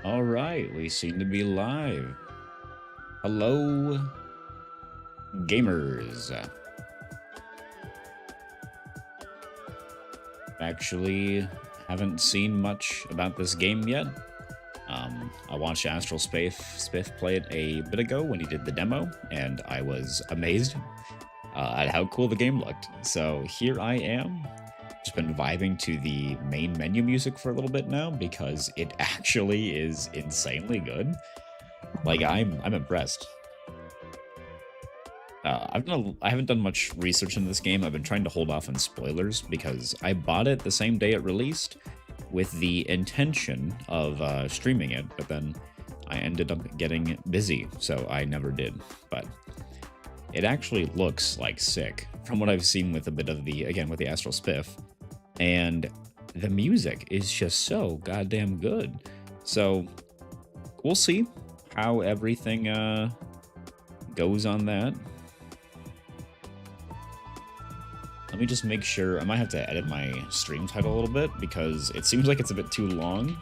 All right, we seem to be live. Hello, gamers. Actually, haven't seen much about this game yet. I watched AstralSpiff play it a bit ago when he did the demo, and I was amazed at how cool the game looked. So here I am. Just been vibing to the main menu music for a little bit now because it actually is insanely good. Like I'm impressed. I haven't done much research in this game. I've been trying to hold off on spoilers because I bought it the same day it released with the intention of streaming it, but then I ended up getting busy, so I never did. But it actually looks like sick from what I've seen with a bit of the, again, with the AstralSpiff, and the music is just so goddamn good. So we'll see how everything goes on that. Let me just make sure. I might have to edit my stream title a little bit because it seems like it's a bit too long.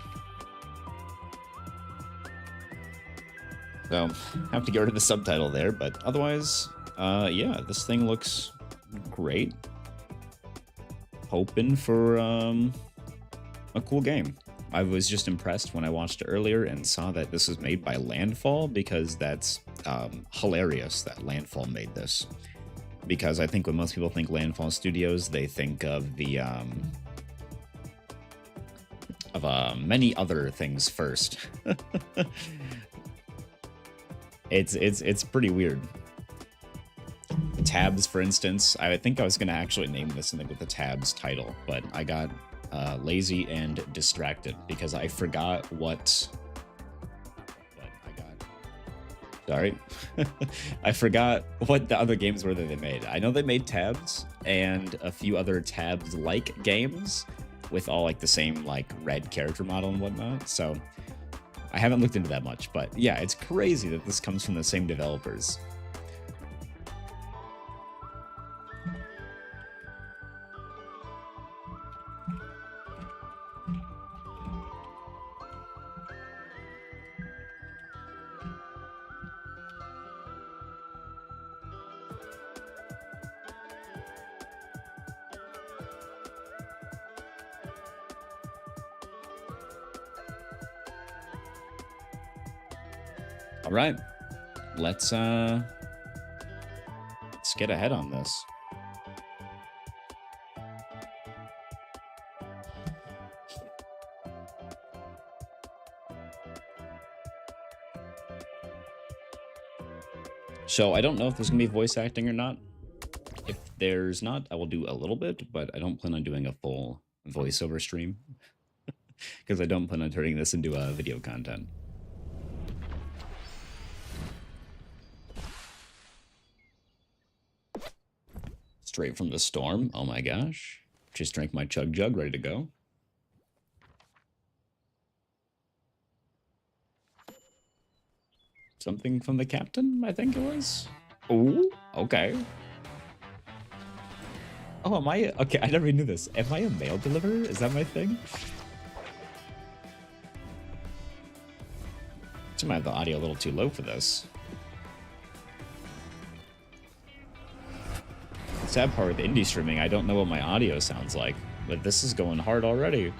So have to get rid of the subtitle there, but otherwise, yeah, this thing looks great. Hoping for a cool game. I was just impressed when I watched it earlier and saw that this was made by LANDFALL, because that's hilarious that LANDFALL made this. Because I think when most people think LANDFALL Studios, they think of the many other things first. It's pretty weird. Tabs, for instance, I think I was gonna actually name this something with the Tabs title, but I got lazy and distracted because I forgot what. Sorry. I forgot what the other games were that they made. I know they made Tabs and a few other Tabs-like games with all like the same like red character model and whatnot. So I haven't looked into that much, but yeah, it's crazy that this comes from the same developers. All right, let's get ahead on this. So I don't know if there's gonna be voice acting or not. If there's not, I will do a little bit, but I don't plan on doing a full voiceover stream because I don't plan on turning this into video content. Straight from the storm. Oh my gosh. Just drank my Chugjug, ready to go. Something from the captain, I think it was. Oh, okay. Oh, am I? Okay, I never knew this. Am I a mail deliverer? Is that my thing? I might have the audio a little too low for this. The sad part with indie streaming, I don't know what my audio sounds like, but this is going hard already.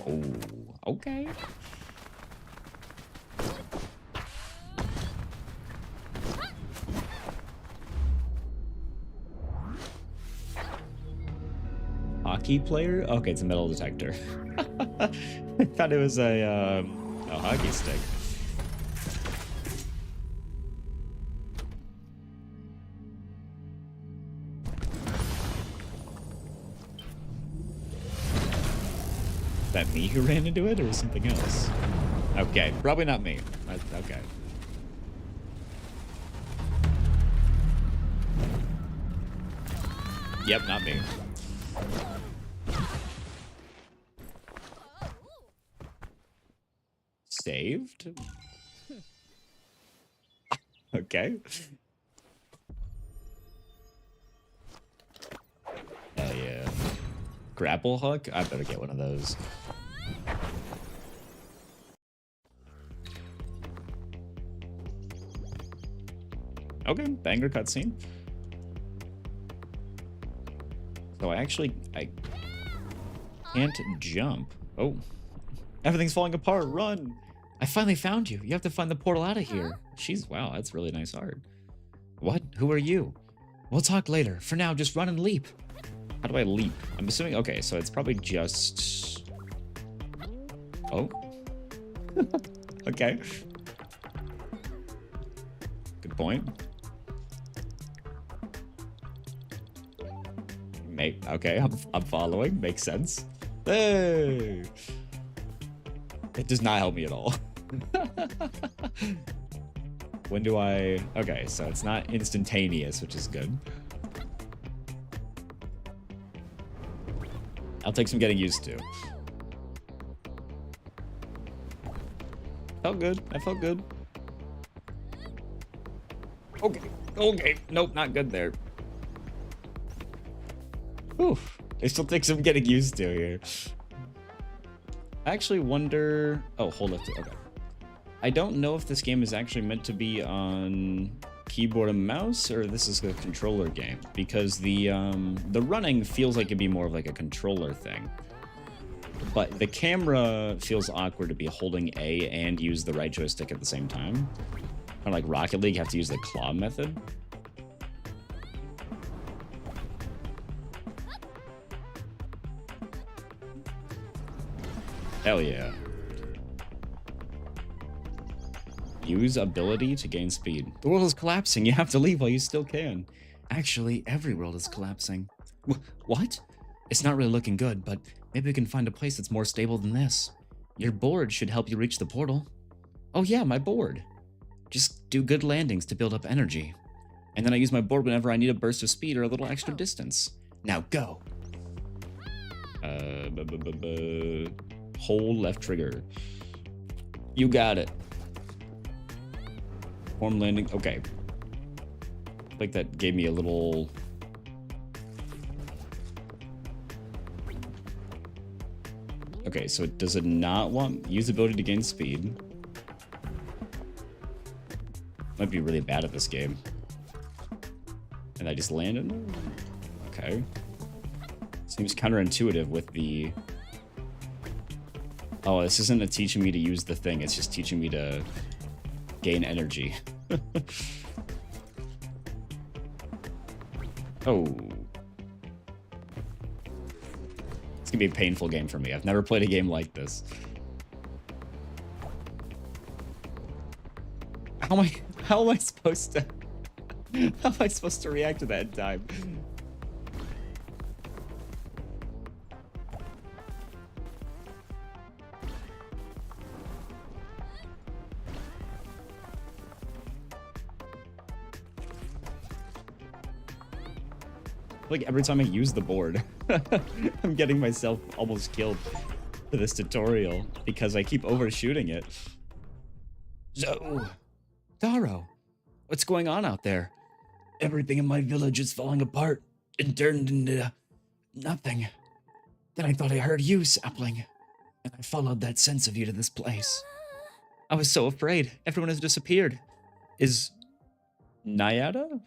Oh, okay. Hockey player? Okay, it's a metal detector. I thought it was a hockey stick. Is that me who ran into it or something else? Okay, probably not me. Okay. Yep, not me. Saved? Okay. Hell yeah. grapple hook? I better get one of those. Okay, banger cutscene. So I can't jump. Oh, everything's falling apart. Run! I finally found you. You have to find the portal out of here. Wow, that's really nice art. What? Who are you? We'll talk later. For now, just run and leap. How do I leap? I'm assuming, okay, so it's probably just... Oh. Okay. Good point. Okay, I'm following. Makes sense. Hey! It does not help me at all. When do I... Okay, so it's not instantaneous, which is good. I'll take some getting used to. Felt good. I felt good. Okay. Okay. Nope, not good there. Oof. I still take some getting used to here. I actually wonder... Oh, hold up. Okay. I don't know if this game is actually meant to be on keyboard and mouse, or this is a controller game, because the running feels like it'd be more of like a controller thing. But the camera feels awkward to be holding A and use the right joystick at the same time. Kind of like Rocket League, you have to use the claw method. Hell yeah. Use ability to gain speed. The world is collapsing. You have to leave while you still can. Actually, every world is collapsing. What? It's not really looking good, but maybe we can find a place that's more stable than this. Your board should help you reach the portal. Oh yeah, my board. Just do good landings to build up energy. And then I use my board whenever I need a burst of speed or a little extra distance. Now go. Hold left trigger. You got it. Form landing. Okay. Like that gave me a little... Okay, so does it not want use ability to gain speed? Might be really bad at this game. And I just landed? Okay. Seems counterintuitive with the... Oh, this isn't teaching me to use the thing, it's just teaching me to gain energy. Oh. It's gonna be a painful game for me. I've never played a game like this. How am I supposed to how am I supposed to react to that in time? Like every time I use the board, I'm getting myself almost killed for this tutorial because I keep overshooting it. So, Taro, what's going on out there? Everything in my village is falling apart and turned into nothing. Then I thought I heard you, sapling, and I followed that sense of you to this place. I was so afraid. Everyone has disappeared. Is Nyada?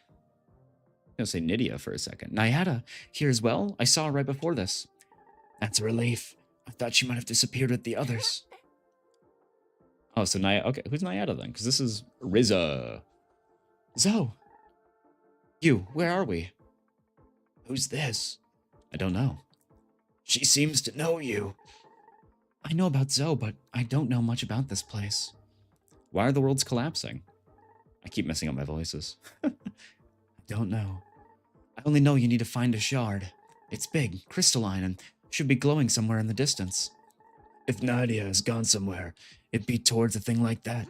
I'm gonna say Nydia for a second. Nyada, here as well? I saw her right before this. That's a relief. I thought she might have disappeared with the others. Oh, so Nyada, okay, who's Nyada then? Because this is Riza. Zoe. You, where are we? Who's this? I don't know. She seems to know you. I know about Zoe, but I don't know much about this place. Why are the worlds collapsing? I keep messing up my voices. I don't know. I only know you need to find a shard. It's big, crystalline, and should be glowing somewhere in the distance. If Nadia has gone somewhere, it'd be towards a thing like that.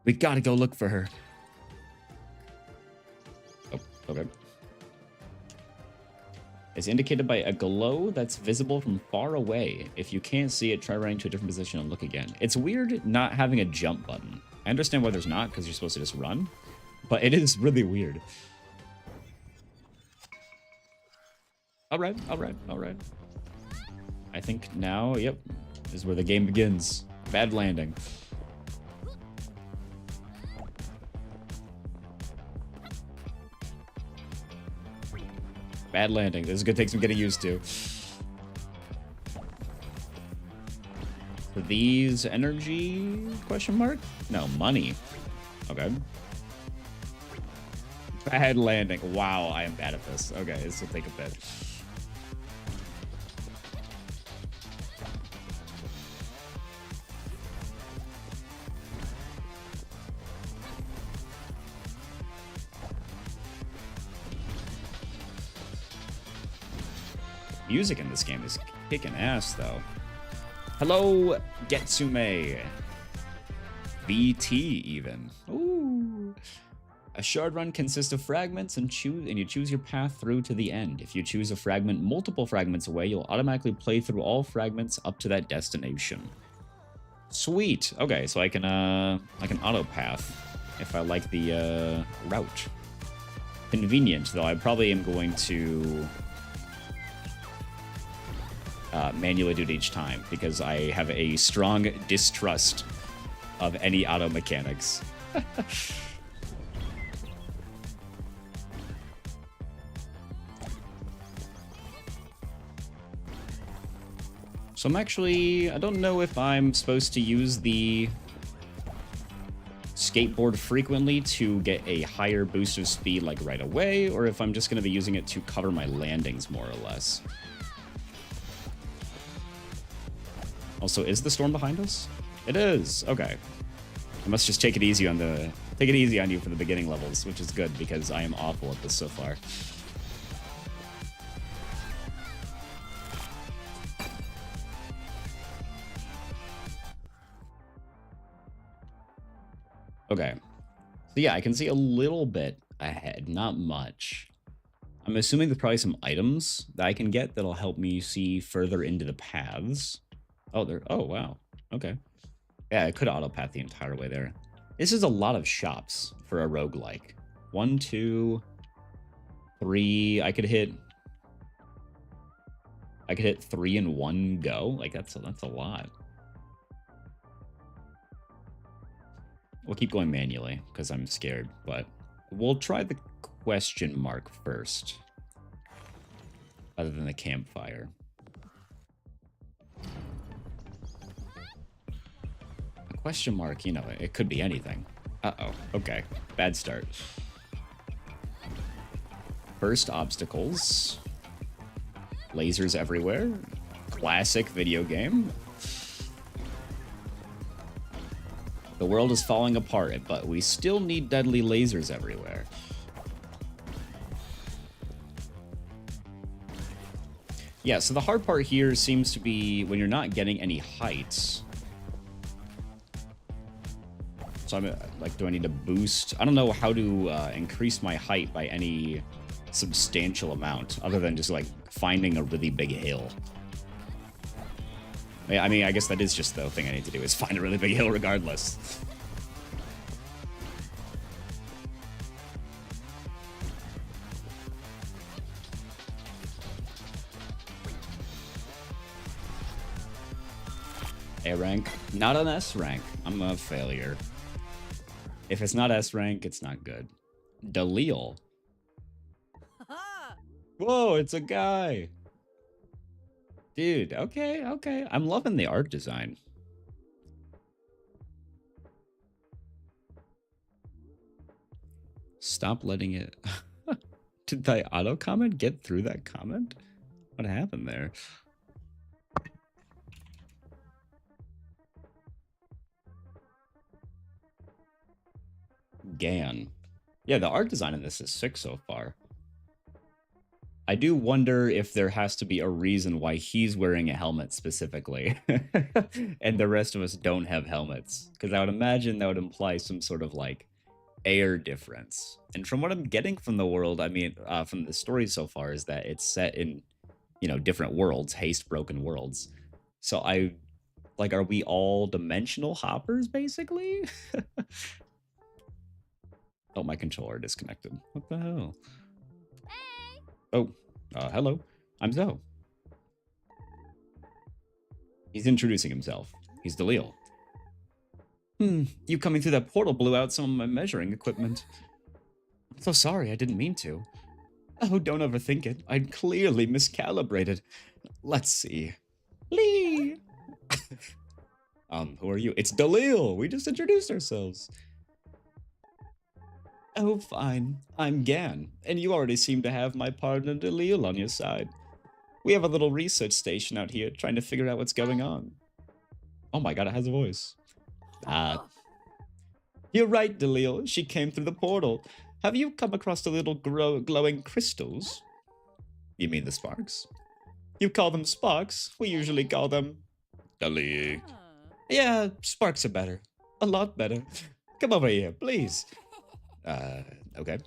We gotta go look for her. Oh, okay. It's indicated by a glow that's visible from far away. If you can't see it, try running to a different position and look again. It's weird not having a jump button. I understand why there's not, because you're supposed to just run, but it is really weird. All right. I think now, yep, is where the game begins. Bad landing. Bad landing. This is gonna take some getting used to. For these energy question mark? No, money. Okay. Bad landing. Wow, I am bad at this. Okay, this will take a bit. Music in this game is kicking ass, though. Hello, Getsume. VT, even. Ooh. A shard run consists of fragments, and you choose your path through to the end. If you choose a fragment multiple fragments away, you'll automatically play through all fragments up to that destination. Sweet. Okay, so I can auto path if I like the route. Convenient, though I probably am going to manually do it each time because I have a strong distrust of any auto mechanics. So I'm actually, I don't know if I'm supposed to use the skateboard frequently to get a higher boost of speed like right away, or if I'm just going to be using it to cover my landings more or less. Also, is the storm behind us? It is. Okay. I must just take it easy on you for the beginning levels, which is good because I am awful at this so far. Okay. So yeah, I can see a little bit ahead, not much. I'm assuming there's probably some items that I can get that'll help me see further into the paths. Oh, oh, wow. Okay. Yeah, I could auto-path the entire way there. This is a lot of shops for a roguelike. 1, 2, 3. I could hit 3 in one go. Like, that's a lot. We'll keep going manually because I'm scared, but we'll try the question mark first, other than the campfire. A question mark, you know, it could be anything. Uh-oh, okay, bad start. First obstacles. Lasers everywhere. Classic video game. The world is falling apart, but we still need deadly lasers everywhere. Yeah, so the hard part here seems to be when you're not getting any heights. So I'm like, do I need to boost? I don't know how to increase my height by any substantial amount other than just like finding a really big hill. I mean, I guess that is just the thing I need to do is find a really big hill regardless. A rank, not an S rank. I'm a failure. If it's not S rank, it's not good. Dalil. Whoa, it's a guy. Dude, okay, okay. I'm loving the art design. Stop letting it... Did the auto comment get through that comment? What happened there? Gan. Yeah, the art design in this is sick so far. I do wonder if there has to be a reason why he's wearing a helmet specifically and the rest of us don't have helmets, because I would imagine that would imply some sort of like air difference. And from what I'm getting from the world, I mean, from the story so far, is that it's set in, you know, different worlds, Haste broken worlds. So I like, are we all dimensional hoppers basically? Oh, my controller disconnected. What the hell? Oh, hello. I'm Zoe. He's introducing himself. He's Delil. You coming through that portal blew out some of my measuring equipment. I'm so sorry, I didn't mean to. Oh, don't overthink it. I'd clearly miscalibrated. Let's see. Lee! Who are you? It's Delil! We just introduced ourselves. Oh, fine. I'm Gan, and you already seem to have my partner Delil on your side. We have a little research station out here trying to figure out what's going on. Oh my god, it has a voice. You're right, Delil. She came through the portal. Have you come across the little glowing crystals? You mean the sparks? You call them sparks? We usually call them... Delil. Yeah, sparks are better. A lot better. Come over here, please. Okay.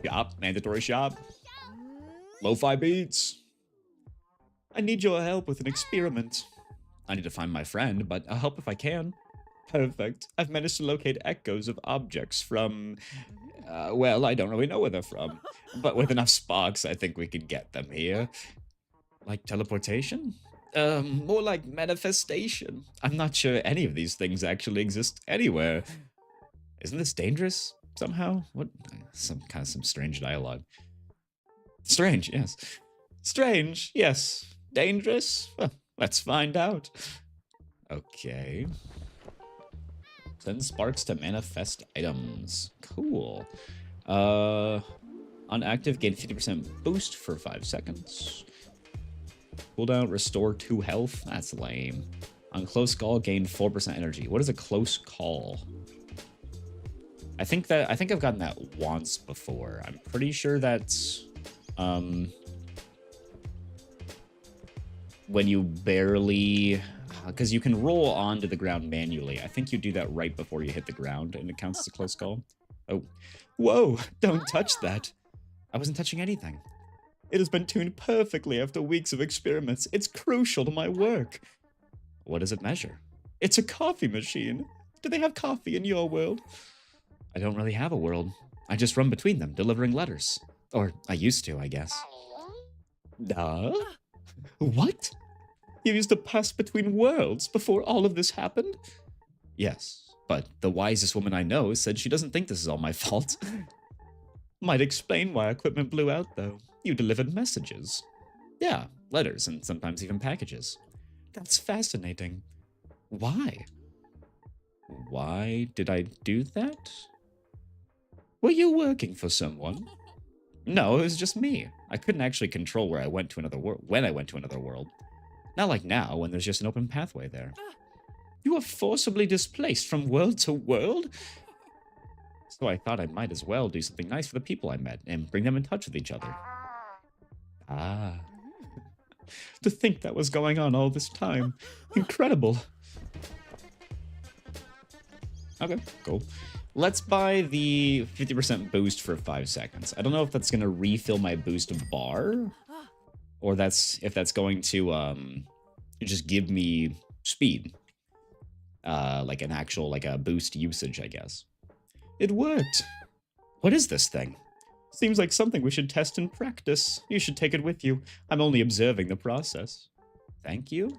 Shop, mandatory shop. Lo-fi beats. I need your help with an experiment. I need to find my friend, but I'll help if I can. Perfect. I've managed to locate echoes of objects from... well, I don't really know where they're from. But with enough sparks, I think we could get them here. Like teleportation? More like manifestation. I'm not sure any of these things actually exist anywhere. Isn't this dangerous somehow? What? Some strange dialogue. Strange, yes. Strange, yes. Dangerous? Well, let's find out. Okay. Send sparks to manifest items. Cool. On active, gain 50% boost for 5 seconds. Cooldown, restore 2 health. That's lame. On close call, gain 4% energy. What is a close call? I think I've gotten that once before. I'm pretty sure that's when you barely, because you can roll onto the ground manually. I think you do that right before you hit the ground, and it counts as a close call. Oh, whoa! Don't touch that. I wasn't touching anything. It has been tuned perfectly after weeks of experiments. It's crucial to my work. What does it measure? It's a coffee machine. Do they have coffee in your world? I don't really have a world. I just run between them, delivering letters. Or I used to, I guess. What? You used to pass between worlds before all of this happened? Yes, but the wisest woman I know said she doesn't think this is all my fault. Might explain why equipment blew out, though. You delivered messages. Yeah, letters and sometimes even packages. That's fascinating. Why? Why did I do that? Were you working for someone? No, it was just me. I couldn't actually control where I went to another world when I went to another world. Not like now, when there's just an open pathway there. You were forcibly displaced from world to world? So I thought I might as well do something nice for the people I met and bring them in touch with each other. Ah. To think that was going on all this time. Incredible. Okay, cool. Let's buy the 50% boost for 5 seconds. I don't know if that's going to refill my boost bar, or if that's going to just give me speed. Like an actual, like a boost usage, I guess. It worked. What is this thing? Seems like something we should test and practice. You should take it with you. I'm only observing the process. Thank you.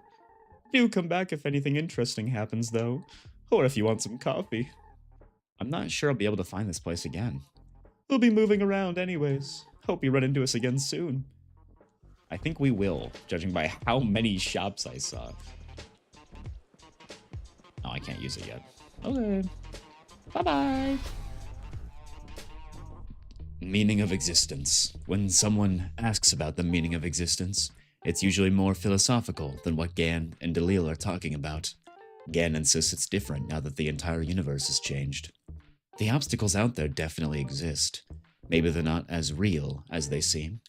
Do come back if anything interesting happens, though. Or if you want some coffee. I'm not sure I'll be able to find this place again. We'll be moving around anyways. Hope you run into us again soon. I think we will, judging by how many shops I saw. Oh, I can't use it yet. Okay. Bye-bye. Meaning of existence. When someone asks about the meaning of existence, it's usually more philosophical than what Gan and Delil are talking about. Gan insists it's different now that the entire universe has changed. The obstacles out there definitely exist. Maybe they're not as real as they seem.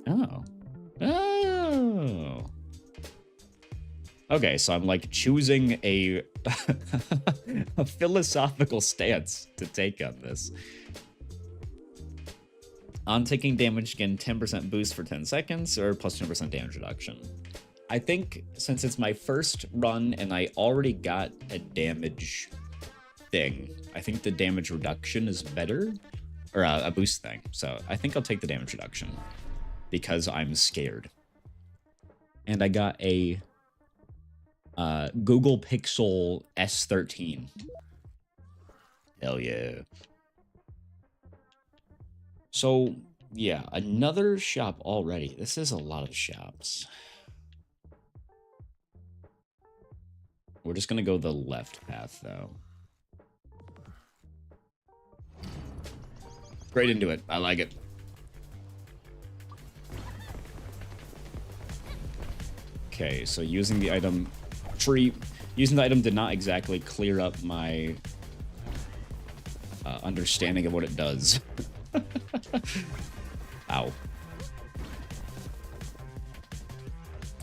Oh. Oh. Okay, so I'm like choosing a, a philosophical stance to take on this. On taking damage, again, 10% boost for 10 seconds or plus 10% damage reduction. I think since it's my first run and I already got a damage thing, I think the damage reduction is better, or a boost thing. So I think I'll take the damage reduction because I'm scared. And I got a Google Pixel S13. Hell yeah. So, yeah, another shop already. This is a lot of shops. We're just going to go the left path, though. Straight into it. I like it. Okay, so using the item tree, using the item did not exactly clear up my understanding of what it does. Ow.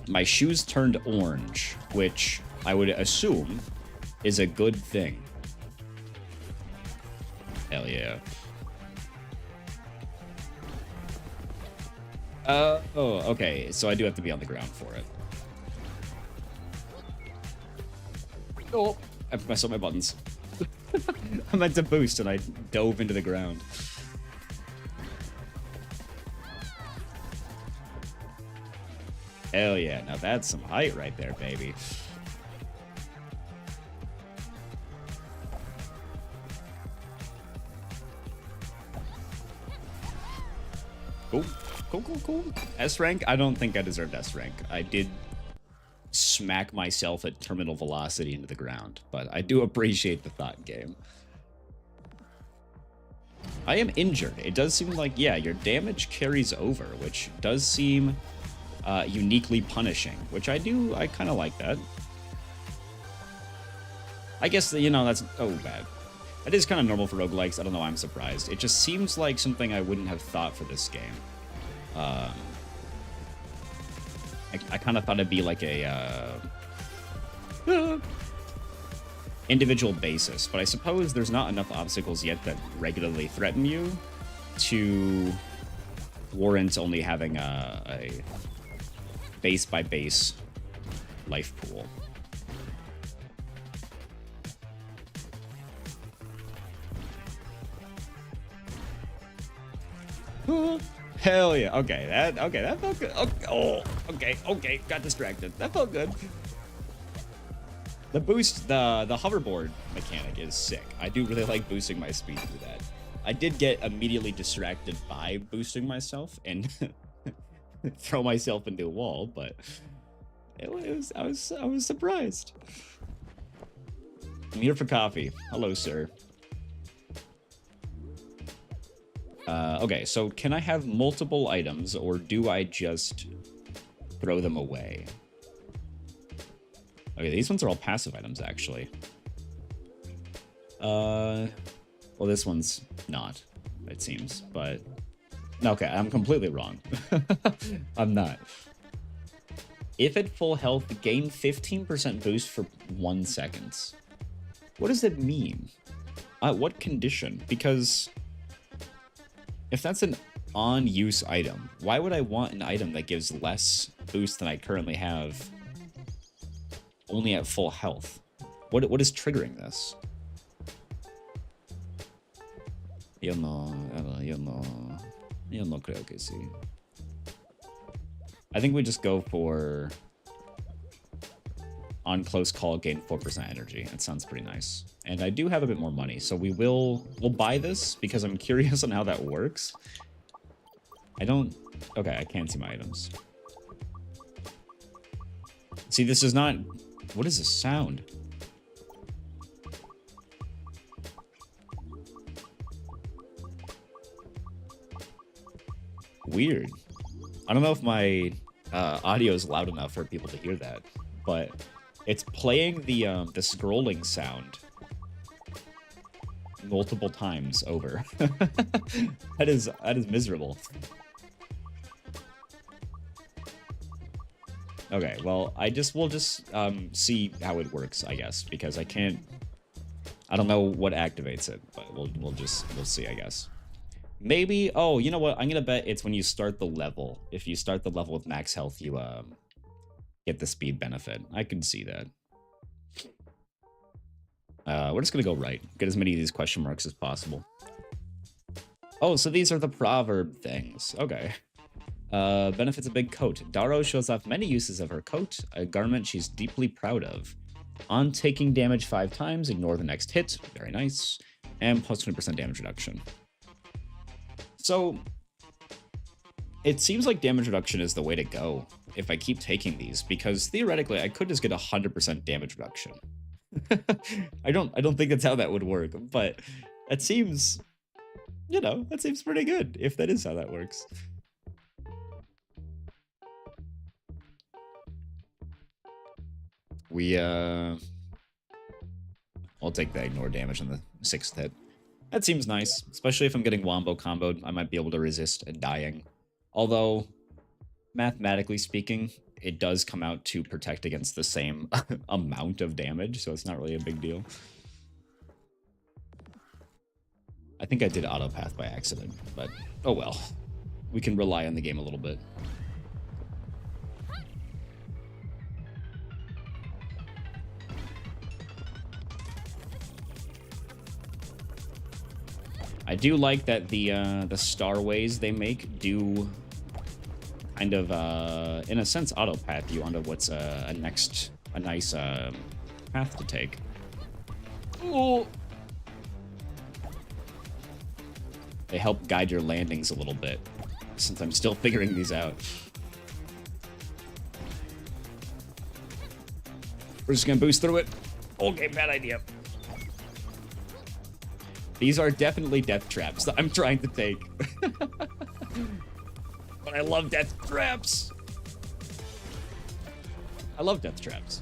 My shoes turned orange, which I would assume is a good thing. Hell yeah. Oh, okay. So I do have to be on the ground for it. Oh, I've messed up my buttons. I meant to boost and I dove into the ground. Hell yeah. Now that's some height right there, baby. Cool. Cool. S rank? I don't think I deserved S rank. I did smack myself at terminal velocity into the ground, but I do appreciate the thought game. I am injured. It does seem like, yeah, your damage carries over, which does seem uniquely punishing, which I kind of like that. I guess, you know, that's, oh, bad. That is kind of normal for roguelikes. I don't know why I'm surprised. It just seems like something I wouldn't have thought for this game. I kind of thought it'd be like a individual basis, but I suppose there's not enough obstacles yet that regularly threaten you to warrant only having a base by base life pool. Hell yeah. Okay, that felt good. Okay, got distracted. That felt good. The boost, the hoverboard mechanic is sick. I do really like boosting my speed through that. I did get immediately distracted by boosting myself and throw myself into a wall, but I was surprised. I'm here for coffee. Hello, sir. Okay, so can I have multiple items, or do I just throw them away? Okay, these ones are all passive items, actually. Well, this one's not, it seems, but... Okay, I'm completely wrong. I'm not. If at full health, gain 15% boost for 1 second. What does it mean? What condition? Because... if that's an on-use item, why would I want an item that gives less boost than I currently have only at full health? What is triggering this? Yo no creo que sí. I think we just go for on close call, gain 4% energy. That sounds pretty nice. And I do have a bit more money, so we'll buy this because I'm curious on how that works. Okay, I can't see my items. See, this is not... what is this sound? Weird. I don't know if my audio is loud enough for people to hear that, but it's playing the scrolling sound multiple times over. that is miserable. Okay, well, we'll just see how it works, I guess, because I don't know what activates it, but we'll see, I guess. Maybe, oh, you know what? I'm gonna bet it's when you start the level. If you start the level with max health, you get the speed benefit. I can see that. We're just gonna go right. Get as many of these question marks as possible. Oh, so these are the proverb things. Okay. Benefits a big coat. Daro shows off many uses of her coat, a garment she's deeply proud of. On taking damage 5 times, ignore the next hit. Very nice. And plus 20% damage reduction. So, it seems like damage reduction is the way to go if I keep taking these, because theoretically I could just get 100% damage reduction. I don't think that's how that would work, but it seems, you know, that seems pretty good if that is how that works. I'll take the ignore damage on the 6th hit. That seems nice, especially if I'm getting wombo comboed. I might be able to resist dying. Although, mathematically speaking, it does come out to protect against the same amount of damage, so it's not really a big deal. I think I did autopath by accident, but oh well. We can rely on the game a little bit. I do like that the starways they make do kind of, in a sense, autopath you onto what's a nice path to take. Ooh. They help guide your landings a little bit, since I'm still figuring these out. We're just gonna boost through it. Okay, bad idea. These are definitely death traps that I'm trying to take. But I love death traps. I love death traps.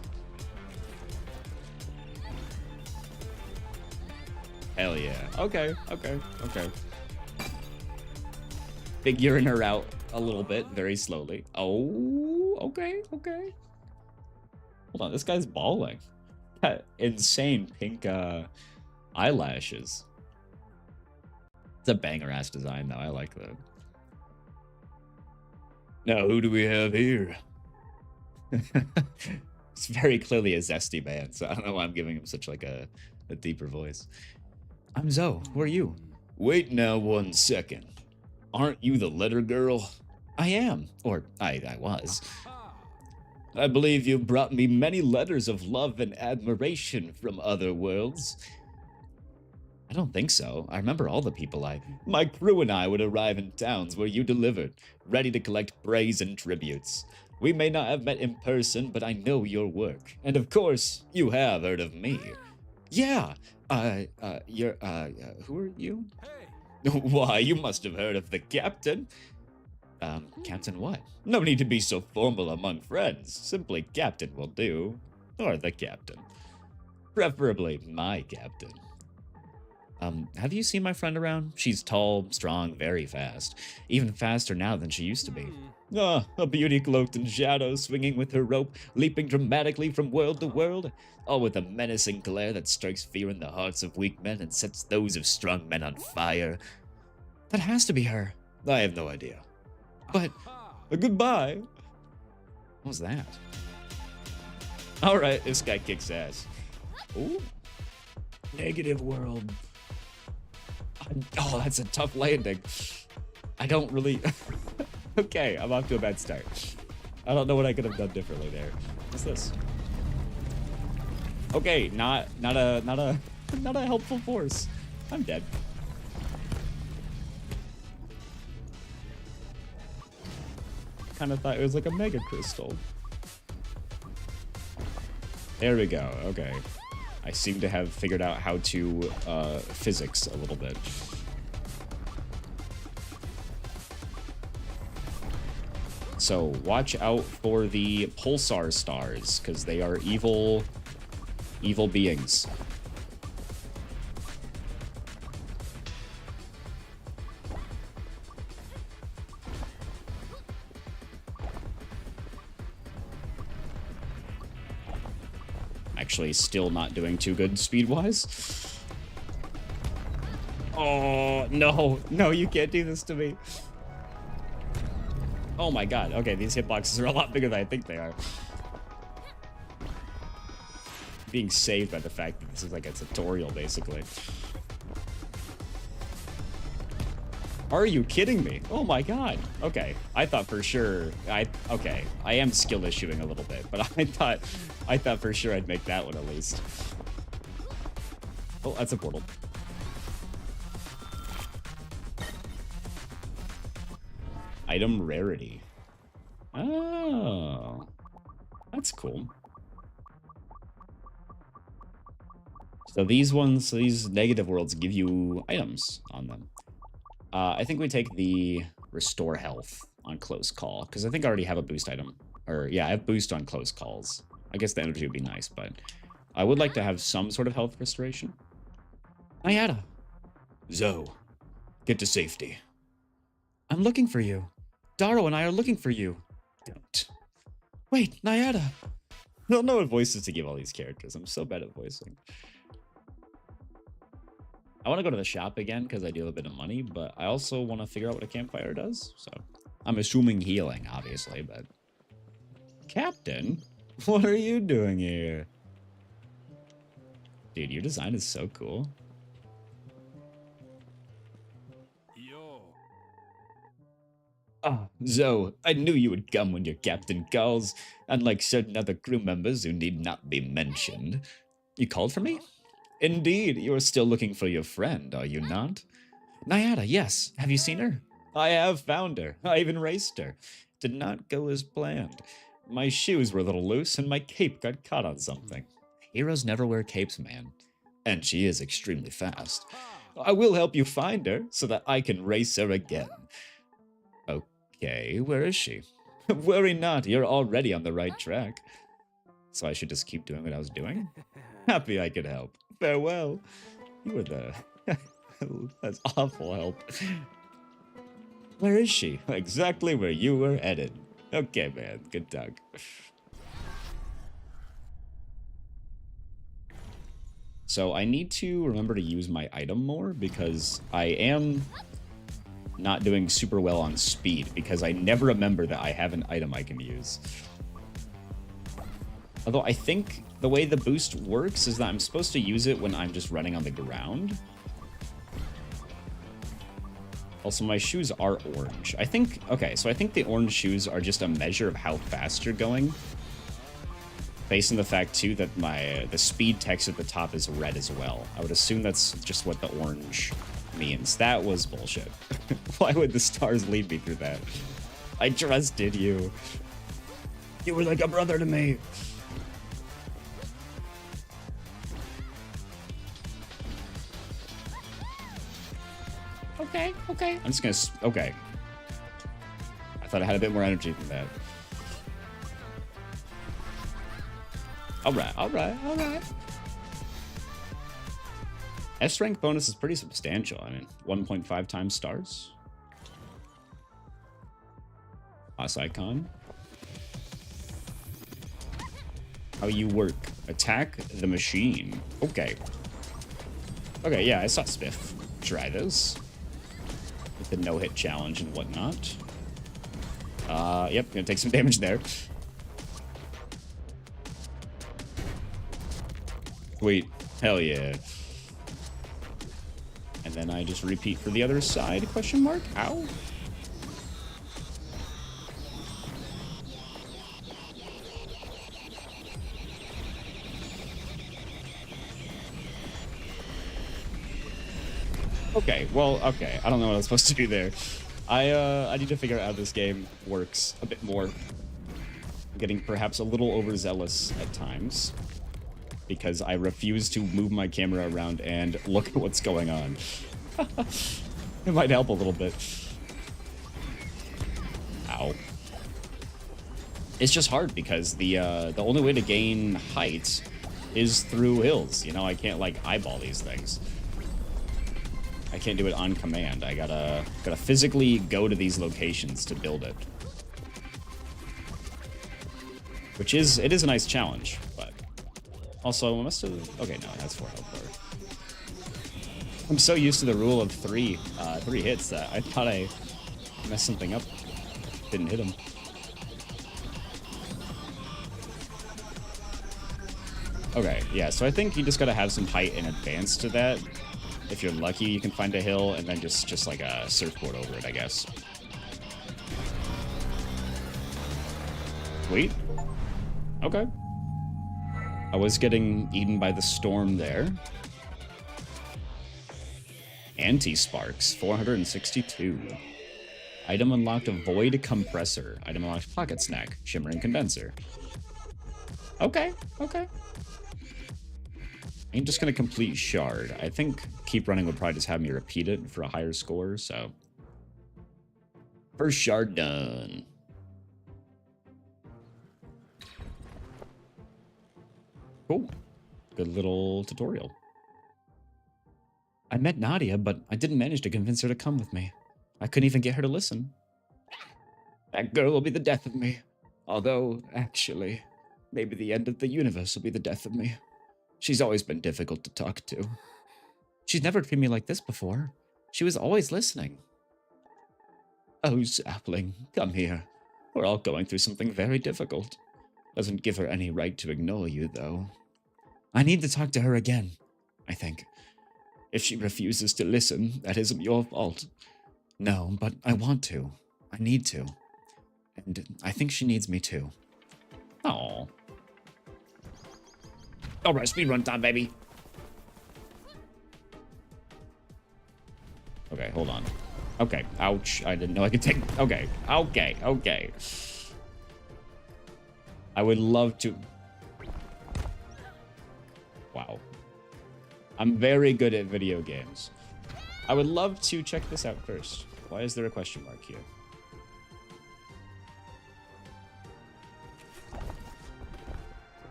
Hell yeah. Okay. Figuring her out a little bit, very slowly. Oh, okay. Hold on, this guy's bawling. That insane pink eyelashes. It's a banger-ass design, though. I like that. Now, who do we have here? It's very clearly a Zesty man, so I don't know why I'm giving him such like a deeper voice. I'm Zoe. Who are you? Wait now 1 second. Aren't you the letter girl? I am. Or I was. I believe you brought me many letters of love and admiration from other worlds. I don't think so. I remember all the people My crew and I would arrive in towns where you delivered, ready to collect praise and tributes. We may not have met in person, but I know your work. And of course, you have heard of me. Yeah, who are you? Hey. Why, you must have heard of the captain. Captain what? No need to be so formal among friends. Simply captain will do. Or the captain. Preferably my captain. Have you seen my friend around? She's tall, strong, very fast. Even faster now than she used to be. Ah, a beauty cloaked in shadows, swinging with her rope, leaping dramatically from world to world, all with a menacing glare that strikes fear in the hearts of weak men and sets those of strong men on fire. That has to be her. I have no idea. But, goodbye. What was that? Alright, this guy kicks ass. Ooh. Negative world. Oh, that's a tough landing. I don't really... Okay, I'm off to a bad start. I don't know what I could have done differently there. What's this? Okay, not a helpful force. I'm dead. Kind of thought it was like a mega crystal. There we go. Okay. I seem to have figured out how to physics a little bit. So watch out for the pulsar stars, because they are evil beings. Actually still not doing too good speed-wise. Oh, no. No, you can't do this to me. Oh my god. Okay, these hitboxes are a lot bigger than I think they are. Being saved by the fact that this is like a tutorial, basically. Are you kidding me? Oh my god. Okay, I thought for sure okay, I am skill issuing a little bit, but I thought for sure I'd make that one at least. Oh, that's a portal. Item rarity. Oh, that's cool. So these ones, these negative worlds give you items on them. I think we take the restore health on close call, because I think I already have a boost item. Or, yeah, I have boost on close calls. I guess the energy would be nice, but I would like to have some sort of health restoration. Nyada. Zoe, get to safety. I'm looking for you. Daro and I are looking for you. Don't. Wait, Nyada. I don't know what voices to give all these characters. I'm so bad at voicing. I want to go to the shop again because I do have a bit of money, but I also want to figure out what a campfire does. So I'm assuming healing, obviously, but... Captain? What are you doing here? Dude, your design is so cool. Ah, Zoe, I knew you would come when your captain calls, unlike certain other crew members who need not be mentioned. You called for me? Indeed, you are still looking for your friend, are you not? Nyada, yes. Have you seen her? I have found her. I even raced her. Did not go as planned. My shoes were a little loose, and my cape got caught on something. Heroes never wear capes, man. And she is extremely fast. I will help you find her, so that I can race her again. Okay, where is she? Worry not, you're already on the right track. So I should just keep doing what I was doing? Happy I could help. Farewell. You were the... That's awful help. Where is she? Exactly where you were headed. Okay, man. Good talk. So I need to remember to use my item more because I am not doing super well on speed because I never remember that I have an item I can use. Although I think the way the boost works is that I'm supposed to use it when I'm just running on the ground. Also, my shoes are orange. I think, okay, so I think the orange shoes are just a measure of how fast you're going. Based on the fact, too, that the speed text at the top is red as well. I would assume that's just what the orange means. That was bullshit. Why would the stars lead me through that? I trusted you. You were like a brother to me. Okay. I'm just gonna... Okay. I thought I had a bit more energy than that. Alright. S rank bonus is pretty substantial. I mean, 1.5 times stars. Boss icon. How you work. Attack the machine. Okay. Okay, yeah, I saw Spiff try this. With the no-hit challenge and whatnot. Yep, gonna take some damage there. Sweet. Hell yeah. And then I just repeat for the other side, question mark? Ow. Okay, well, okay. I don't know what I was supposed to do there. I need to figure out how this game works a bit more. I'm getting perhaps a little overzealous at times because I refuse to move my camera around and look at what's going on. It might help a little bit. Ow. It's just hard because the only way to gain height is through hills. You know, I can't like eyeball these things. I can't do it on command. I gotta physically go to these locations to build it. Which is, it is a nice challenge, but also I must have, okay, no, that's 4 health bar. I'm so used to the rule of three hits that I thought I messed something up. Didn't hit him. Okay, yeah, so I think you just gotta have some height in advance to that. If you're lucky, you can find a hill and then just like a surfboard over it, I guess. Sweet. Okay. I was getting eaten by the storm there. Anti-sparks, 462. Item unlocked, a void compressor. Item unlocked, pocket snack, shimmering condenser. Okay, okay. I'm just gonna complete shard. I think keep running would probably just have me repeat it for a higher score, so. First shard done. Cool. Good little tutorial. I met Nadia, but I didn't manage to convince her to come with me. I couldn't even get her to listen. That girl will be the death of me. Although, actually, maybe the end of the universe will be the death of me. She's always been difficult to talk to. She's never treated me like this before. She was always listening. Oh, sapling, come here. We're all going through something very difficult. Doesn't give her any right to ignore you, though. I need to talk to her again, I think. If she refuses to listen, that isn't your fault. No, but I want to. I need to. And I think she needs me too. Oh. Alright, speedrun time, baby. Okay, hold on. Okay, ouch. I didn't know I could take... Okay, okay, okay. I would love to... Wow. I'm very good at video games. I would love to check this out first. Why is there a question mark here?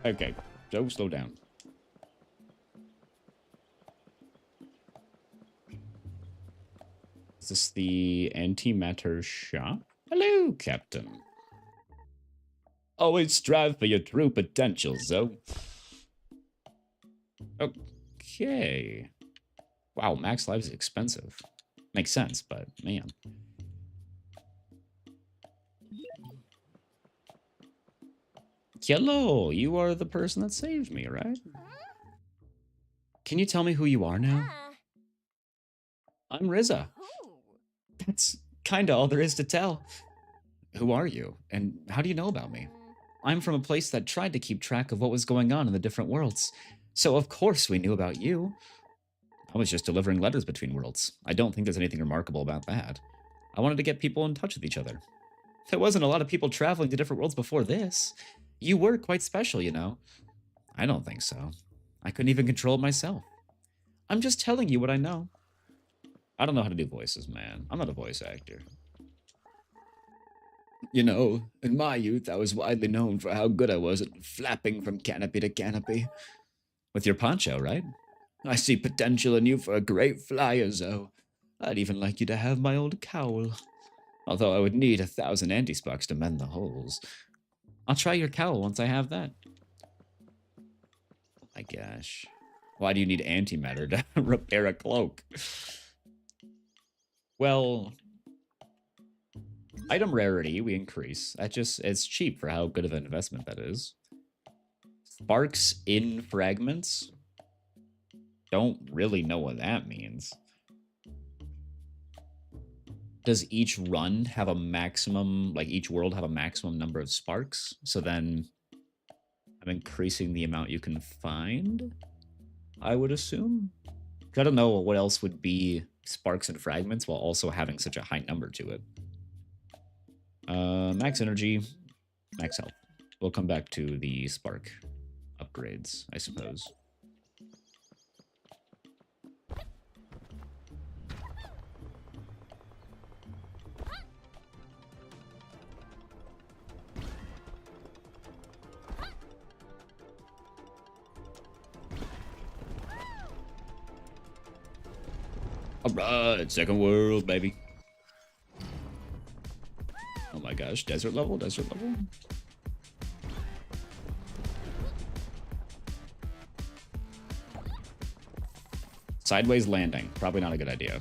Okay, Joe, slow down. Is this the antimatter shop? Hello, Captain. Always strive for your true potential, Zoe. Okay. Wow, max lives is expensive. Makes sense, but man. Hello, you are the person that saved me, right? Can you tell me who you are now? I'm Riza. That's kinda all there is to tell. Who are you, and how do you know about me? I'm from a place that tried to keep track of what was going on in the different worlds, so of course we knew about you. I was just delivering letters between worlds. I don't think there's anything remarkable about that. I wanted to get people in touch with each other. There wasn't a lot of people traveling to different worlds before this. You were quite special, you know. I don't think so. I couldn't even control it myself. I'm just telling you what I know. I don't know how to do voices, man. I'm not a voice actor. You know, in my youth, I was widely known for how good I was at flapping from canopy to canopy. With your poncho, right? I see potential in you for a great flyer, Zoe. I'd even like you to have my old cowl. Although I would need 1,000 anti-sparks to mend the holes. I'll try your cowl once I have that. Oh my gosh. Why do you need antimatter to repair a cloak? Well, item rarity we increase. It's cheap for how good of an investment that is. Sparks in fragments. Don't really know what that means. Does each run have a maximum, like each world have a maximum number of sparks? So then I'm increasing the amount you can find, I would assume. I don't know what else would be sparks and fragments while also having such a high number to it. Max energy, max health. We'll come back to the spark upgrades, I suppose. Alright, second world, baby. Oh my gosh, desert level, desert level. Sideways landing, probably not a good idea.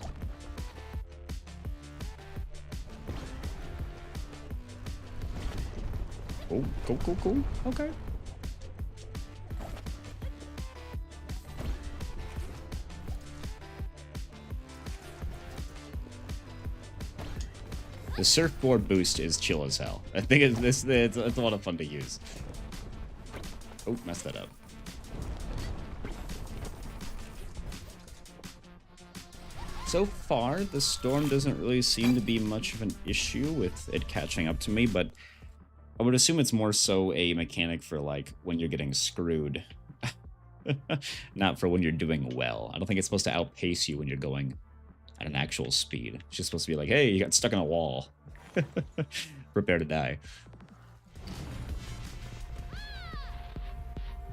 Cool, cool, cool, cool. Okay. The surfboard boost is chill as hell. I think it's a lot of fun to use. Oh, messed that up. So far, the storm doesn't really seem to be much of an issue with it catching up to me, but I would assume it's more so a mechanic for, like, when you're getting screwed. Not for when you're doing well. I don't think it's supposed to outpace you when you're going at an actual speed. It's just supposed to be like, hey, you got stuck in a wall. Prepare to die.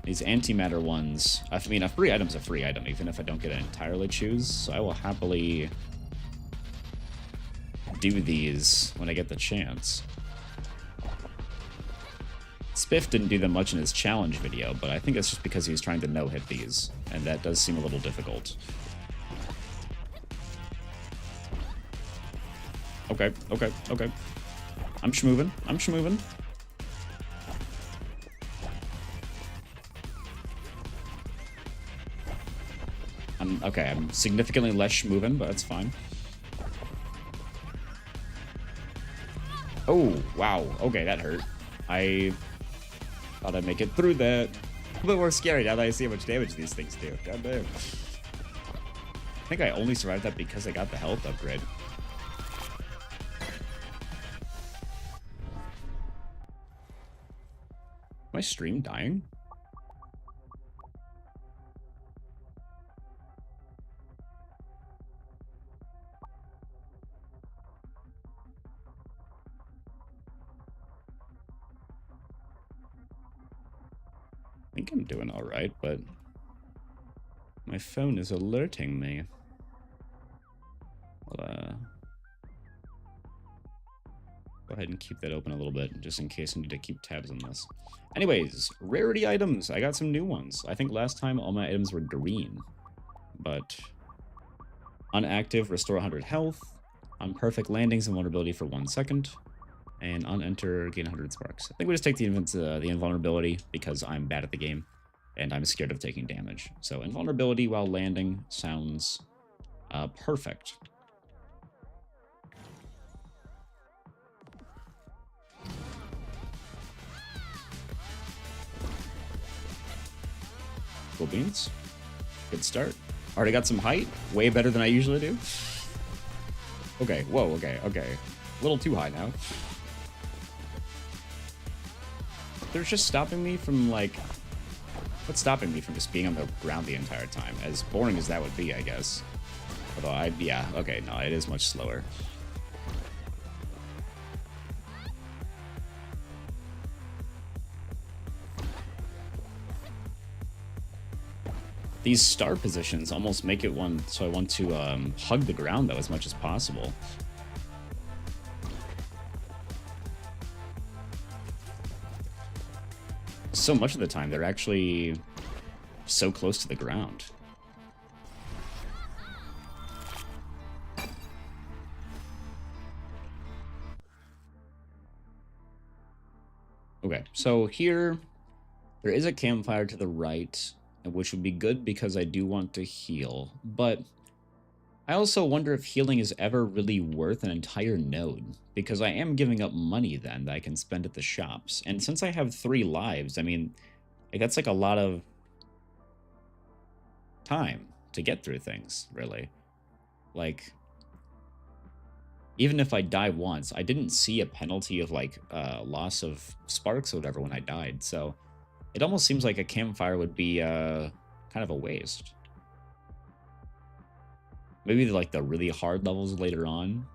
These antimatter ones, I mean, a free item's a free item, even if I don't get to entirely choose. So I will happily do these when I get the chance. Spiff didn't do them much in his challenge video, but I think it's just because he was trying to no-hit these, and that does seem a little difficult. Okay, okay, okay. I'm schmoving. I'm schmoving. Okay, I'm significantly less schmoving, but that's fine. Oh, wow. Okay, that hurt. I thought I'd make it through that. A little bit more scary now that I see how much damage these things do. God damn. I think I only survived that because I got the health upgrade. My stream dying? I think I'm doing all right, but my phone is alerting me. I'll go ahead and keep that open a little bit, just in case I need to keep tabs on this. Anyways, rarity items. I got some new ones. I think last time all my items were green, but unactive, restore 100 health. On perfect landings and vulnerability for 1 second. And on enter, gain 100 sparks. I think we just take the invulnerability because I'm bad at the game and I'm scared of taking damage. So invulnerability while landing sounds perfect. Cool beans. Good start. Already got some height. Way better than I usually do. Okay, whoa, okay, okay. A little too high now. They're just stopping me from, like... What's stopping me from just being on the ground the entire time? As boring as that would be, I guess. Although, yeah, okay, no, it is much slower. These star positions almost make it one, so I want to hug the ground, though, as much as possible. So much of the time, they're actually so close to the ground. Okay, so here, there is a campfire to the right, which would be good because I do want to heal, but I also wonder if healing is ever really worth an entire node, because I am giving up money then that I can spend at the shops. And since I have 3 lives, I mean, like, that's like a lot of time to get through things, really. Like, even if I die once, I didn't see a penalty of, like, loss of sparks or whatever when I died, so it almost seems like a campfire would be kind of a waste. Maybe like the really hard levels later on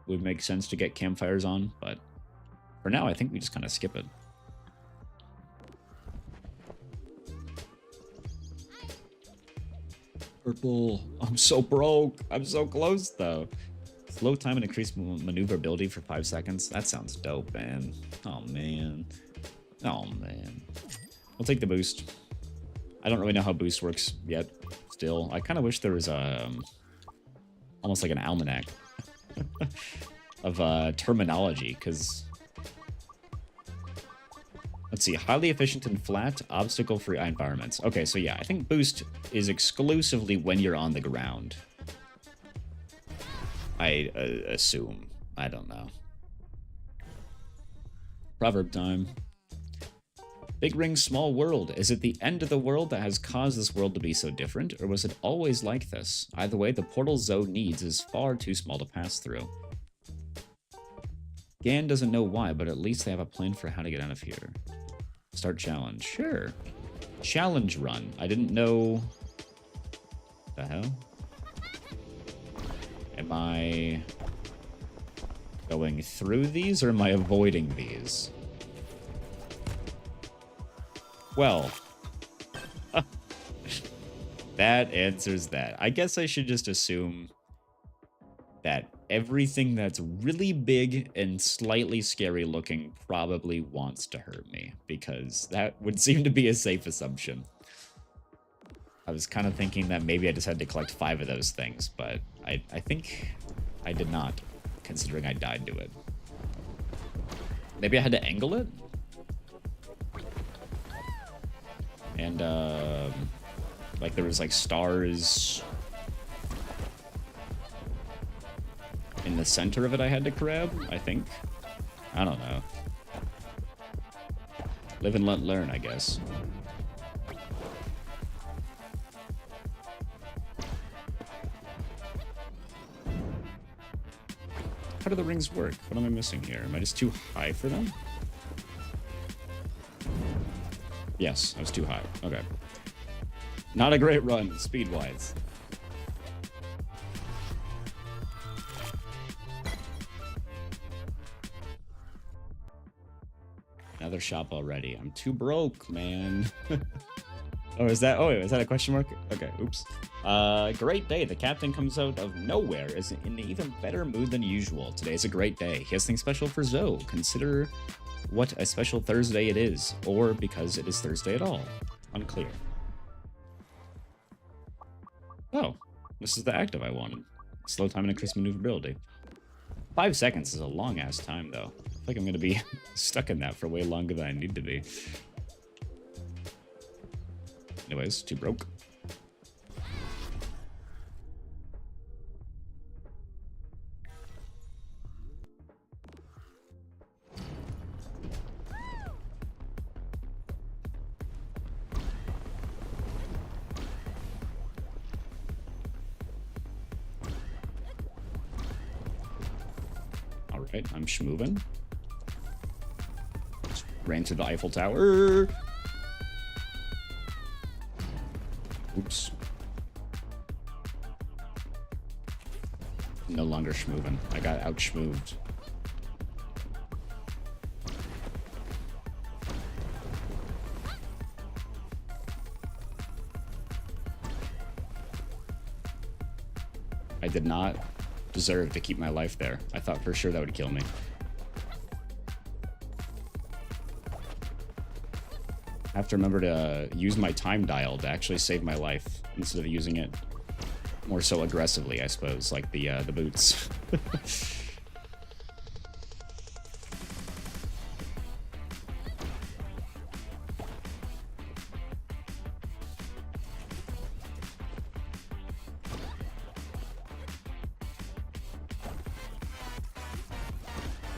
would make sense to get campfires on, but for now I think we just kind of skip it. Purple. I'm so broke. I'm so close though. Slow time and increased maneuverability for 5 seconds. That sounds dope, man. Oh man. Oh man. We'll take the boost. I don't really know how boost works yet. Still, I kind of wish there was almost like an almanac of terminology, because let's see, highly efficient in flat, obstacle-free environments. Okay, so yeah, I think boost is exclusively when you're on the ground. I assume. I don't know. Proverb time. Big ring, small world. Is it the end of the world that has caused this world to be so different, or was it always like this? Either way, the portal Zoe needs is far too small to pass through. Gan doesn't know why, but at least they have a plan for how to get out of here. Start challenge. Sure. Challenge run. I didn't know... The hell? Am I going through these, or am I avoiding these? Well, that answers that. I guess I should just assume that everything that's really big and slightly scary looking probably wants to hurt me, because that would seem to be a safe assumption. I was kind of thinking that maybe I just had to collect 5 of those things, but I think I did not, considering I died to it. Maybe I had to angle it? And, like, there was, like, stars in the center of it I had to grab, I think. I don't know. Live and let learn, I guess. How do the rings work? What am I missing here? Am I just too high for them? Yes, I was too high. Okay. Not a great run, speed-wise. Another shop already. I'm too broke, man. Oh, is that a question mark? Okay, oops. Great day. The captain comes out of nowhere, is in an even better mood than usual. Today's a great day. He has things special for Zoe. Consider what a special Thursday it is, or because it is Thursday at all. Unclear. Oh, this is the active I wanted. Slow time and increased maneuverability. 5 seconds is a long-ass time, though. I feel like I'm going to be stuck in that for way longer than I need to be. Anyways, too broke. Alright, I'm schmoving. Just ran through the Eiffel Tower. Oops. No longer schmoving. I got out-schmoved. I did not deserve to keep my life there. I thought for sure that would kill me. I have to remember to use my time dial to actually save my life instead of using it more so aggressively, I suppose, like the boots.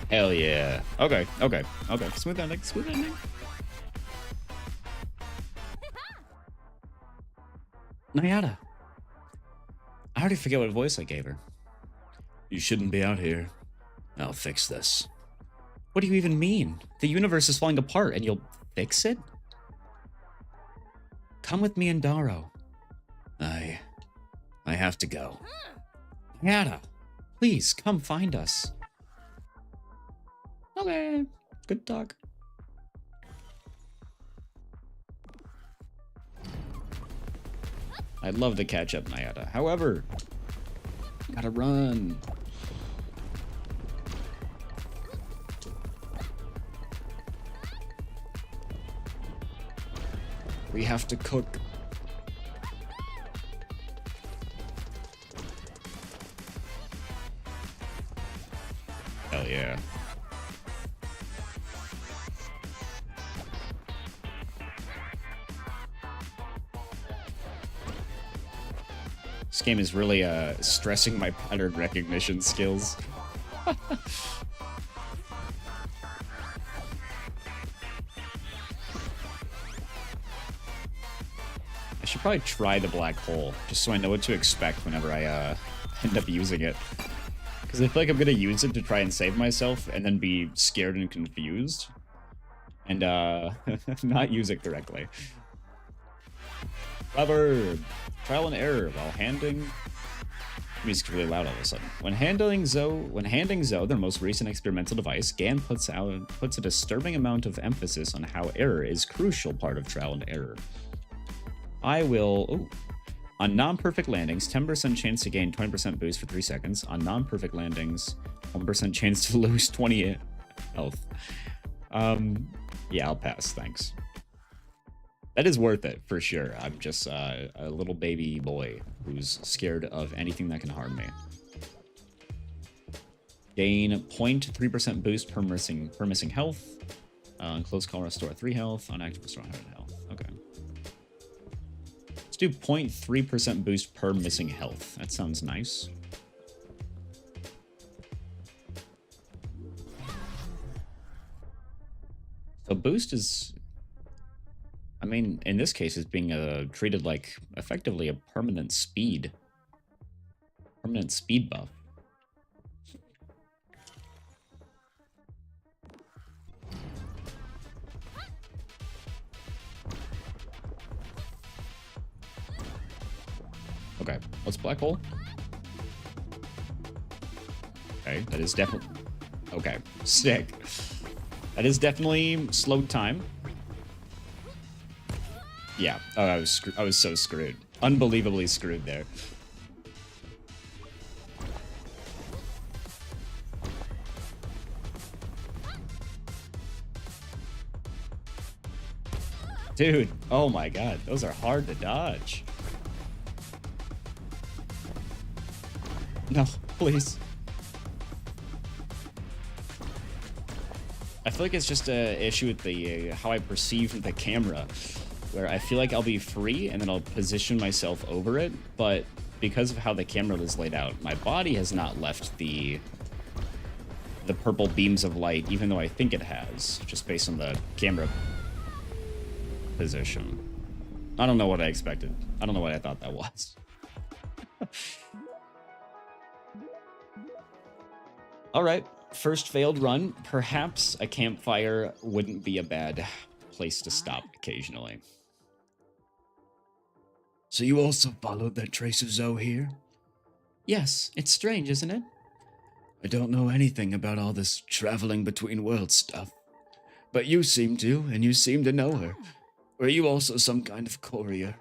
Hell yeah. Okay, okay, okay. Smooth ending, smooth ending. Nayada. I already forget what voice I gave her. You shouldn't be out here. I'll fix this. What do you even mean? The universe is falling apart and you'll fix it? Come with me and Daro. I have to go. Nayada, please come find us. Okay, good talk. I'd love to catch up Nayada. However, gotta run. We have to cook. Hell yeah. This game is really stressing my pattern recognition skills. I should probably try the black hole, just so I know what to expect whenever I end up using it. Because I feel like I'm going to use it to try and save myself, and then be scared and confused. And not use it correctly. Proverb. Trial and error while handing... Music's really loud all of a sudden. When handing Zoe their most recent experimental device, GAN puts a disturbing amount of emphasis on how error is a crucial part of trial and error. I will... Ooh. On non-perfect landings, 10% chance to gain 20% boost for 3 seconds. On non-perfect landings, 1% chance to lose 20 health. Yeah, I'll pass, thanks. That is worth it, for sure. I'm just a little baby boy who's scared of anything that can harm me. Gain 0.3% boost per missing health. On close call, restore 3 health. On active, restore 100 health. Okay. Let's do 0.3% boost per missing health. That sounds nice. So boost is... I mean, in this case, it's being treated like effectively a permanent speed buff. Okay, what's black hole? Okay, that is definitely... Okay, sick. That is definitely slowed time. Yeah. Oh, I was so screwed. Unbelievably screwed there. Dude, oh my god, those are hard to dodge. No, please. I feel like it's just an issue with the how I perceive the camera, where I feel like I'll be free and then I'll position myself over it, but because of how the camera was laid out, my body has not left the purple beams of light, even though I think it has, just based on the camera position. I don't know what I expected. I don't know what I thought that was. All right, first failed run. Perhaps a campfire wouldn't be a bad place to stop occasionally. So you also followed that trace of Zoe here? Yes, it's strange, isn't it? I don't know anything about all this traveling between worlds stuff. But you seem to, and you seem to know her. Were you also some kind of courier?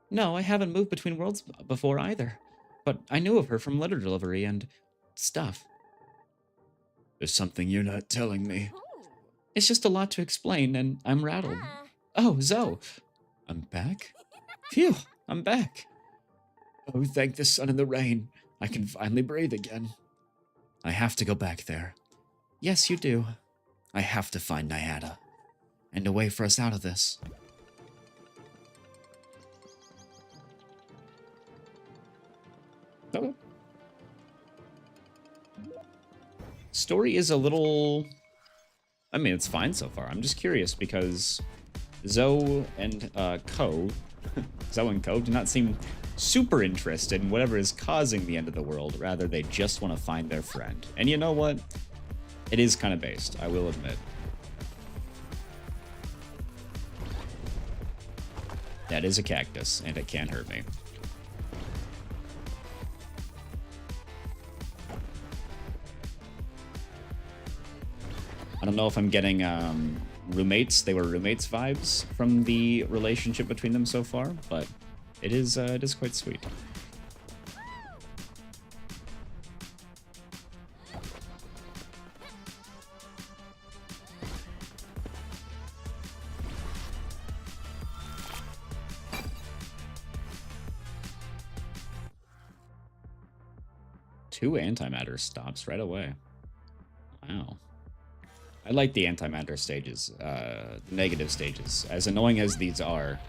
No, I haven't moved between worlds before either. But I knew of her from letter delivery and stuff. There's something you're not telling me. It's just a lot to explain, and I'm rattled. Oh, Zoe. I'm back? Phew, I'm back. Oh, thank the sun and the rain. I can finally breathe again. I have to go back there. Yes, you do. I have to find Nyada. And a way for us out of this. Okay. Story is a little... I mean, it's fine so far. I'm just curious because Zoe and Co... Zoe and Co do not seem super interested in whatever is causing the end of the world. Rather, they just want to find their friend. And you know what? It is kind of based, I will admit. That is a cactus, and it can hurt me. I don't know if I'm getting roommates. They were roommates vibes from the relationship between them so far, but it is quite sweet. Two antimatter stops right away. Wow. I like the antimatter stages, the negative stages. As annoying as these are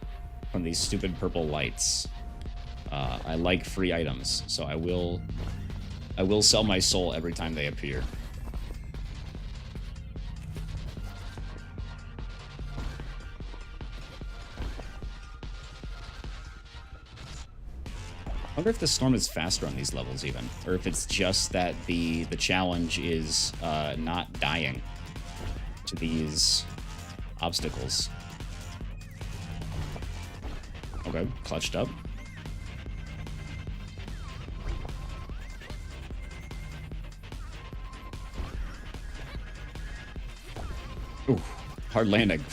from these stupid purple lights, I like free items, so I will I will sell my soul every time they appear. I wonder if the storm is faster on these levels even, or if it's just that the challenge is not dying to these obstacles. Okay, clutched up. Ooh, hard landing.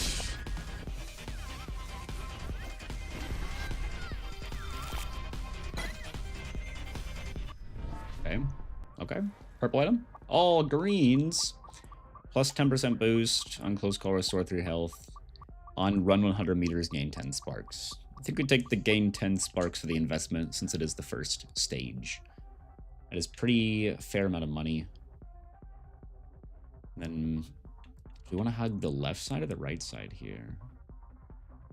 Okay. Purple item. All greens. Plus 10% boost. On close call, restore 3 health. On run 100 meters, gain 10 sparks. I think we take the gain 10 sparks for the investment since it is the first stage. That is pretty fair amount of money. And then, do we want to hug the left side or the right side here?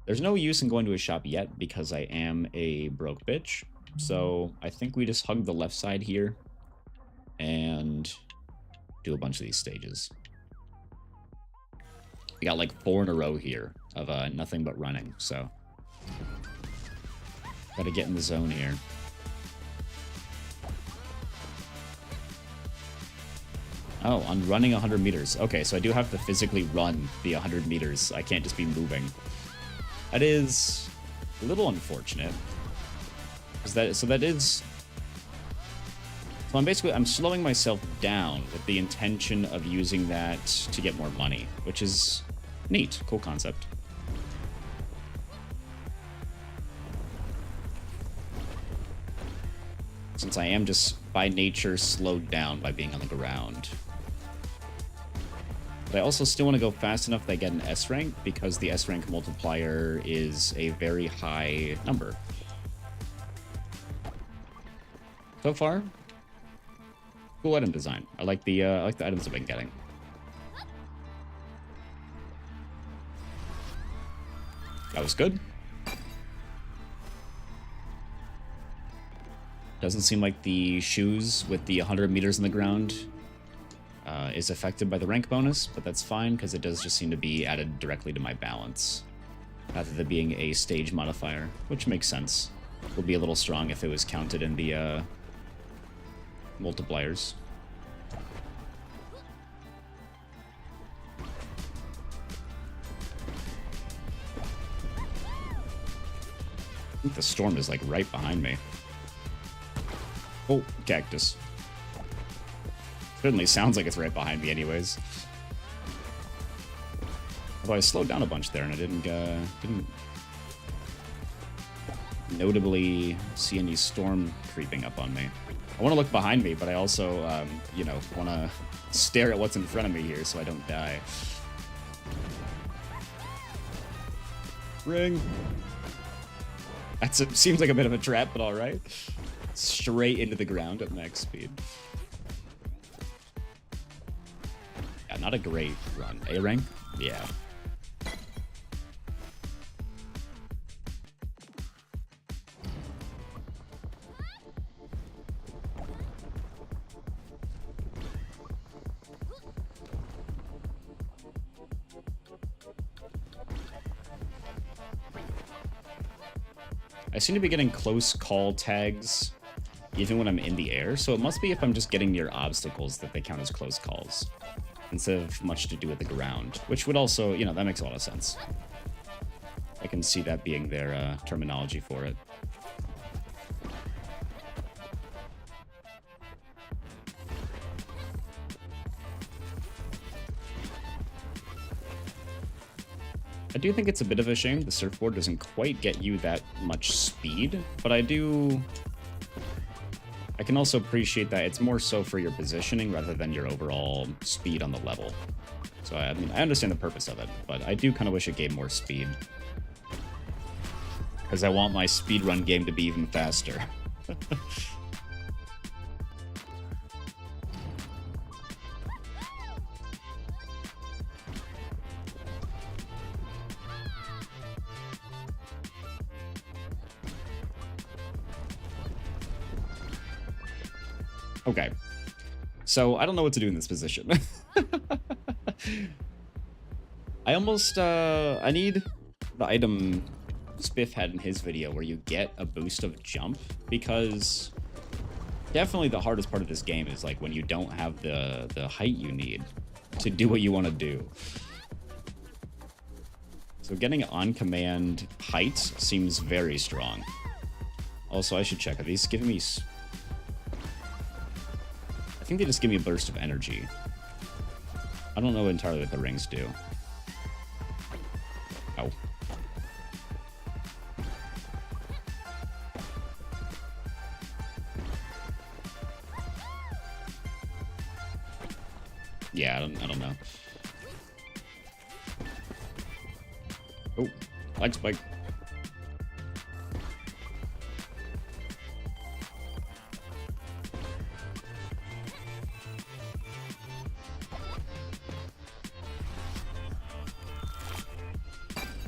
There's no use in going to a shop yet because I am a broke bitch. So I think we just hug the left side here and do a bunch of these stages. We got like 4 in a row here of nothing but running, so gotta get in the zone here. Oh, on running 100 meters. Okay, so I do have to physically run the 100 meters. I can't just be moving. That is a little unfortunate. So I'm slowing myself down with the intention of using that to get more money, which is neat. Cool concept. Since I am just by nature slowed down by being on the ground. But I also still want to go fast enough that I get an S rank because the S rank multiplier is a very high number. So far, cool item design. I like the items I've been getting. That was good. Doesn't seem like the shoes with the 100 meters in the ground is affected by the rank bonus, but that's fine because it does just seem to be added directly to my balance, rather than being a stage modifier, which makes sense. It would be a little strong if it was counted in the multipliers. I think the storm is like right behind me. Oh, cactus. Certainly sounds like it's right behind me anyways. Although I slowed down a bunch there and I didn't notably see any storm creeping up on me. I want to look behind me, but I also, you know, want to stare at what's in front of me here so I don't die. Ring. Seems like a bit of a trap, but alright. Straight into the ground at max speed. Yeah, not a great run. A rank? Yeah. I seem to be getting close call tags even when I'm in the air, so it must be if I'm just getting near obstacles that they count as close calls, instead of much to do with the ground, which would also, you know, that makes a lot of sense. I can see that being their terminology for it. I do think it's a bit of a shame the surfboard doesn't quite get you that much speed, but I can also appreciate that it's more so for your positioning rather than your overall speed on the level. So I mean, I understand the purpose of it, but I do kind of wish it gave more speed. Because I want my speedrun game to be even faster. Okay. So, I don't know what to do in this position. I almost, I need the item Spiff had in his video where you get a boost of jump, because definitely the hardest part of this game is like when you don't have the height you need to do what you want to do. So getting on command height seems very strong. Also, I should check. Are these giving me... I think they just give me a burst of energy. I don't know entirely what the rings do. Oh. Yeah, I don't know. Oh, light spike.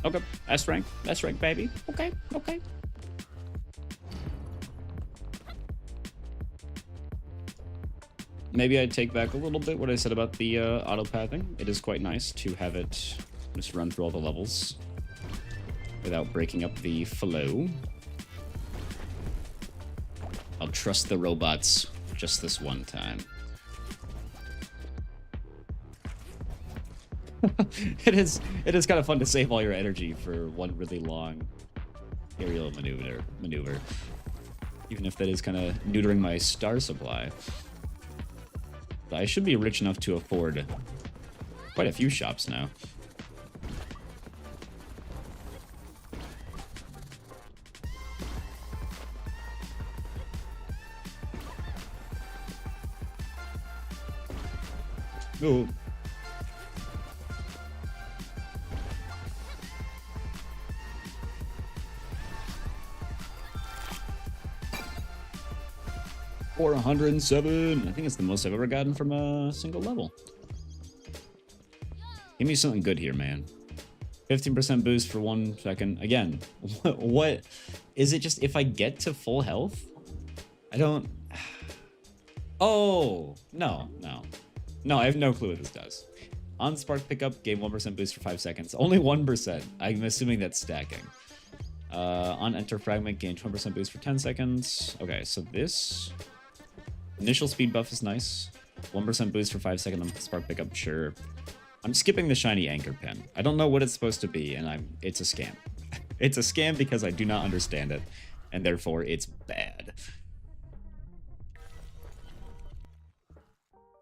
Okay, that's rank, baby. Okay, okay. Maybe I'd take back a little bit what I said about the auto-pathing. It is quite nice to have it just run through all the levels without breaking up the flow. I'll trust the robots just this one time. It is kind of fun to save all your energy for one really long aerial maneuver. Even if that is kind of neutering my star supply. But I should be rich enough to afford quite a few shops now. Ooh. Or 107. I think it's the most I've ever gotten from a single level. Give me something good here, man. 15% boost for 1 second. Again, what is it? Just if I get to full health? I don't... Oh, no. I have no clue what this does. On spark pickup, gave 1% boost for 5 seconds. Only 1%. I'm assuming that's stacking. On enter fragment, gain 20% boost for 10 seconds. Okay, so this... Initial speed buff is nice. 1% boost for 5 seconds on spark pickup, sure. I'm skipping the shiny anchor pin. I don't know what it's supposed to be, and it's a scam. It's a scam because I do not understand it, and therefore it's bad.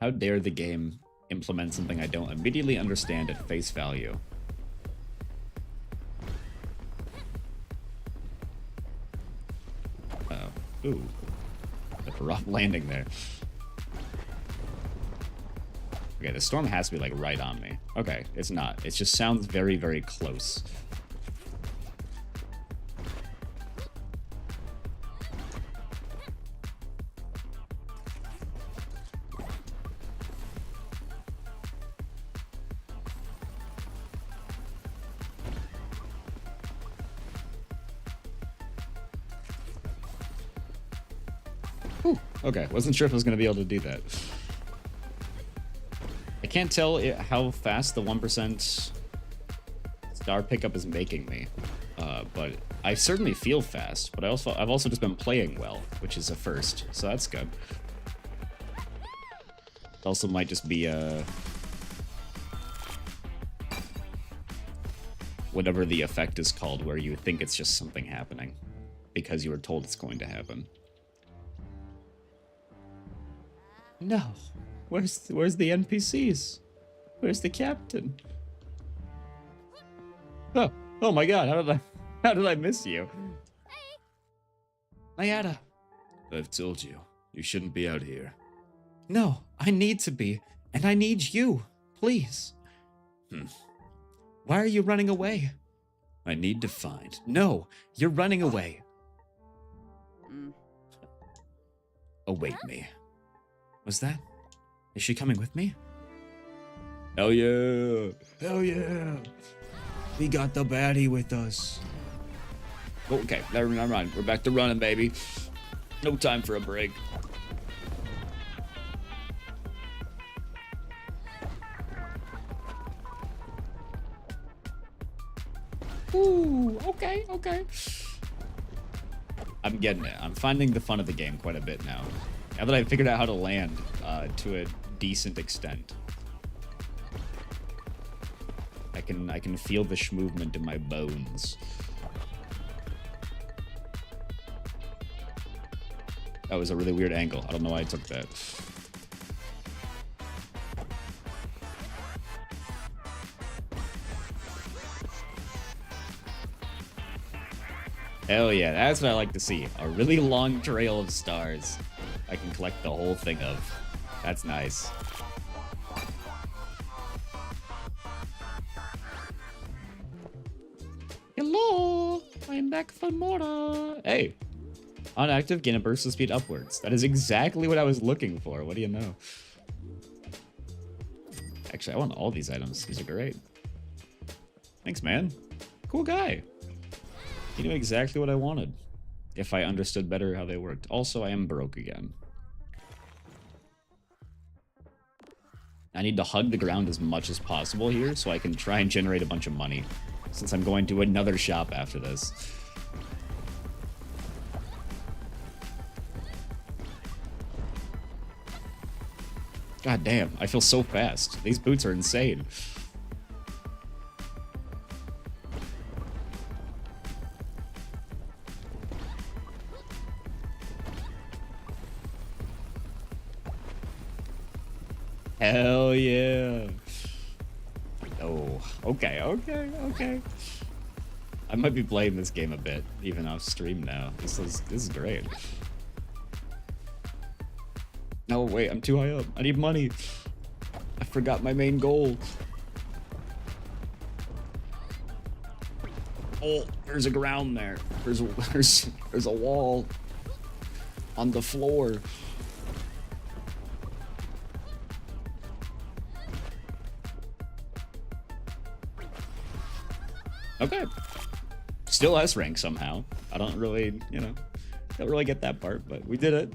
How dare the game implement something I don't immediately understand at face value. Ooh. A rough landing there. Okay, the storm has to be like right on me. Okay, it's not. It just sounds very, very close. Okay, wasn't sure if I was going to be able to do that. I can't tell how fast the 1% star pickup is making me, but I certainly feel fast. But I've also just been playing well, which is a first, so that's good. It also might just be whatever the effect is called, where you think it's just something happening because you were told it's going to happen. No. Where's the NPCs? Where's the captain? Oh my god, how did I miss you? Nayada. I've told you, you shouldn't be out here. No, I need to be, and I need you, please. Why are you running away? I need to find. No, you're running away. Await me. Was that? Is she coming with me? Hell yeah! Hell yeah! We got the baddie with us. Oh, okay, never mind. We're back to running, baby. No time for a break. Ooh, okay, okay. I'm getting it. I'm finding the fun of the game quite a bit now. Now that I've figured out how to land to a decent extent. I can feel the movement in my bones. That was a really weird angle. I don't know why I took that. Hell yeah, that's what I like to see. A really long trail of stars I can collect the whole thing of. That's nice. Hello, I'm back for more. Hey, on active, gain a burst of speed upwards. That is exactly what I was looking for. What do you know? Actually, I want all these items. These are great. Thanks, man. Cool guy. You knew exactly what I wanted. If I understood better how they worked. Also, I am broke again. I need to hug the ground as much as possible here so I can try and generate a bunch of money. Since I'm going to another shop after this. God damn, I feel so fast. These boots are insane. Hell yeah. Oh, okay, okay, okay. I might be playing this game a bit, even off stream now. This is great. No, wait, I'm too high up. I need money. I forgot my main goal. Oh, there's a ground there. There's a wall on the floor. Okay. Still S rank somehow. I don't really, you know, don't really get that part, but we did it.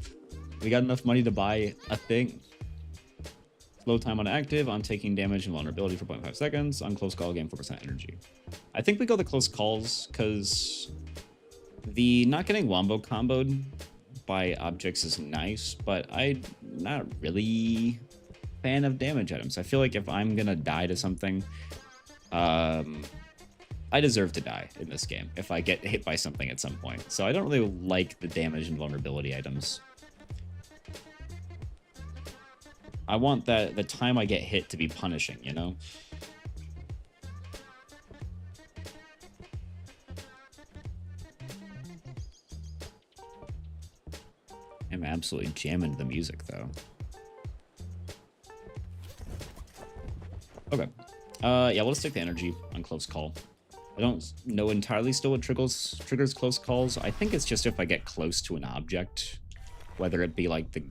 We got enough money to buy a thing. Slow time on active, on taking damage and vulnerability for 0.5 seconds. On close call, gain 4% energy. I think we go the close calls because the not getting wombo comboed by objects is nice, but I'm not really a fan of damage items. I feel like if I'm gonna die to something, I deserve to die in this game if I get hit by something at some point. So I don't really like the damage and vulnerability items. I want the time I get hit to be punishing, you know? I'm absolutely jamming the music, though. Okay. Yeah, we'll just take the energy on close call. I don't know entirely still what triggers close calls. I think it's just if I get close to an object, whether it be like the...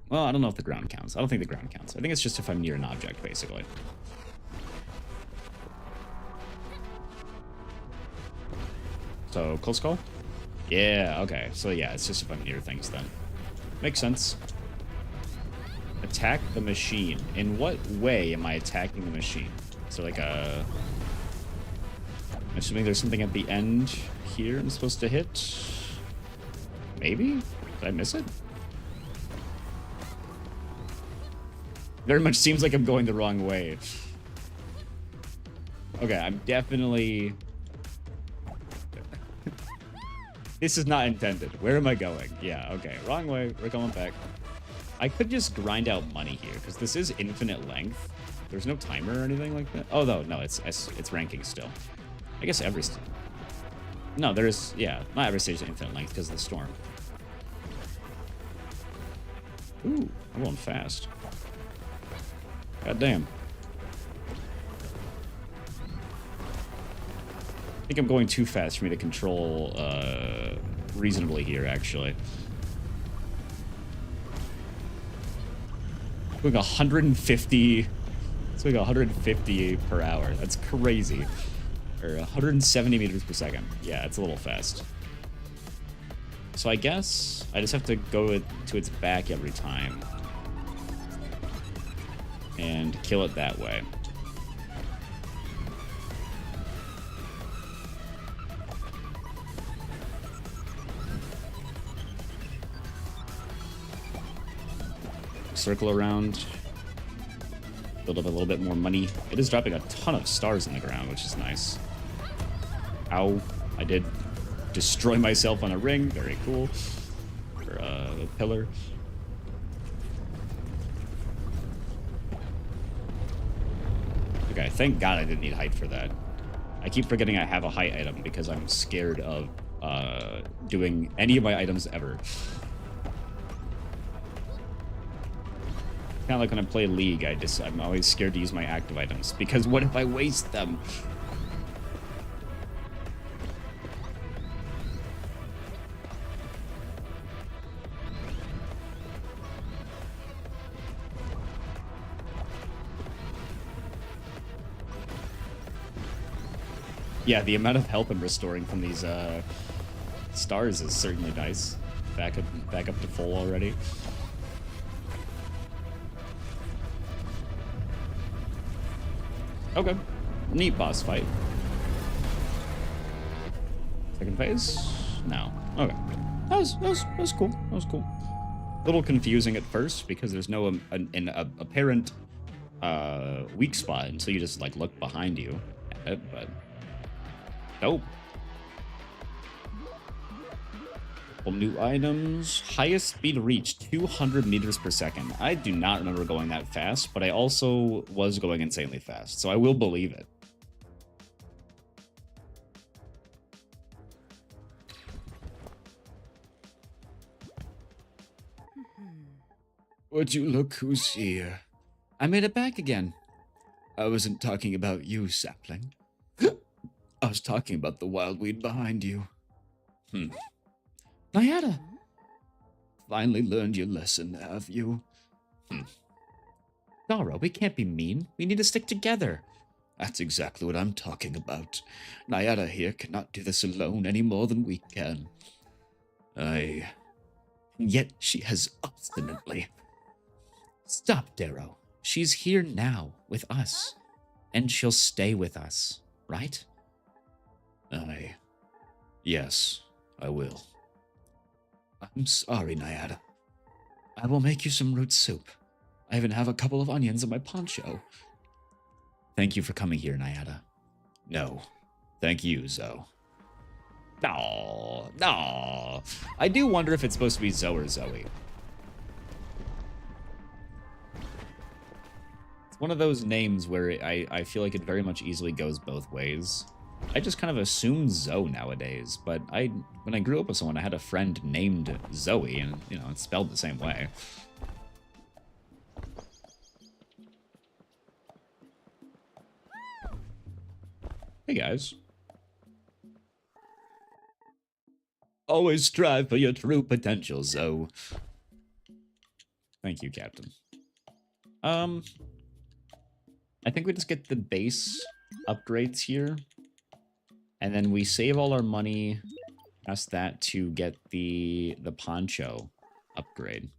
Well, I don't know if the ground counts. I don't think the ground counts. I think it's just if I'm near an object, basically. So, close call? Yeah, okay. So yeah, it's just if I'm near things then. Makes sense. Attack the machine. In what way am I attacking the machine? So like a... I'm assuming there's something at the end here I'm supposed to hit. Maybe? Did I miss it? Very much seems like I'm going the wrong way. Okay, I'm definitely... This is not intended. Where am I going? Yeah, okay. Wrong way. We're going back. I could just grind out money here, because this is infinite length. There's no timer or anything like that. Oh, no, it's ranking still. I guess every... No, there is... Yeah, not every stage is infinite length because of the storm. Ooh, I'm going fast. God damn. I think I'm going too fast for me to control reasonably here, actually. It's like 150... It's like 150 per hour. That's crazy. Or 170 meters per second. Yeah, it's a little fast. So I guess I just have to go to its back every time. And kill it that way. circle around, build up a little bit more money. It is dropping a ton of stars in the ground, which is nice. Ow, I did destroy myself on a ring. Very cool. Or a pillar. Okay, thank God I didn't need height for that. I keep forgetting I have a height item because I'm scared of doing any of my items ever. Kind of like when I play League, I'm always scared to use my active items because what if I waste them? Yeah, the amount of health I'm restoring from these stars is certainly nice. Back up to full already. Okay, neat boss fight. Second phase? No. Okay, that was cool. That was cool. A little confusing at first because there's no an apparent weak spot until you just like look behind you at it, but. Nope. Well, new items. Highest speed reached 200 meters per second. I do not remember going that fast, but I also was going insanely fast, so I will believe it. Would you look who's here? I made it back again. I wasn't talking about you, sapling. I was talking about the wild weed behind you. Nyada! Finally learned your lesson, have you? Dara, we can't be mean. We need to stick together. That's exactly what I'm talking about. Nyada here cannot do this alone any more than we can. And yet she has obstinately... Stop, Darrow. She's here now, with us. And she'll stay with us, right? Yes, I will. I'm sorry, Nyada. I will make you some root soup. I even have a couple of onions in my poncho. Thank you for coming here, Nyada. No, thank you, Zoe. No. I do wonder if it's supposed to be Zoe or Zoe. It's one of those names where I feel like it very much easily goes both ways. I just kind of assume Zoe nowadays, but when I grew up with someone, I had a friend named Zoe, and, you know, it's spelled the same way. Hey, guys. Always strive for your true potential, Zoe. Thank you, Captain. I think we just get the base upgrades here. And then we save all our money, ask that to get the poncho upgrade.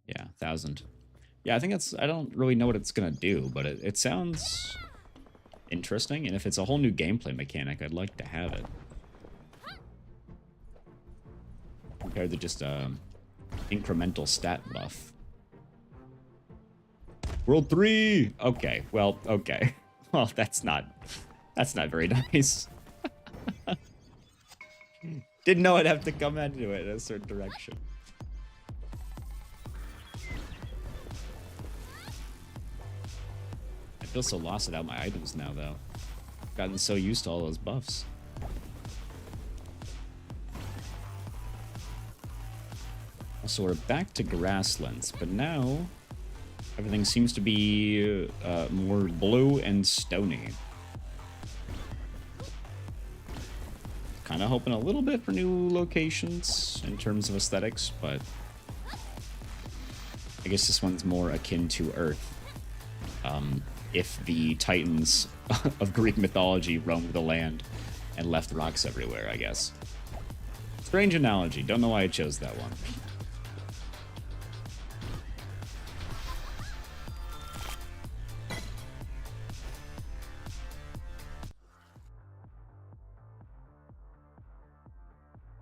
Yeah, 1,000. Yeah, I think I don't really know what it's gonna do, but it sounds interesting, and if it's a whole new gameplay mechanic, I'd like to have it. Compared to just incremental stat buff. World 3! Okay, well, okay. Well, that's not very nice. Didn't know I'd have to come into it in a certain direction. I feel so lost without my items now, though. I've gotten so used to all those buffs. So we're back to grasslands, but now everything seems to be more blue and stony. Kind of hoping a little bit for new locations in terms of aesthetics, but I guess this one's more akin to Earth. If the Titans of Greek mythology roamed the land and left rocks everywhere, I guess. Strange analogy. Don't know why I chose that one.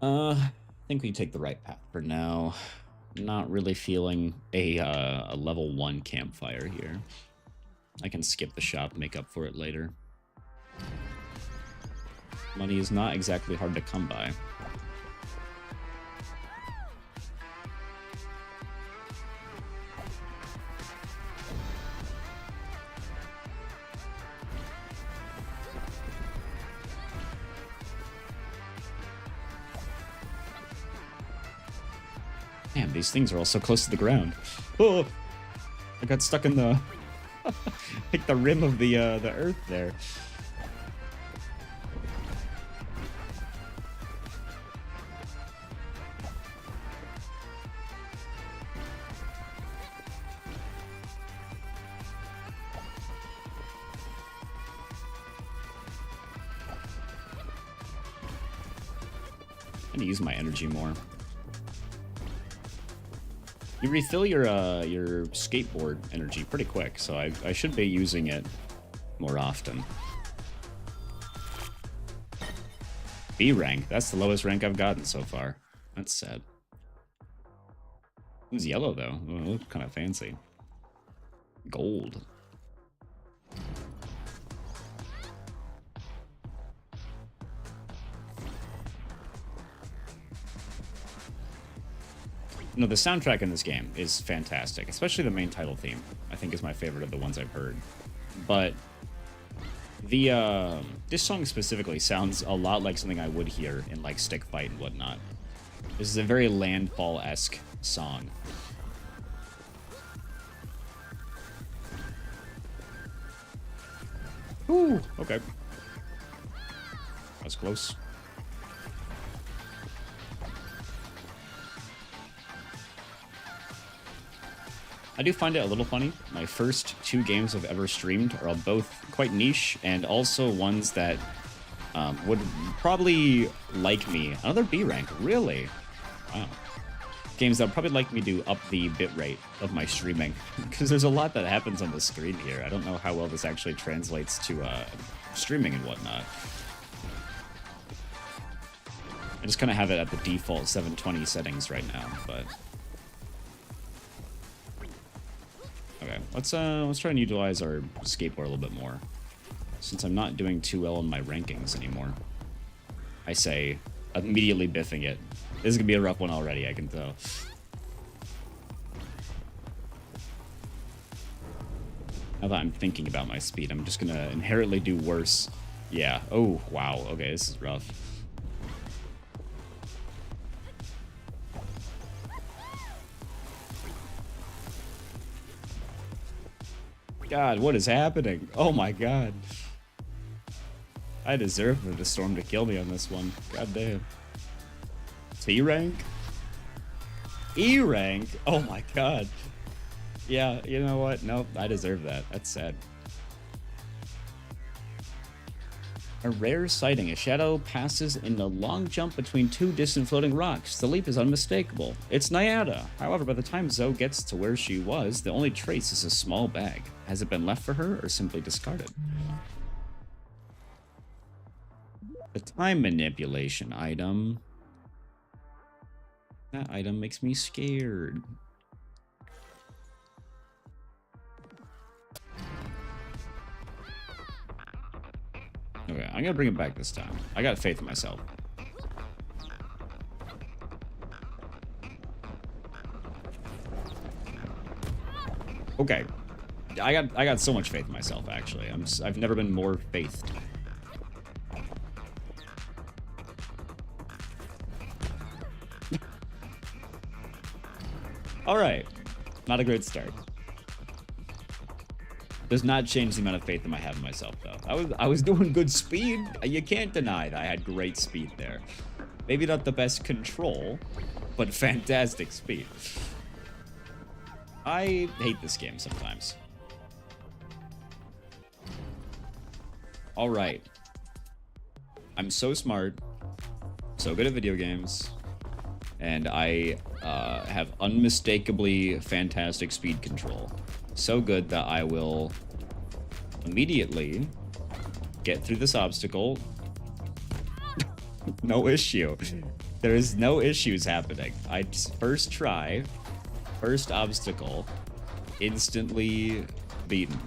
I think we take the right path for now. Not really feeling a level 1 campfire here. I can skip the shop, make up for it later. Money is not exactly hard to come by. Damn, these things are all so close to the ground. Oh, I got stuck in the like the rim of the earth there. I need to use my energy more. You refill your skateboard energy pretty quick, so I should be using it more often. B rank, that's the lowest rank I've gotten so far. That's sad. It's yellow though. Oh, it looks kind of fancy. Gold. No, the soundtrack in this game is fantastic, especially the main title theme. I think is my favorite of the ones I've heard. But the this song specifically sounds a lot like something I would hear in like Stick Fight and whatnot. This is a very Landfall-esque song. Ooh, okay. That was close. I do find it a little funny. My first 2 games I've ever streamed are both quite niche and also ones that would probably like me. Another B rank, really? Wow. Games that would probably like me to up the bitrate of my streaming because there's a lot that happens on the screen here. I don't know how well this actually translates to streaming and whatnot. I just kind of have it at the default 720 settings right now, but... Okay, let's try and utilize our skateboard a little bit more, since I'm not doing too well in my rankings anymore. I say, immediately biffing it. This is gonna be a rough one already, I can tell. Now that I'm thinking about my speed, I'm just gonna inherently do worse. Yeah, oh, wow, okay, this is rough. God, what is happening? Oh my god. I deserve for the storm to kill me on this one. God damn. T rank? E rank? Oh my god. Yeah, you know what? Nope, I deserve that. That's sad. A rare sighting. A shadow passes in a long jump between 2 distant floating rocks. The leap is unmistakable. It's Nyada. However, by the time Zoe gets to where she was, the only trace is a small bag. Has it been left for her or simply discarded? The time manipulation item. That item makes me scared. Okay, I'm gonna bring it back this time. I got faith in myself. Okay, I got so much faith in myself. Actually, I've never been more faithed. All right, not a great start. Does not change the amount of faith that I have in myself, though. I was doing good speed. You can't deny that I had great speed there. Maybe not the best control, but fantastic speed. I hate this game sometimes. All right. I'm so smart, so good at video games, and I have unmistakably fantastic speed control. So good that I will immediately get through this obstacle. No issue. There is no issues happening. I just first try, first obstacle, instantly beaten.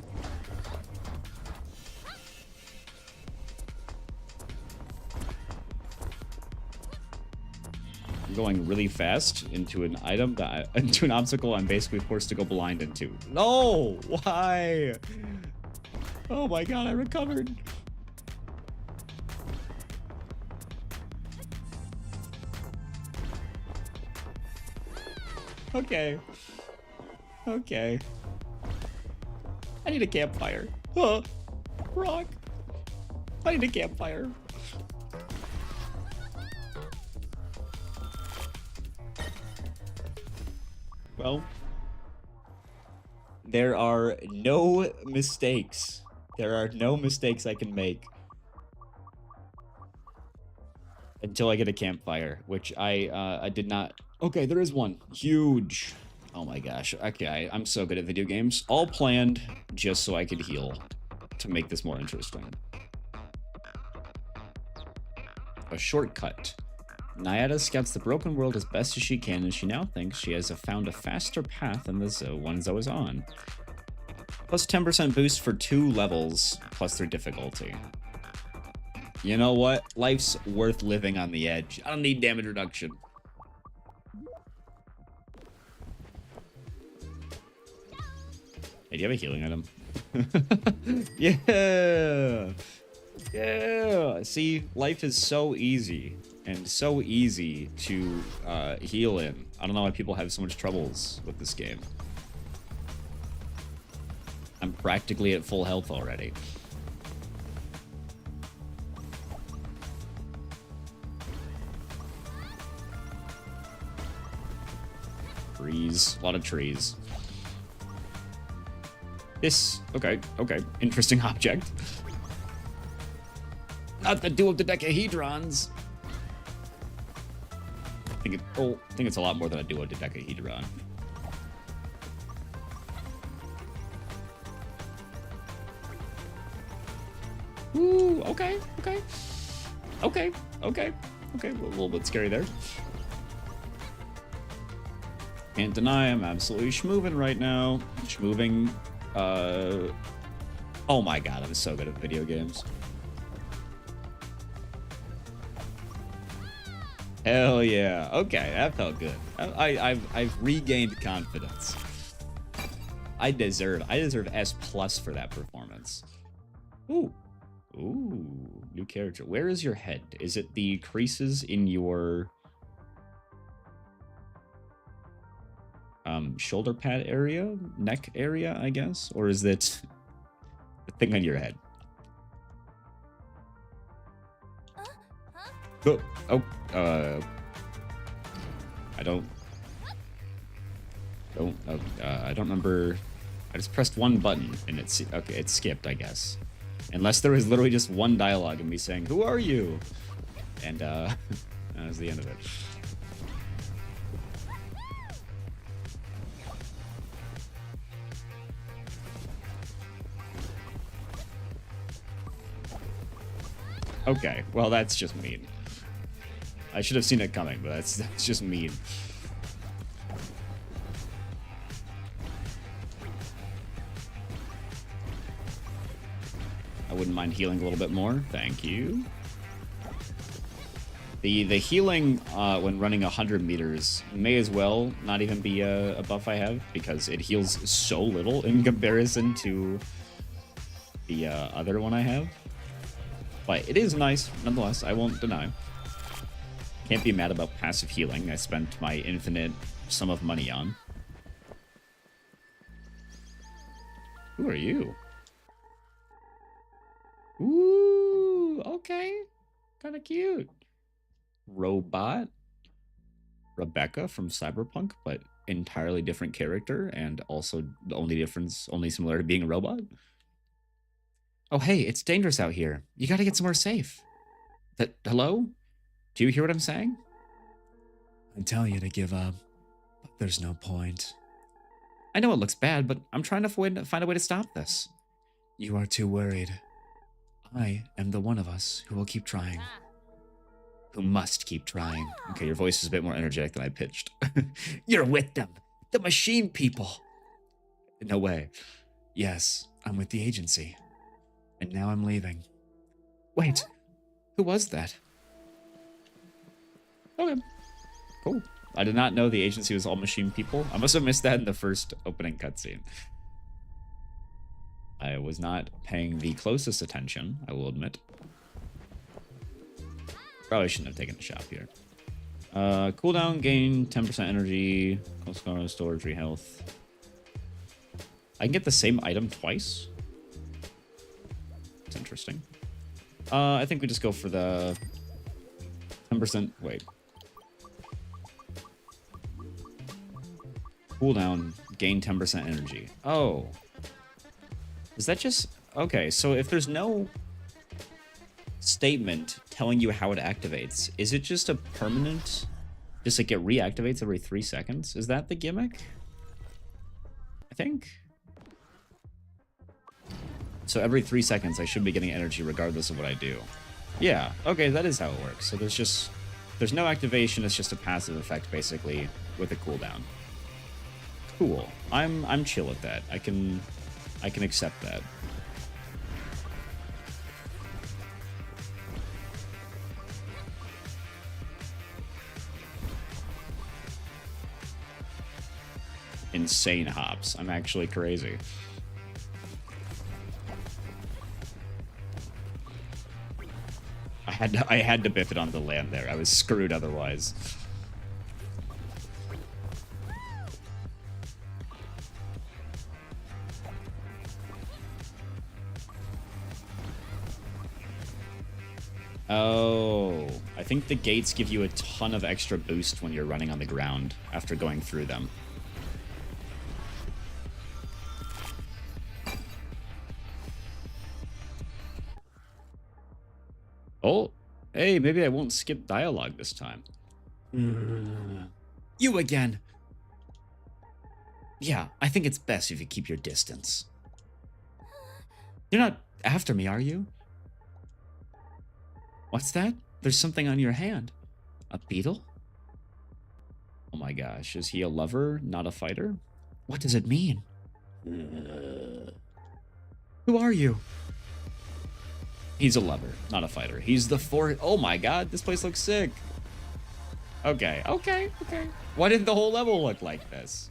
I'm going really fast into an item that into an obstacle I'm basically forced to go blind into. No! Why? Oh my god, I recovered. Okay. Okay. I need a campfire. Huh. Rock. I need a campfire. Well, there are no mistakes. There are no mistakes I can make until I get a campfire, which I did not. Okay, there is one. Huge. Oh my gosh. Okay, I'm so good at video games. All planned just so I could heal to make this more interesting. A shortcut. Nyada scouts the broken world as best as she can, and she now thinks she has found a faster path than the one Zoe was on. Plus 10% boost for 2 levels, plus their difficulty. You know what? Life's worth living on the edge. I don't need damage reduction. Hey, do you have a healing item? Yeah! Yeah! See, life is so easy. And so easy to heal in. I don't know why people have so much troubles with this game. I'm practically at full health already. Trees. A lot of trees. This... Okay. Interesting object. Not the duodecahedrons. I think it's a lot more than a duodecahedron. Ooh, okay. A little bit scary there. Can't deny I'm absolutely schmoovin' right now. Schmooving, oh my god, I'm so good at video games. Hell yeah. Okay, that felt good. I've regained confidence. I deserve S+ for that performance. Ooh. New character. Where is your head? Is it the creases in your shoulder pad area? Neck area, I guess? Or is it the thing on your head? I don't remember. I just pressed one button and it's okay. It skipped, I guess, unless there was literally just one dialogue and me saying, "Who are you?" And that was the end of it. Okay, well that's just mean. I should have seen it coming, but that's just mean. I wouldn't mind healing a little bit more. Thank you. The healing when running 100 meters may as well not even be a buff I have, because it heals so little in comparison to the other one I have. But it is nice, nonetheless, I won't deny. Can't be mad about passive healing I spent my infinite sum of money on. Who are you? Ooh, okay. Kind of cute. Robot. Rebecca from Cyberpunk, but entirely different character, and also the only similar to being a robot. Oh, hey, it's dangerous out here. You gotta get somewhere safe. Hello? Do you hear what I'm saying? I tell you to give up, but there's no point. I know it looks bad, but I'm trying to find a way to stop this. You are too worried. I am the one of us who will keep trying. who must keep trying. Okay, your voice is a bit more energetic than I pitched. You're with them, the machine people. No way. Yes, I'm with the agency. And now I'm leaving. Wait, who was that? Okay, cool. I did not know the agency was all machine people. I must have missed that in the first opening cutscene. I was not paying the closest attention, I will admit. Probably shouldn't have taken a shop here. Cooldown, gain 10% energy, close storage, re-health. I can get the same item twice. It's interesting. I think we just go for the 10%. Wait. Cooldown, gain 10% energy. Oh. Is that just... Okay, so if there's no statement telling you how it activates, is it just a permanent... Just like it reactivates every 3 seconds? Is that the gimmick? I think. So every 3 seconds I should be getting energy regardless of what I do. Yeah, okay, that is how it works. So there's no activation, it's just a passive effect basically with a cooldown. Cool. I'm chill with that. I can accept that. Insane hops. I'm actually crazy. I had to biff it on the land there. I was screwed otherwise. Oh, I think the gates give you a ton of extra boost when you're running on the ground after going through them. Oh, hey, maybe I won't skip dialogue this time. You again. Yeah, I think it's best if you keep your distance. You're not after me, are you? What's that? There's something on your hand. A beetle? Oh my gosh, is he a lover, not a fighter? What does it mean? Who are you? He's a lover, not a fighter. He's the forest. Oh my god, this place looks sick. Okay. Why didn't the whole level look like this?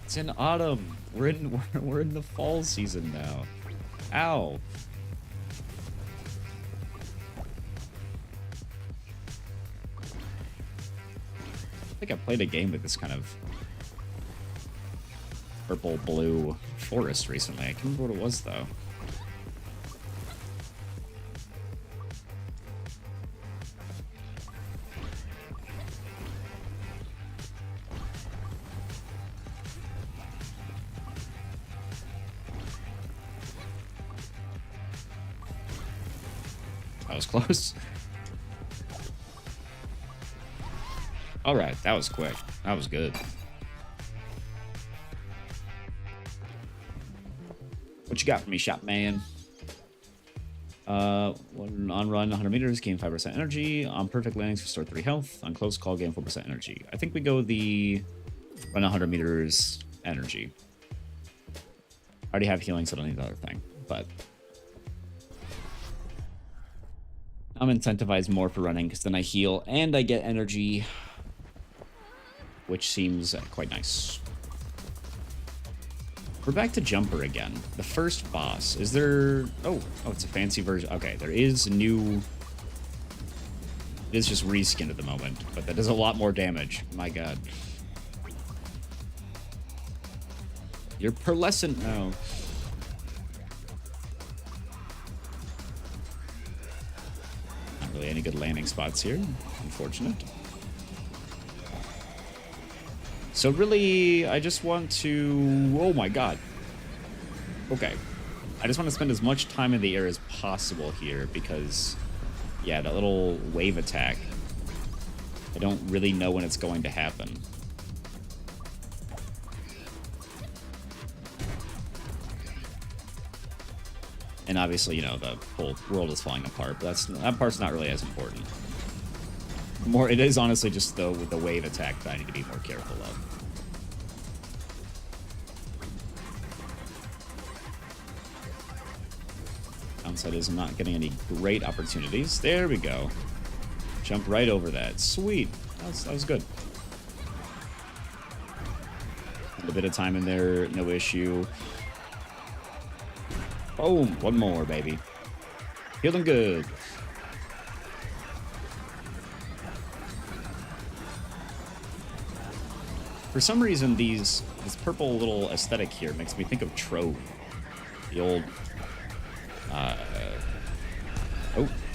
It's in autumn. We're in the fall season now. Ow. I think I played a game with this kind of purple blue forest recently. I can't remember what it was though. That was close. All right, that was quick. That was good. What you got for me, shop man? On run 100 meters, gain 5% energy. On perfect landings, restore 3 health. On close call, gain 4% energy. I think we go the run 100 meters energy. I already have healing, so I don't need the other thing. But I'm incentivized more for running because then I heal and I get energy, which seems quite nice. We're back to Jumper again. The first boss. Is there... Oh, it's a fancy version. Okay, there is new... It is just reskinned at the moment, but that does a lot more damage. My god. You're pearlescent now. Not really any good landing spots here. Unfortunate. So really, I just want to... Oh my god. Okay. I just want to spend as much time in the air as possible here because, yeah, that little wave attack, I don't really know when it's going to happen. And obviously, you know, the whole world is falling apart, but that part's not really as important. More, it is honestly just the wave attack that I need to be more careful of. Downside is I'm not getting any great opportunities. There we go. Jump right over that. Sweet. That was good. A bit of time in there, no issue. Boom. One more, baby. Feeling good. For some reason, this purple little aesthetic here makes me think of Trove. The old...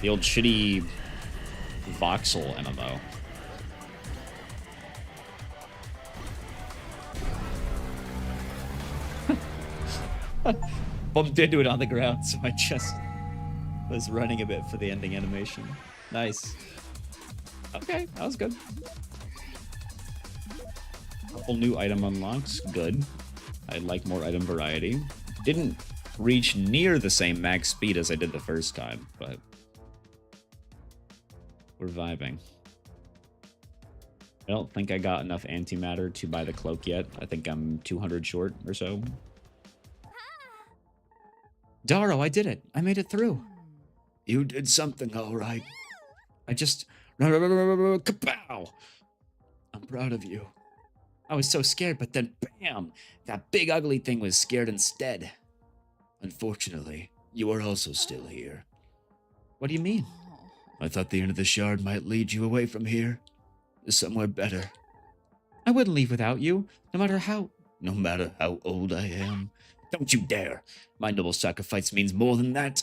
the old shitty voxel MMO. Bumped into it on the ground, so I just was running a bit for the ending animation. Nice. Okay, that was good. Couple new item unlocks. Good. I'd like more item variety. Didn't reach near the same max speed as I did the first time, but we're vibing. I don't think I got enough antimatter to buy the cloak yet. I think I'm 200 short or so. Daro, I did it. I made it through. You did something all right. I just... Kapow! I'm proud of you. I was so scared, but then bam! That big ugly thing was scared instead. Unfortunately, you are also still here. What do you mean? I thought the end of the shard might lead you away from here to somewhere better. I wouldn't leave without you, no matter how old I am. Don't you dare! My noble sacrifice means more than that.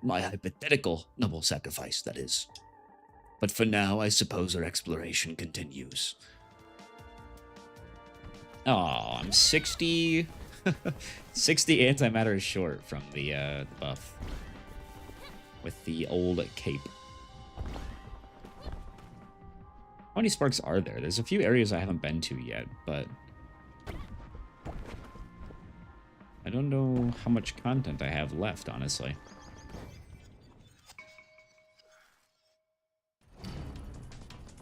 My hypothetical noble sacrifice, that is. But for now, I suppose our exploration continues. Oh, I'm 60... 60 antimatter short from the buff. With the old cape. How many sparks are there? There's a few areas I haven't been to yet, but... I don't know how much content I have left, honestly.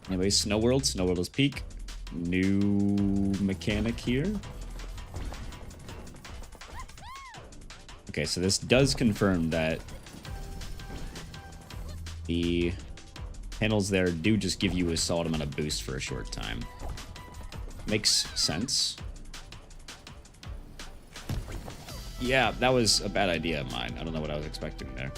Anyway, Snow World is peak. New mechanic here. Okay, so this does confirm that the panels there do just give you a solid amount of boost for a short time. Makes sense. Yeah, that was a bad idea of mine. I don't know what I was expecting there.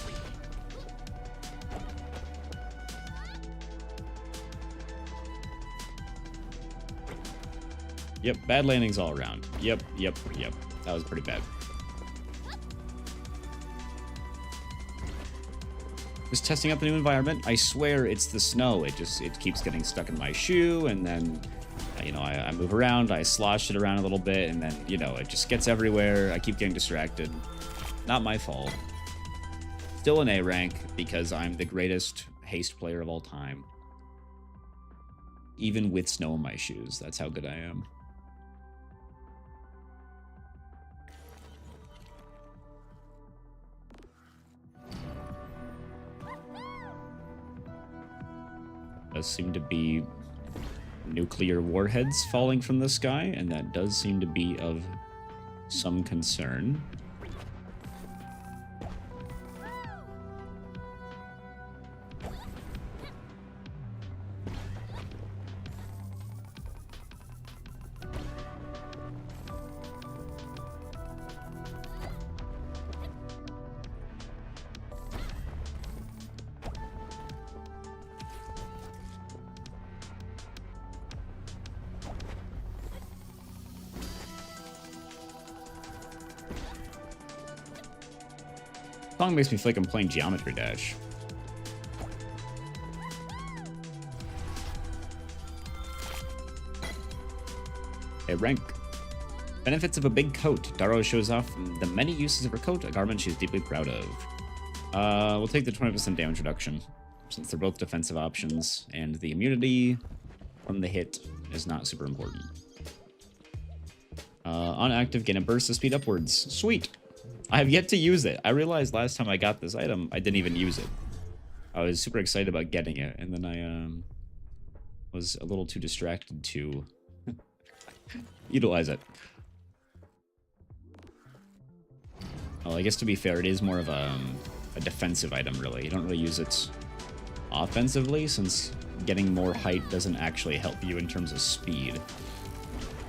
Yep, bad landings all around. Yep. That was pretty bad. Just testing out the new environment. I swear it's the snow. It keeps getting stuck in my shoe, and then, you know, I move around, I slosh it around a little bit, and then, you know, it just gets everywhere. I keep getting distracted. Not my fault. Still an A rank because I'm the greatest Haste player of all time. Even with snow in my shoes. That's how good I am. Does seem to be nuclear warheads falling from the sky, and that does seem to be of some concern. Song makes me feel like I'm playing Geometry Dash. A rank. Benefits of a big coat. Daro shows off the many uses of her coat, a garment she's deeply proud of. We'll take the 20% damage reduction, since they're both defensive options, and the immunity from the hit is not super important. On active, gain a burst of speed upwards. Sweet. I have yet to use it. I realized last time I got this item, I didn't even use it. I was super excited about getting it, and then I was a little too distracted to utilize it. Well, I guess to be fair, it is more of a defensive item, really. You don't really use it offensively, since getting more height doesn't actually help you in terms of speed.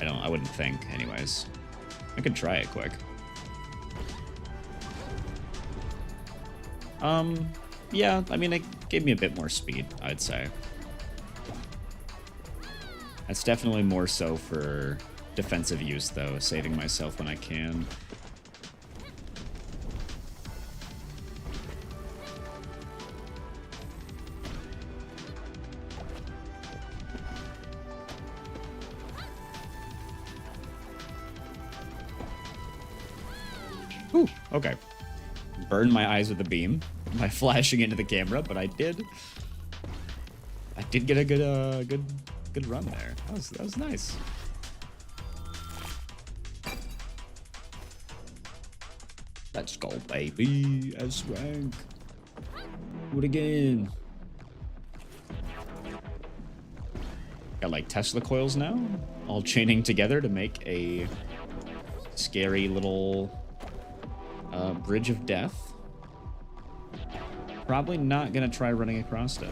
I wouldn't think, anyways. I could try it quick. Yeah, I mean, it gave me a bit more speed, I'd say. That's definitely more so for defensive use, though, saving myself when I can. Ooh, okay. Burned my eyes with a beam by flashing into the camera, but I did get a good run there. That was nice. Let's go, baby. S rank. Do it again. Got like Tesla coils now, all chaining together to make a scary little bridge of death. Probably not gonna try running across it.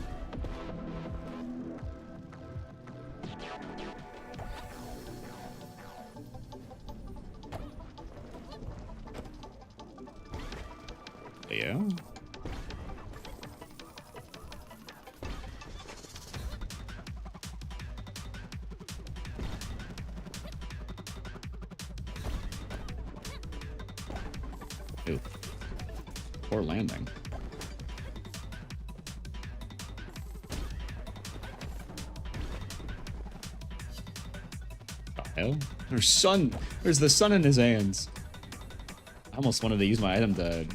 Yeah. Ooh. Poor landing. The hell? There's the sun in his hands. I almost wanted to use my item to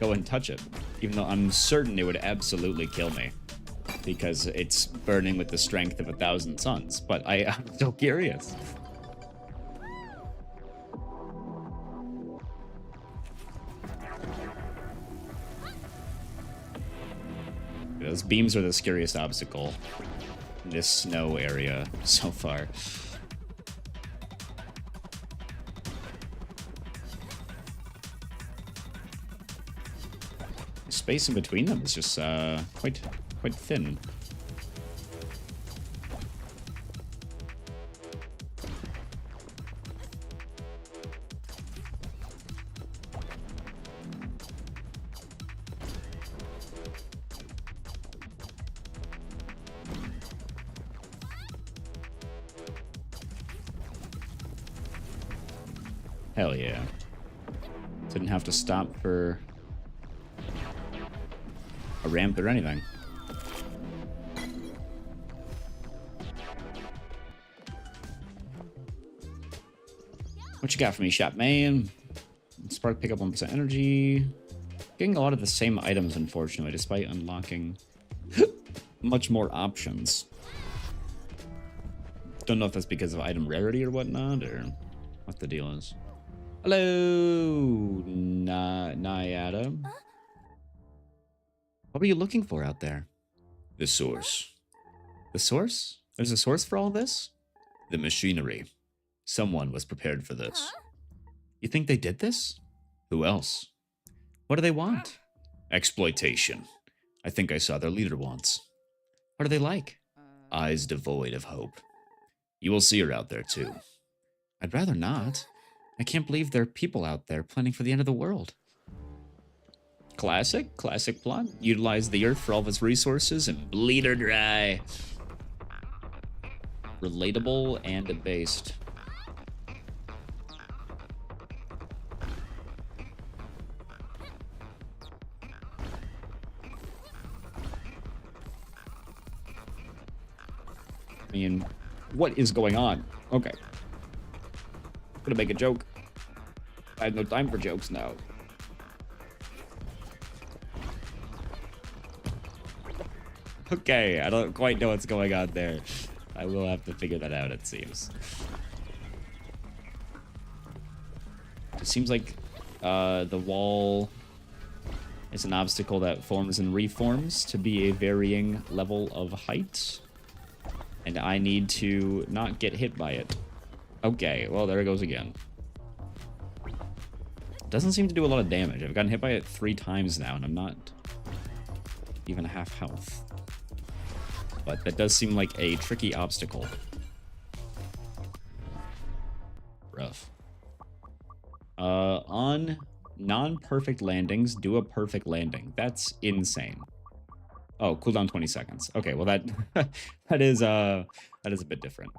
go and touch it, even though I'm certain it would absolutely kill me because it's burning with the strength of 1,000 suns. But I'm so curious. Those beams are the scariest obstacle in this snow area so far. The space in between them is just quite thin. Hell yeah. Didn't have to stop for a ramp or anything. What you got for me, shop man? Spark pick up 1% energy. Getting a lot of the same items, unfortunately, despite unlocking much more options. Don't know if that's because of item rarity or whatnot, or what the deal is. Hello, Nyada. What were you looking for out there? The source. The source? There's a source for all this? The machinery. Someone was prepared for this. You think they did this? Who else? What do they want? Exploitation. I think I saw their leader once. What are they like? Eyes devoid of hope. You will see her out there too. I'd rather not. I can't believe there are people out there planning for the end of the world. Classic plot. Utilize the earth for all of its resources and bleed her dry. Relatable and based. I mean, what is going on? Okay. I'm gonna make a joke. I have no time for jokes now. Okay, I don't quite know what's going on there. I will have to figure that out, it seems. It seems like The wall is an obstacle that forms and reforms to be a varying level of height. And I need to not get hit by it. Okay, well, there it goes again. Doesn't seem to do a lot of damage. I've gotten hit by it 3 times now, and I'm not even half health. But that does seem like a tricky obstacle. Rough. On non-perfect landings, do a perfect landing. That's insane. Oh, cooldown 20 seconds. Okay, well that that is a bit different.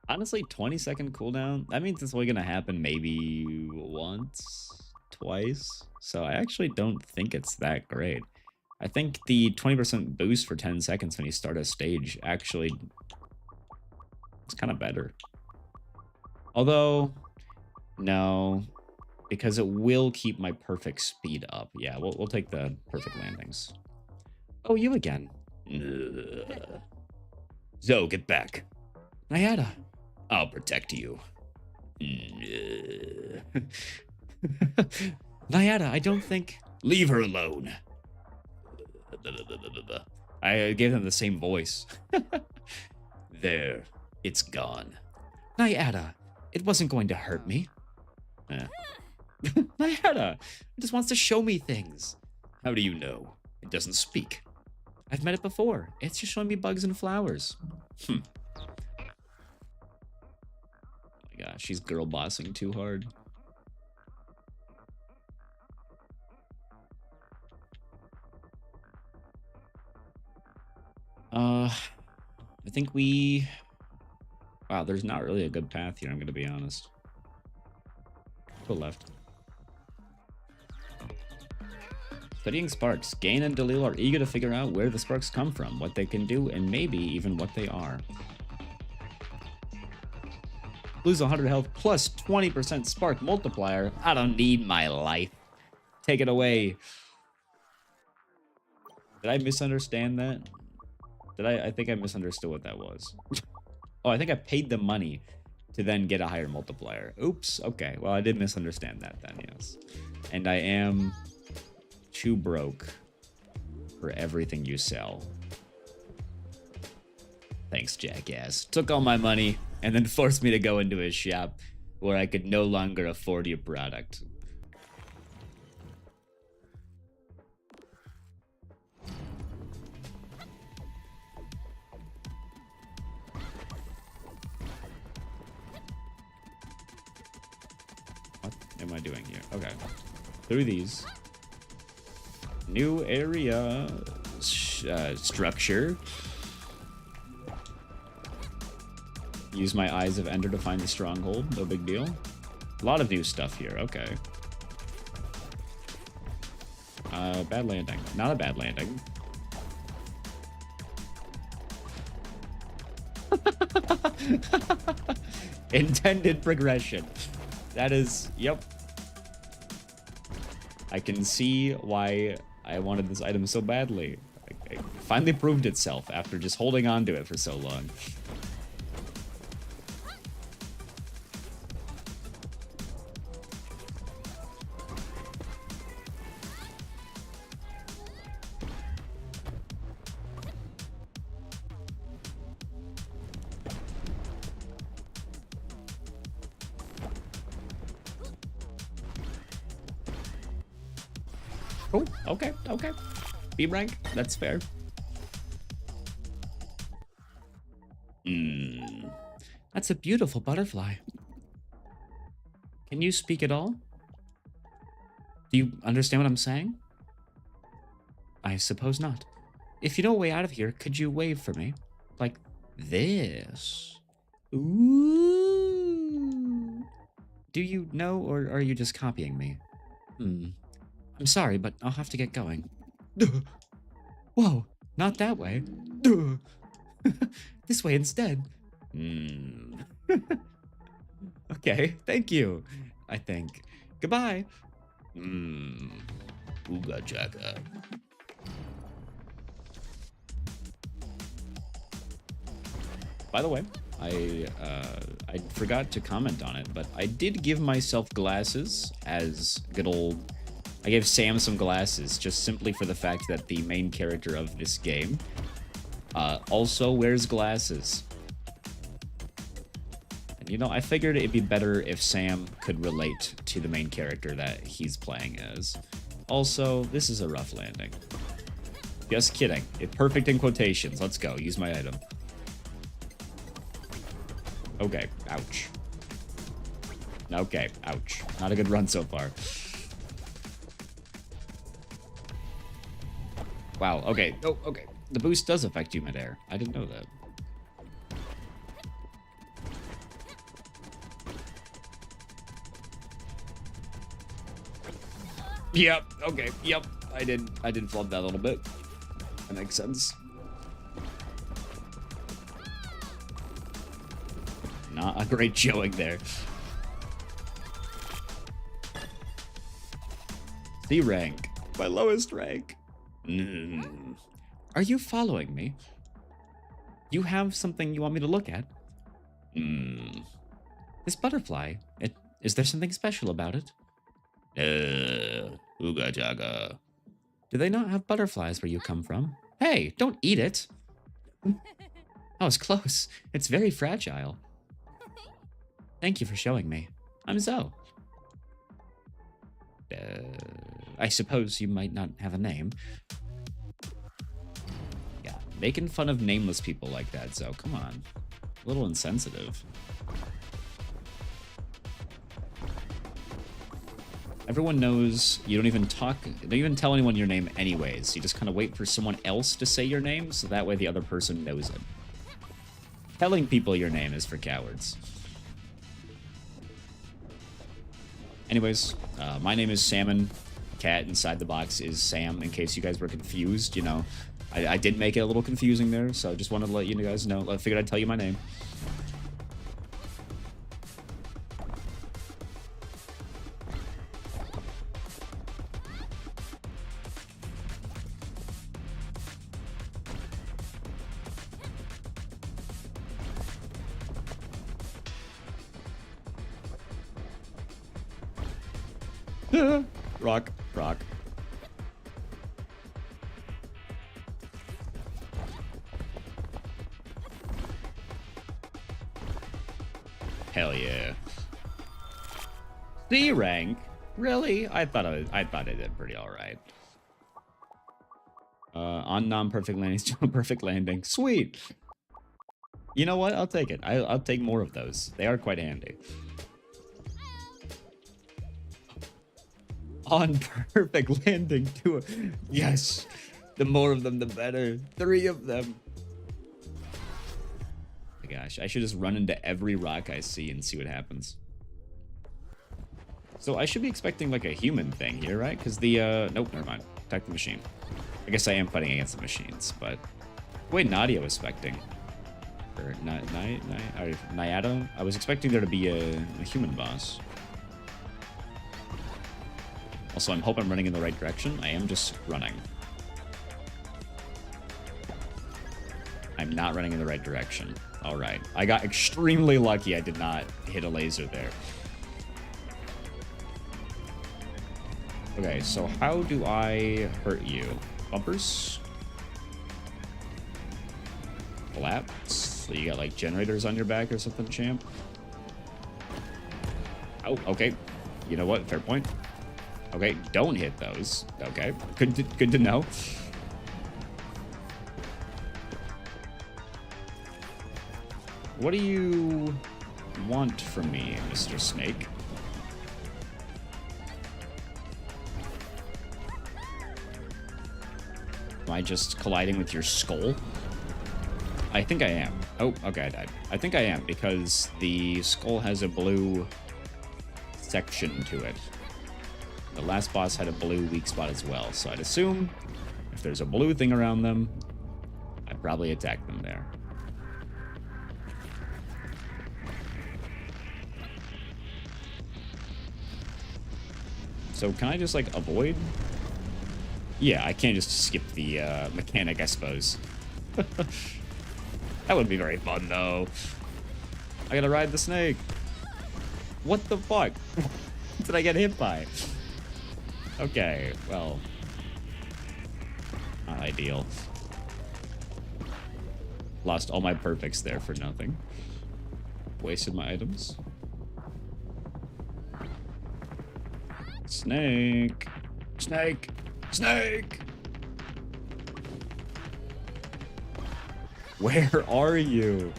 Honestly, 20-second cooldown, that means it's only gonna happen maybe once, twice. So I actually don't think it's that great. I think the 20% boost for 10 seconds when you start a stage actually is kind of better. Although, no, because it will keep my perfect speed up. Yeah, we'll take the perfect landings. Oh, you again. Zo, get back. Nyada. I'll protect you. Nyada, I don't think... Leave her alone. I gave them the same voice. There, it's gone. Nyada, it wasn't going to hurt me. Nyada, it just wants to show me things. How do you know? It doesn't speak. I've met it before. It's just showing me bugs and flowers. Oh my gosh, she's girl bossing too hard. I think we... Wow, there's not really a good path here, I'm gonna be honest. Go left. Studying sparks. Gain and Dalil are eager to figure out where the sparks come from, what they can do, and maybe even what they are. Lose 100 health plus 20% spark multiplier. I don't need my life. Take it away. Did I misunderstand that? I think I misunderstood what that was. Oh, I think I paid the money to then get a higher multiplier. Oops. Okay. Well, I did misunderstand that then, yes. And I am too broke for everything you sell. Thanks, jackass. Took all my money and then forced me to go into his shop where I could no longer afford your product. What am I doing here? Okay. Through these. New area structure. Use my Eyes of Ender to find the stronghold. No big deal. A lot of new stuff here. Okay. Bad landing. Not a bad landing. Intended progression. That is, yep. I can see why I wanted this item so badly. It finally proved itself after just holding on to it for so long. Oh, okay, okay. B rank, that's fair. That's a beautiful butterfly. Can you speak at all? Do you understand what I'm saying? I suppose not. If you know a way out of here, could you wave for me? Like this. Ooh. Do you know, or are you just copying me? I'm sorry, but I'll have to get going. Whoa, not that way. This way instead. Okay, thank you, I think. Goodbye. Ooga jaka. By the way, I forgot to comment on it, but I did give myself glasses as good old. I gave Sam some glasses just simply for the fact that the main character of this game also wears glasses. And you know, I figured it'd be better if Sam could relate to the main character that he's playing as. Also, this is a rough landing. Just kidding. Perfect in quotations. Let's go. Use my item. Okay. Ouch. Okay. Ouch. Not a good run so far. Wow. Okay. Oh, okay. The boost does affect you midair. I didn't know that. Yep. Okay. Yep. I did flub that a little bit. That makes sense. Not a great showing there. C rank. My lowest rank. Are you following me? You have something you want me to look at? This butterfly. Is there something special about it? Ooga jaga. Do they not have butterflies where you come from? Hey, don't eat it. I was close. It's very fragile. Thank you for showing me. I'm Zoe. I suppose you might not have a name. Yeah, making fun of nameless people like that, Zoe. Come on. A little insensitive. Everyone knows you don't even tell anyone your name anyways. You just kind of wait for someone else to say your name, so that way the other person knows it. Telling people your name is for cowards. Anyways, my name is Salmon. Cat inside the box is Sam, in case you guys were confused. You know, I did make it a little confusing there, so I just wanted to let you guys know. I figured I'd tell you my name. Rock. Hell yeah. C rank? Really? I thought I did pretty alright. On non-perfect landings to a perfect landing. Sweet. You know what? I'll take it. I'll take more of those. They are quite handy. On perfect landing to a... Yes! The more of them, the better. 3 of them. Oh my gosh, I should just run into every rock I see and see what happens. So I should be expecting like a human thing here, right? Because the, nope, never mind. Attack the machine. I guess I am fighting against the machines, but... Wait, Nadia was expecting. Or, Nyado? I was expecting there to be a human boss. Also, I hope I'm running in the right direction. I am just running. I'm not running in the right direction. All right. I got extremely lucky I did not hit a laser there. Okay, so how do I hurt you? Bumpers? Collapse? So you got like generators on your back or something, champ? Oh, okay. You know what? Fair point. Okay, don't hit those. Okay, good to know. What do you want from me, Mr. Snake? Am I just colliding with your skull? I think I am. Oh, okay, I died. I think I am, because the skull has a blue section to it. The last boss had a blue weak spot as well, so I'd assume if there's a blue thing around them, I'd probably attack them there. So can I just, like, avoid? Yeah, I can't just skip the mechanic, I suppose. That would be very fun, though. I gotta ride the snake. What the fuck? What did I get hit by? Okay, well. Not ideal. Lost all my perfects there for nothing. Wasted my items. Snake. Snake. Snake. Where are you?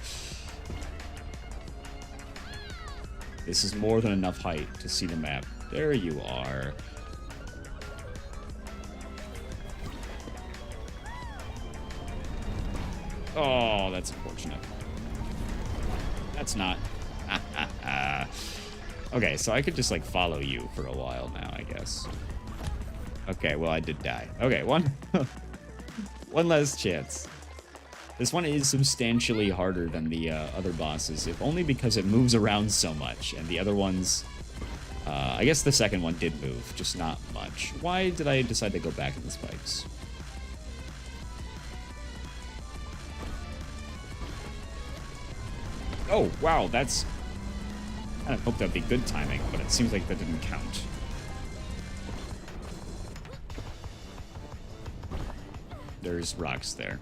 This is more than enough height to see the map. There you are. Oh, that's unfortunate. That's not. Okay, so I could just like follow you for a while now, I guess. Okay, well I did die. Okay, one last chance. This one is substantially harder than the other bosses, if only because it moves around so much, and the other ones, I guess the second one did move, just not much. Why did I decide to go back in the spikes? Oh, wow, that's... I kind of hoped that'd be good timing, but it seems like that didn't count. There's rocks there.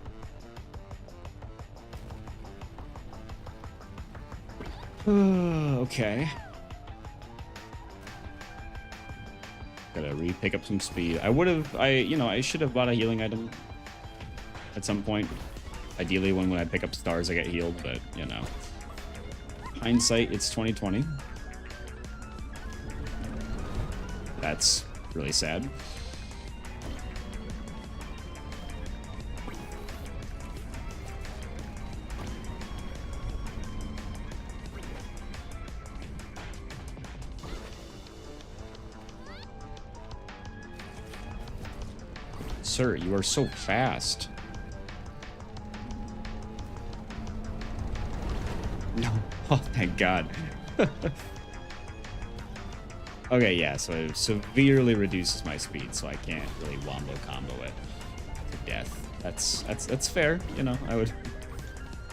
Okay. Gotta re-pick up some speed. I should have bought a healing item at some point. Ideally, when I pick up stars, I get healed, but, you know. Hindsight, it's 2020. That's really sad. Sir, you are so fast. No. Oh, thank God. Okay, yeah, so it severely reduces my speed, so I can't really wombo combo it to death. That's fair, you know.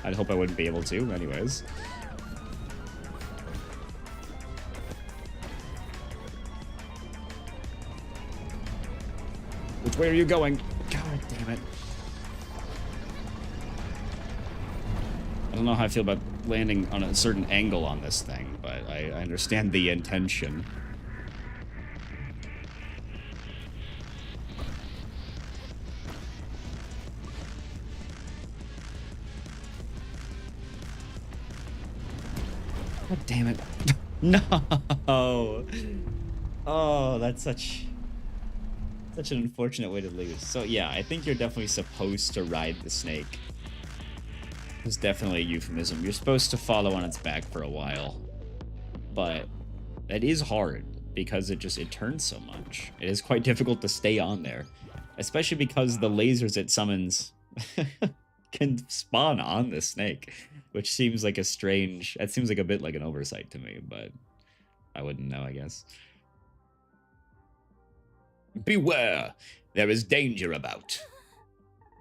I'd hope I wouldn't be able to, anyways. Which way are you going? God damn it. I don't know how I feel about landing on a certain angle on this thing, but I understand the intention. God damn it. No! Oh, that's such an unfortunate way to lose. So yeah, I think you're definitely supposed to ride the snake. It's definitely a euphemism. You're supposed to follow on its back for a while. But that is hard because it turns so much. It is quite difficult to stay on there. Especially because the lasers it summons can spawn on the snake. Which seems like that seems like a bit like an oversight to me, but I wouldn't know, I guess. Beware! There is danger about.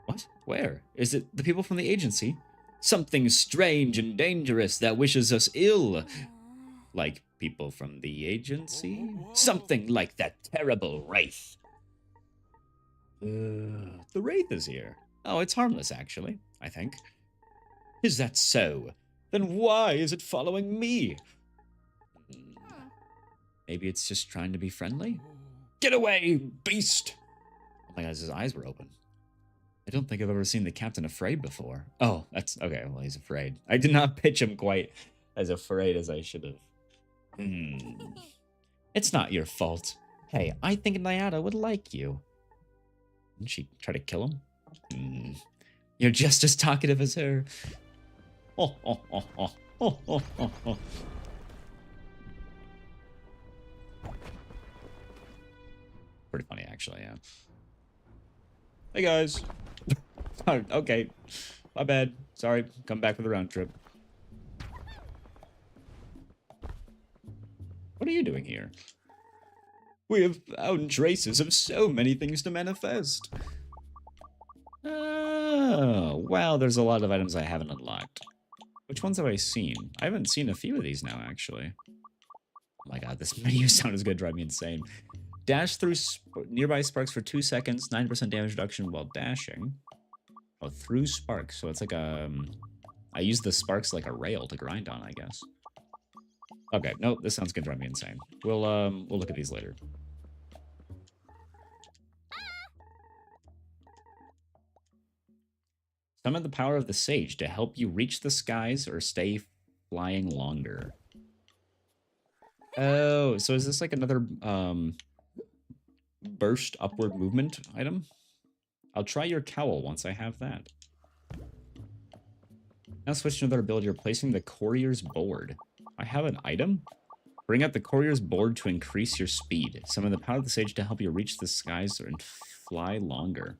What? Where? Is it the people from the agency? Something strange and dangerous that wishes us ill. Like people from the agency? Something like that terrible wraith. The wraith is here. Oh, it's harmless, actually, I think. Is that so? Then why is it following me? Maybe it's just trying to be friendly? Get away, beast! Oh my God, his eyes were open. I don't think I've ever seen the captain afraid before. Oh, that's okay. Well, he's afraid. I did not pitch him quite as afraid as I should have. It's not your fault. Hey, I think Nyada would like you. Didn't she try to kill him? You're just as talkative as her. Oh. Pretty funny, actually, yeah. Hey, guys. Okay. My bad. Sorry. Come back for the round trip. What are you doing here? We have found traces of so many things to manifest. Oh, wow, there's a lot of items I haven't unlocked. Which ones have I seen? I haven't seen a few of these now, actually. Oh my god, this menu sound is going to drive me insane. Dash through nearby sparks for 2 seconds, 9% damage reduction while dashing. Oh, through sparks. So it's like a... I use the sparks like a rail to grind on, I guess. Okay, nope, this sounds going to drive me insane. We'll look at these later. Summon the power of the sage to help you reach the skies or stay flying longer. Oh, so is this like another burst upward movement item? I'll try your cowl once I have that. Now switch to another ability, replacing the courier's board. I have an item? Bring out the courier's board to increase your speed. Summon the power of the sage to help you reach the skies and fly longer.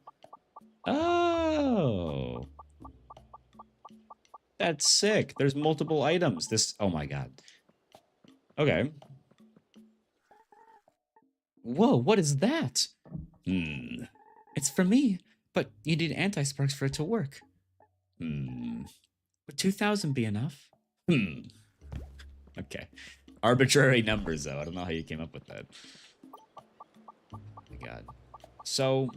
Oh. That's sick. There's multiple items. This, oh my god. Okay. Whoa, what is that? It's for me, but you need anti-sparks for it to work. Would 2,000 be enough? Okay. Arbitrary numbers, though. I don't know how you came up with that. Oh my god. So,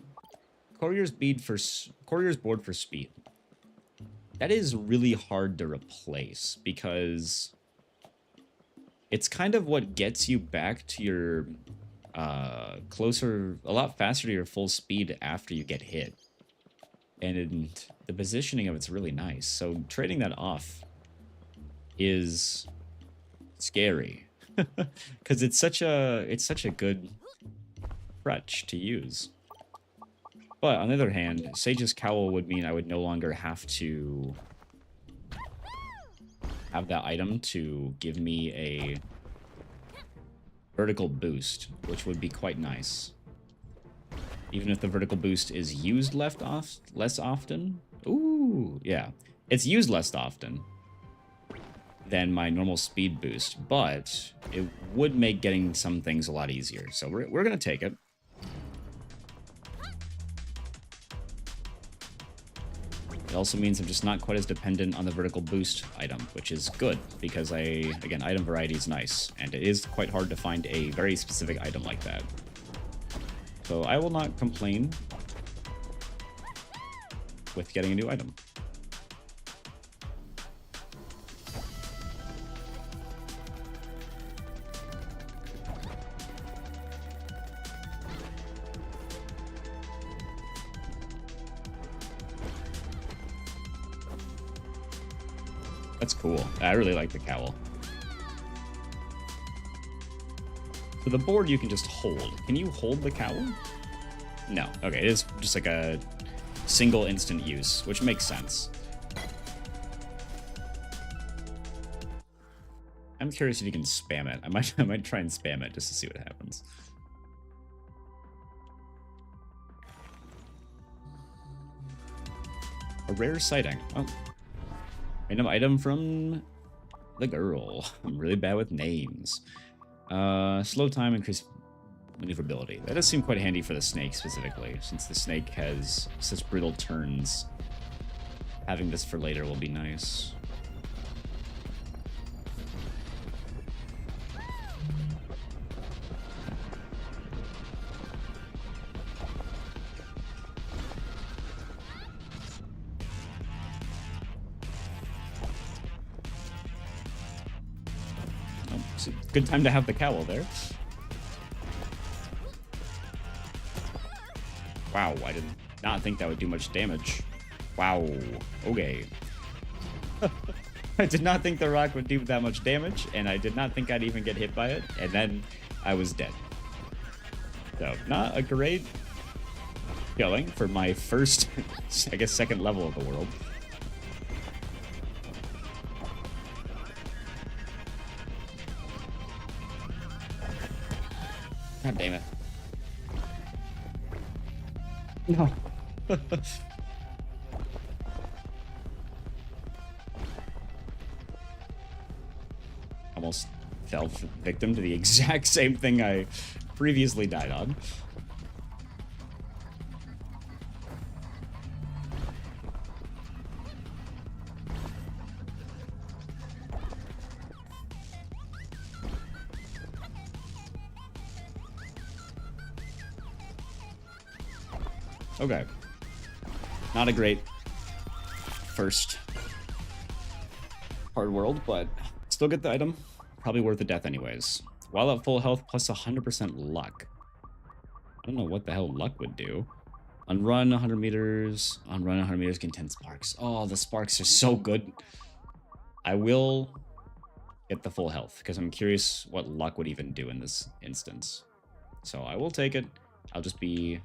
Courier's board for speed. That is really hard to replace because it's kind of what gets you back to your a lot faster to your full speed after you get hit. And the positioning of it's really nice. So trading that off is scary because it's such a good crutch to use. But on the other hand, Sage's Cowl would mean I would no longer have to have that item to give me a vertical boost, which would be quite nice. Even if the vertical boost is used less often. Ooh, yeah. It's used less often than my normal speed boost, but it would make getting some things a lot easier. So we're going to take it. It also means I'm just not quite as dependent on the vertical boost item, which is good because again, item variety is nice, and it is quite hard to find a very specific item like that. So I will not complain with getting a new item. That's cool. I really like the cowl. So the board you can just hold. Can you hold the cowl? No. Okay, it is just like a single instant use, which makes sense. I'm curious if you can spam it. I might try and spam it just to see what happens. A rare sighting. Oh. Random item from the girl. I'm really bad with names. Slow time, increased maneuverability. That does seem quite handy for the snake specifically, since the snake has such brutal turns. Having this for later will be nice. Good time to have the cowl there. Wow, I did not think that would do much damage. Wow, okay. I did not think the rock would do that much damage, and I did not think I'd even get hit by it, and then I was dead. So, not a great killing for my first, I guess, second level of the world. God damn it. No. Almost fell victim to the exact same thing I previously died on. Okay. Not a great first hard world, but still get the item. Probably worth the death anyways. While at full health, plus 100% luck. I don't know what the hell luck would do. On run 100 meters. On run 100 meters, gain 10 sparks. Oh, the sparks are so good. I will get the full health because I'm curious what luck would even do in this instance. So I will take it. I'll just be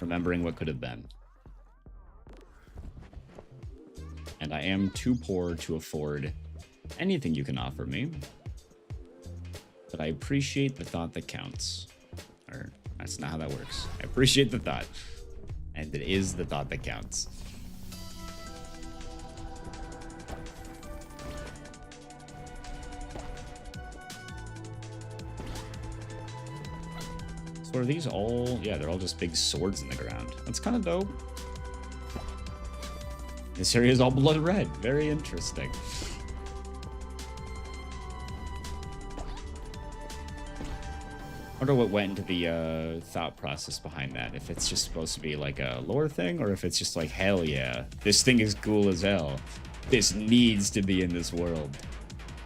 remembering what could have been. And I am too poor to afford anything you can offer me. But I appreciate the thought that counts. Or, that's not how that works. I appreciate the thought. And it is the thought that counts. So are these all... Yeah, they're all just big swords in the ground. That's kind of dope. This area is all blood red. Very interesting. I wonder what went into the thought process behind that. If it's just supposed to be like a lore thing, or if it's just like, hell yeah, this thing is cool as hell. This needs to be in this world.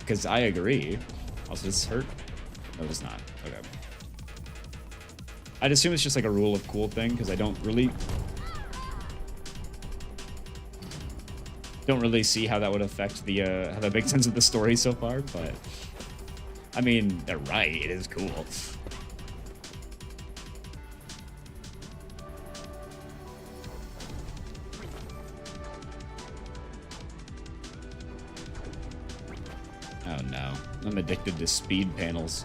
Because I agree. Also, does this hurt? No, it does not. Okay. I'd assume it's just like a rule of cool thing, because I don't really see how that would affect the how that makes sense of the story so far, but I mean, they're right, it is cool. Oh no, I'm addicted to speed panels.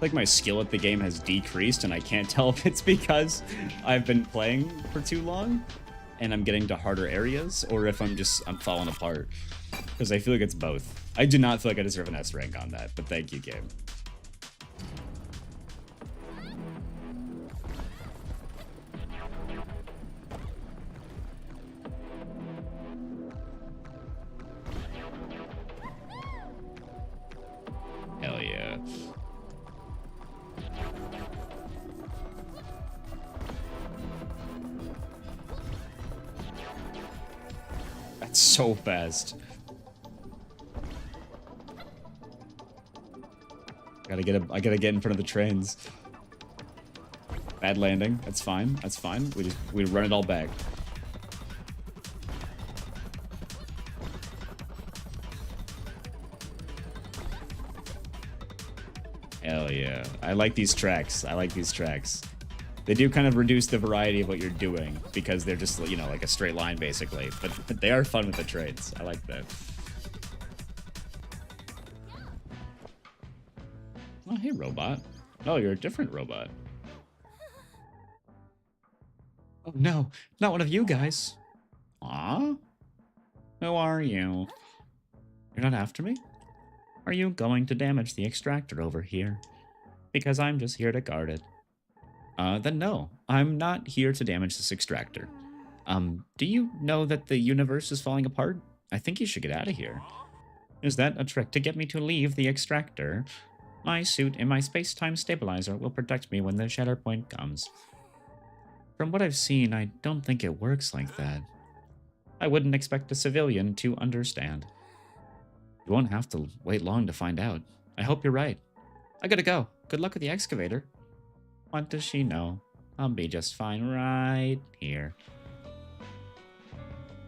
Like my skill at the game has decreased, and I can't tell if it's because I've been playing for too long and I'm getting to harder areas, or if I'm falling apart, because I feel like it's both. I do not feel like I deserve an S rank on that, but thank you, game. Hell yeah. So fast. I gotta get in front of the trains. Bad landing. That's fine. That's fine. We run it all back. Hell yeah. I like these tracks. I like these tracks. They do kind of reduce the variety of what you're doing because they're just, you know, like a straight line basically. But they are fun with the trains. I like that. Oh, hey, robot. Oh, you're a different robot. Oh, no. Not one of you guys. Aw? Who are you? You're not after me? Are you going to damage the extractor over here? Because I'm just here to guard it. Then no, I'm not here to damage this extractor. Do you know that the universe is falling apart? I think you should get out of here. Is that a trick to get me to leave the extractor? My suit and my space-time stabilizer will protect me when the shatter point comes. From what I've seen, I don't think it works like that. I wouldn't expect a civilian to understand. You won't have to wait long to find out. I hope you're right. I gotta go. Good luck with the excavator. What does she know? I'll be just fine right here.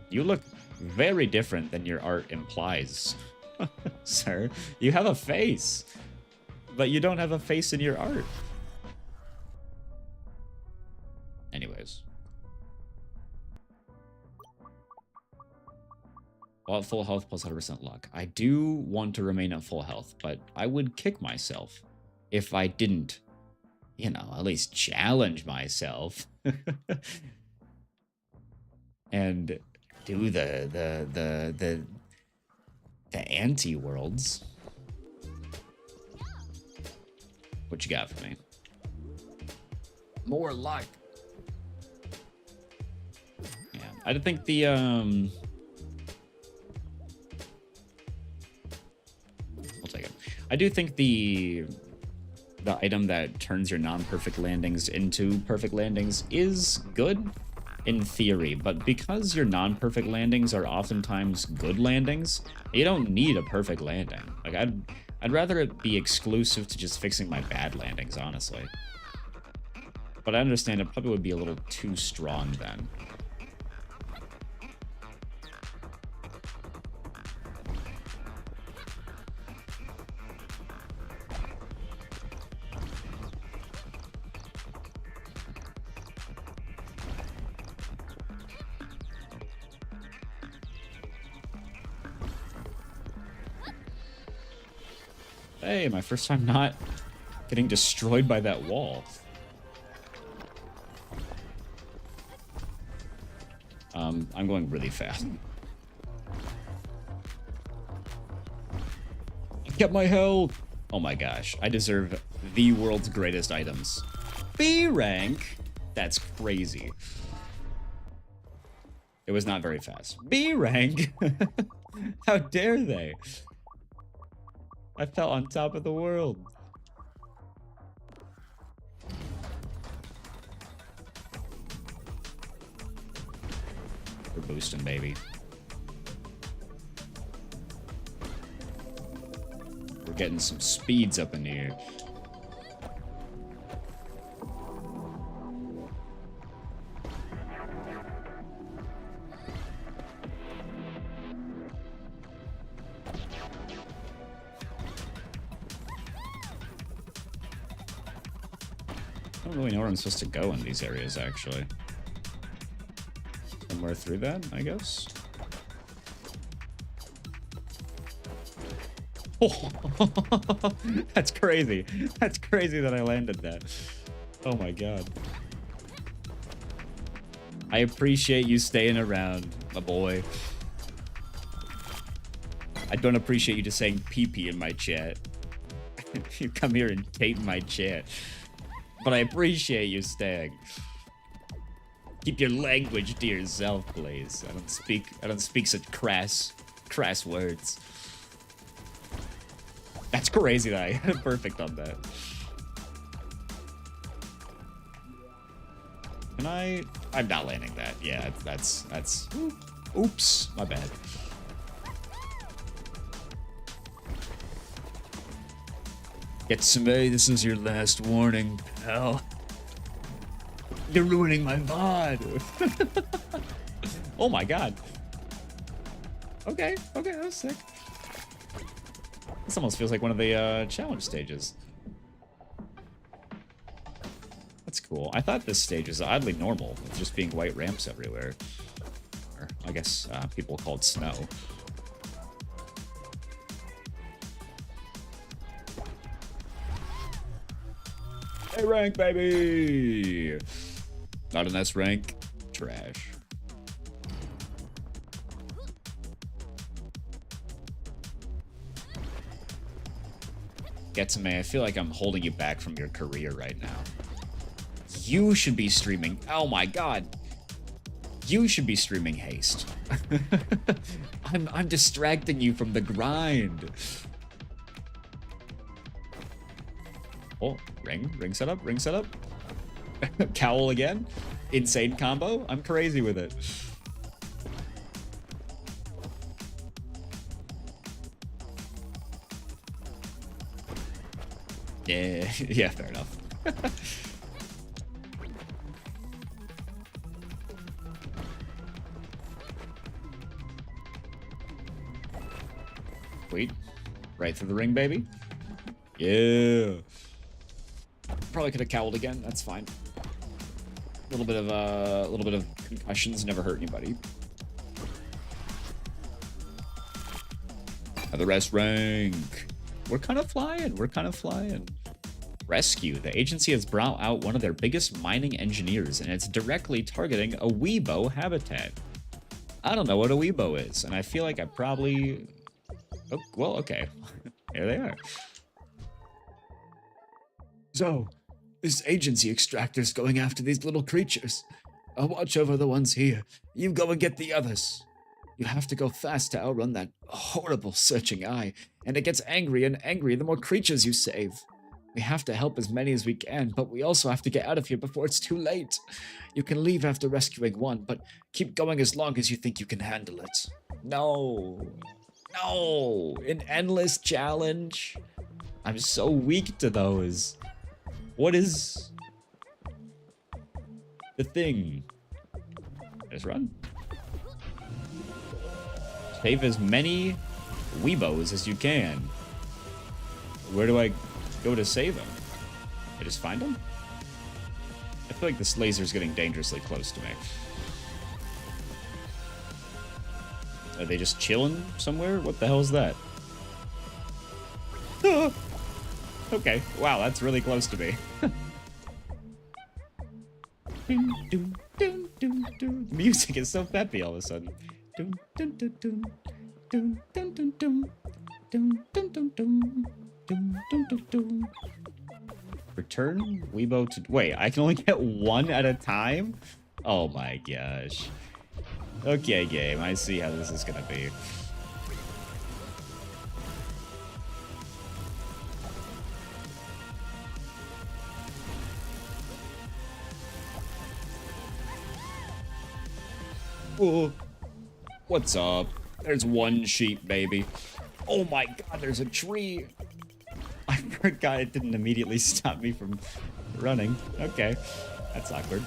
You look very different than your art implies, sir. You have a face, but you don't have a face in your art. Anyways. Well, at full health plus 100% luck. I do want to remain at full health, but I would kick myself if I didn't you know, at least challenge myself and do the anti-worlds. What you got for me? More like. Yeah, I think the I'll take it. I do think the item that turns your non-perfect landings into perfect landings is good in theory, but because your non-perfect landings are oftentimes good landings, you don't need a perfect landing. Like I'd rather it be exclusive to just fixing my bad landings, honestly. But I understand it probably would be a little too strong then. Hey, my first time not getting destroyed by that wall. I'm going really fast. Get my health! Oh my gosh, I deserve the world's greatest items. B rank? That's crazy. It was not very fast. B rank? How dare they? I felt on top of the world. We're boosting, baby. We're getting some speeds up in here. I don't really know where I'm supposed to go in these areas, actually. Somewhere through that, I guess. Oh, that's crazy. That's crazy that I landed that. Oh my god. I appreciate you staying around, my boy. I don't appreciate you just saying pee-pee in my chat. You come here and tape my chat. But I appreciate you staying. Keep your language to yourself, please. I don't speak such crass words. That's crazy that I had a perfect on that. Can I'm not landing that. Yeah, that's oops, my bad. Get some A, this is your last warning, pal. You're ruining my VOD. Oh my god. Okay, that was sick. This almost feels like one of the challenge stages. That's cool. I thought this stage was oddly normal, with just being white ramps everywhere. Or I guess people call it snow. A rank, baby! Not an S rank. Trash. Get to me. I feel like I'm holding you back from your career right now. You should be streaming. Oh my god. You should be streaming Haste. I'm distracting you from the grind. Oh, ring setup. Cowl again. Insane combo. I'm crazy with it. Yeah, yeah, fair enough. Wait, right through the ring, baby. Yeah. Probably could have cowled again. That's fine. A little bit of concussions never hurt anybody. The rest rank. We're kind of flying. Rescue. The agency has brought out one of their biggest mining engineers, and it's directly targeting a Weebo habitat. I don't know what a Weebo is, and I feel like I probably... Oh, well, okay. There they are. So, this agency extractor's going after these little creatures. I'll watch over the ones here. You go and get the others. You have to go fast to outrun that horrible searching eye, and it gets angrier and angrier the more creatures you save. We have to help as many as we can, but we also have to get out of here before it's too late. You can leave after rescuing one, but keep going as long as you think you can handle it. No. No. An endless challenge. I'm so weak to those. What is the thing? Just run. Save as many Weebos as you can. Where do I go to save them? I just find them? I feel like this laser's getting dangerously close to me. Are they just chilling somewhere? What the hell is that? Okay, wow, that's really close to me. The music is so peppy all of a sudden. Return Weebo to... Wait, I can only get one at a time? Oh my gosh. Okay, game, I see how this is gonna be. Whoa. What's up? There's one sheep, baby. Oh my god, there's a tree. I forgot it didn't immediately stop me from running. Okay, that's awkward.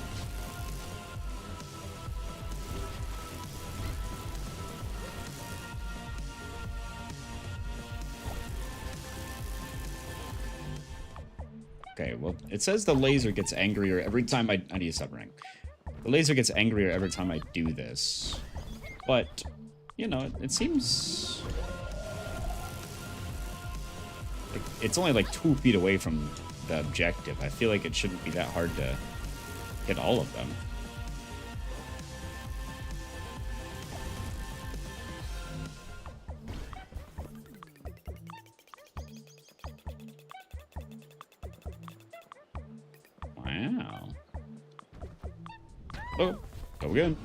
Okay, well, it says the laser gets angrier every time I need to stop running. The laser gets angrier every time I do this. But, you know, it seems... It's only like 2 feet away from the objective. I feel like it shouldn't be that hard to hit all of them. Wow. Oh, go again.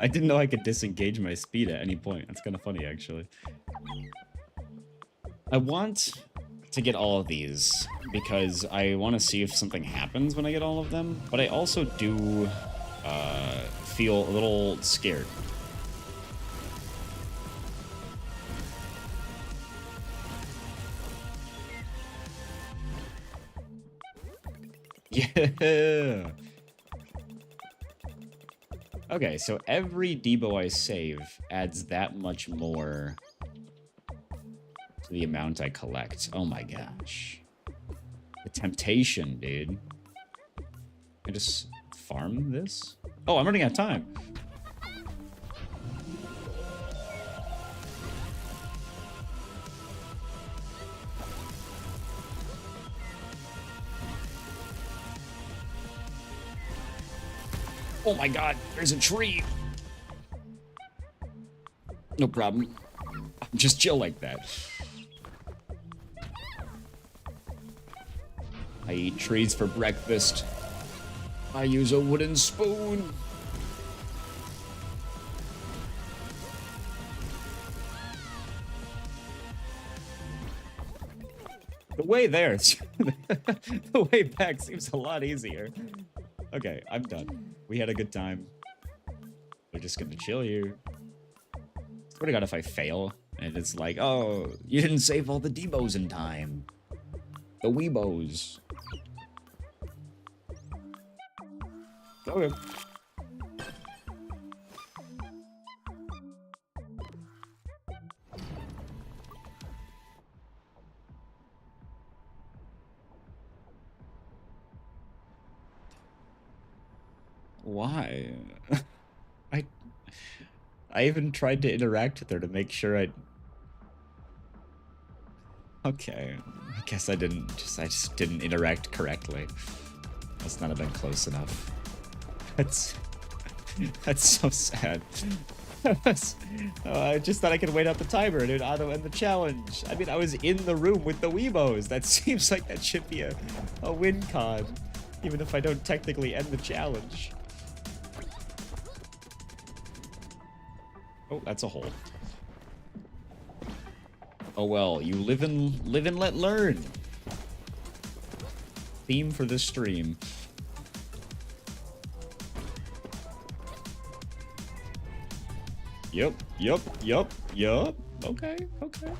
I didn't know I could disengage my speed at any point. That's kind of funny, actually. I want to get all of these because I want to see if something happens when I get all of them, but I also do feel a little scared. Yeah! Okay, so every Debo I save adds that much more to the amount I collect. Oh my gosh. The temptation, dude. I just farm this? Oh, I'm running out of time. Oh my god, there's a tree. No problem. I'm just chill like that. I eat trees for breakfast. I use a wooden spoon. The way there, the way back seems a lot easier. Okay, I'm done. We had a good time. We're just gonna chill here. Swear to God, if I fail, and it's like, oh, you didn't save all the Debos in time. The Weebos. Okay. Why? I I even tried to interact with her to make sure I... Okay, I guess I just didn't interact correctly. Must not have been close enough. That's so sad. I just thought I could wait out the timer and it would auto end the challenge. I mean, I was in the room with the Weebos. That seems like that should be a win con, even if I don't technically end the challenge. Oh, that's a hole. Oh well, you live and let learn. Theme for this stream. Yep. Okay. Okay.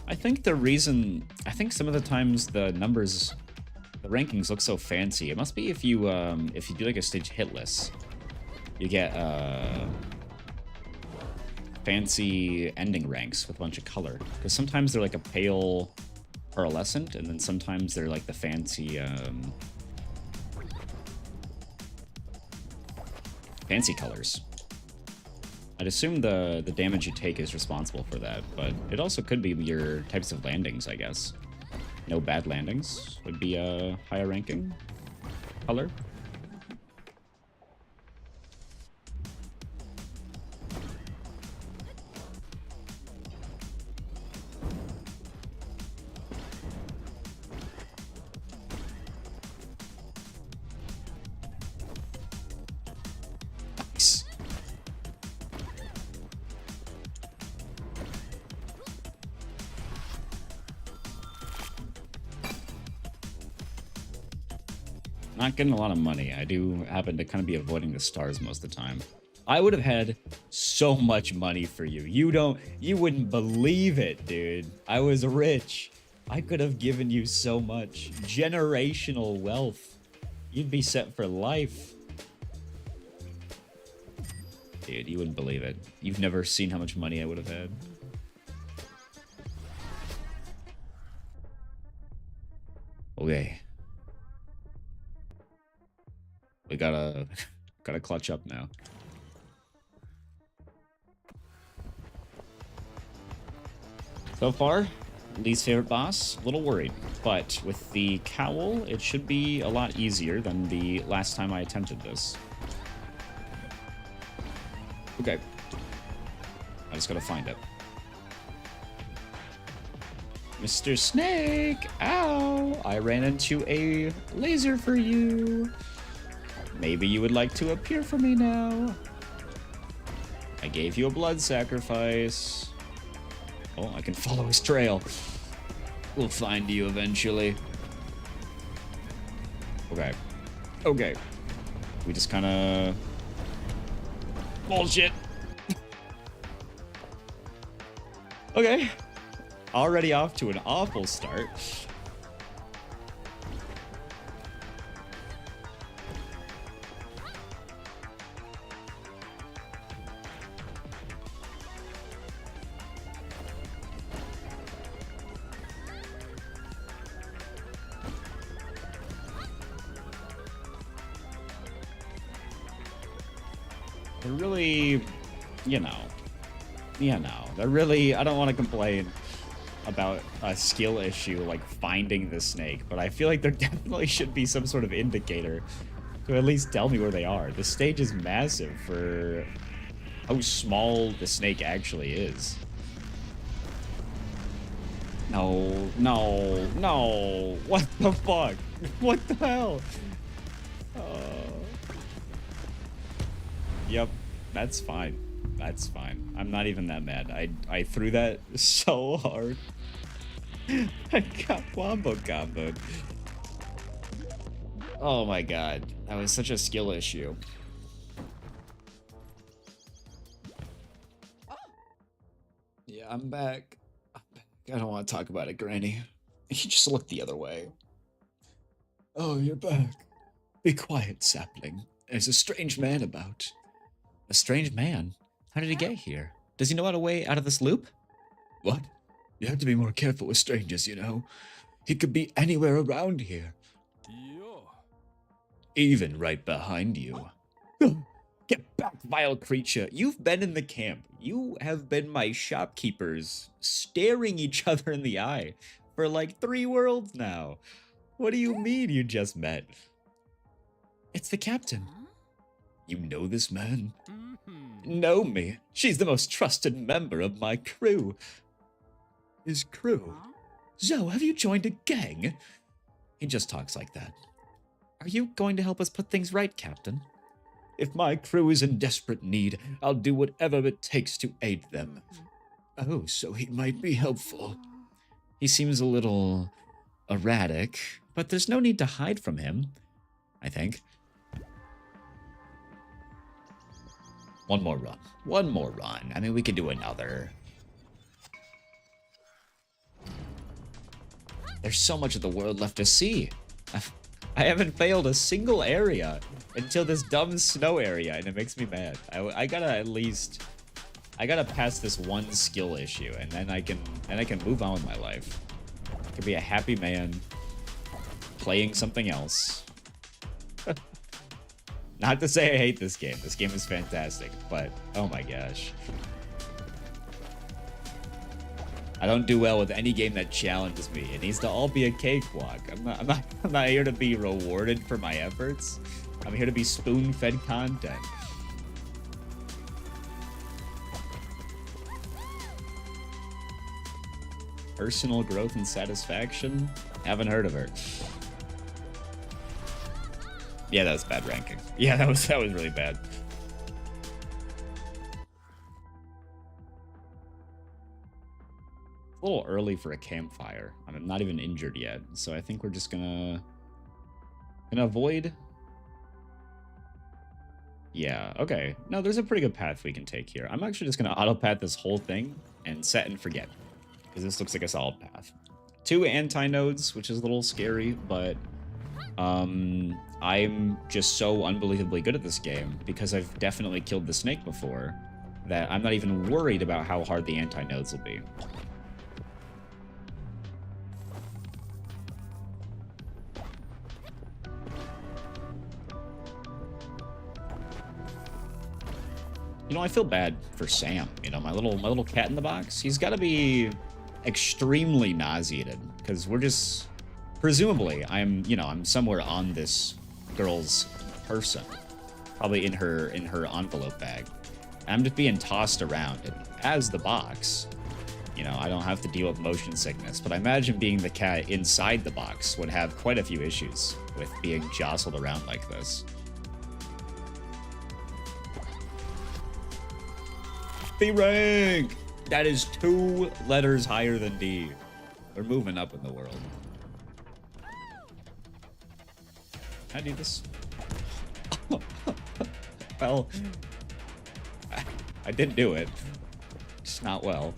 I think some of the times the numbers, the rankings look so fancy. It must be if you do like a stage hitless, you get fancy ending ranks with a bunch of color. Because sometimes they're like a pale pearlescent, and then sometimes they're like the fancy fancy colors. I'd assume the damage you take is responsible for that, but it also could be your types of landings, I guess. No bad landings would be a higher ranking color. Nice. Not getting a lot of money. I do happen to kind of be avoiding the stars most of the time. I would have had so much money for you. You wouldn't believe it, dude. I was rich. I could have given you so much. Generational wealth. You'd be set for life. Dude, you wouldn't believe it. You've never seen how much money I would have had. Okay. We gotta clutch up now. So far, least favorite boss, a little worried. But with the cowl, it should be a lot easier than the last time I attempted this. Okay. I just gotta find it. Mr. Snake! Ow! I ran into a laser for you. Maybe you would like to appear for me now. I gave you a blood sacrifice. Oh, I can follow his trail. We'll find you eventually. Okay. Okay. We just kind of... Bullshit. Okay. Already off to an awful start. They're really, they're really, I don't want to complain about a skill issue like finding the snake, but I feel like there definitely should be some sort of indicator to at least tell me where they are. The stage is massive for how small the snake actually is. No, no, no. What the fuck? What the hell? Yep, that's fine. That's fine. I'm not even that mad. I threw that so hard. I got comboed. Oh my god. That was such a skill issue. Yeah, I'm back. I don't want to talk about it, Granny. He just looked the other way. Oh, you're back. Be quiet, sapling. There's a strange man about. A strange man? How did he get here? Does he know how to way out of this loop? What? You have to be more careful with strangers, you know. He could be anywhere around here. Even right behind you. Get back, vile creature. You've been in the camp. You have been my shopkeepers staring each other in the eye for like 3 worlds now. What do you mean you just met? It's the captain. You know this man? Know me. She's the most trusted member of my crew. His crew? Zoe, have you joined a gang? He just talks like that. Are you going to help us put things right, Captain? If my crew is in desperate need, I'll do whatever it takes to aid them. Oh, so he might be helpful. He seems a little erratic, but there's no need to hide from him, I think. One more run. One more run. I mean, we could do another. There's so much of the world left to see. I haven't failed a single area until this dumb snow area, and it makes me mad. I gotta pass this one skill issue, and then I can move on with my life. I can be a happy man playing something else. Not to say I hate this game. This game is fantastic, but oh my gosh. I don't do well with any game that challenges me. It needs to all be a cakewalk. I'm not here to be rewarded for my efforts. I'm here to be spoon-fed content. Personal growth and satisfaction? Haven't heard of her. Yeah, that was bad ranking. Yeah, that was really bad. A little early for a campfire. I'm not even injured yet, so I think we're just gonna avoid. Yeah, okay. No, there's a pretty good path we can take here. I'm actually just gonna auto-path this whole thing and set and forget, because this looks like a solid path. 2 anti-nodes, which is a little scary, but I'm just so unbelievably good at this game because I've definitely killed the snake before that I'm not even worried about how hard the anti-nodes will be. You know, I feel bad for Sam, you know, my little cat in the box. He's got to be extremely nauseated because we're just, presumably, I'm somewhere on this girl's person, probably in her envelope bag. I'm just being tossed around, and as the box, you know, I don't have to deal with motion sickness, but I imagine being the cat inside the box would have quite a few issues with being jostled around like this. B rank! That is 2 letters higher than D. We're moving up in the world. Can I do this? Well, I did do it. Just not well.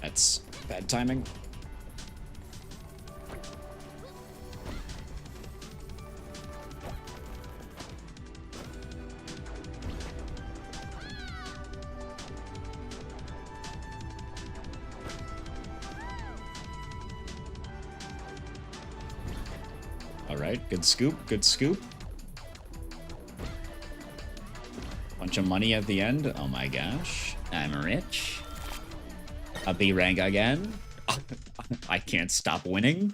That's bad timing. All right, good scoop, good scoop. Bunch of money at the end. Oh my gosh, I'm rich. A B rank again. I can't stop winning.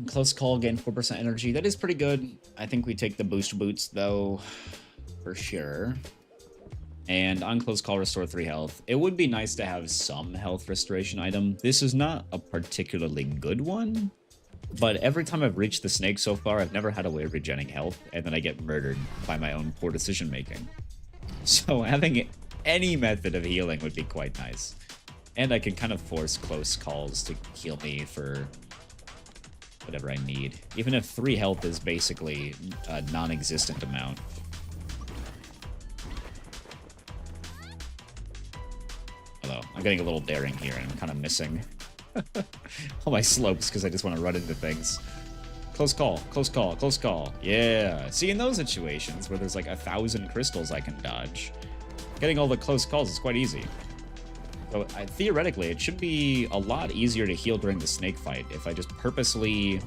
Close call, gain 4% energy. That is pretty good. I think we take the boost boots though, for sure. And on close call, restore 3 health. It would be nice to have some health restoration item. This is not a particularly good one, but every time I've reached the snake so far, I've never had a way of regenerating health, and then I get murdered by my own poor decision making. So having Any method of healing would be quite nice. And I can kind of force close calls to heal me for whatever I need. Even if 3 health is basically a non-existent amount. Although, I'm getting a little daring here, and I'm kind of missing all my slopes because I just want to run into things. Close call, close call, close call. Yeah. See, in those situations where there's like 1,000 crystals I can dodge, getting all the close calls is quite easy. So theoretically, it should be a lot easier to heal during the snake fight if I just purposely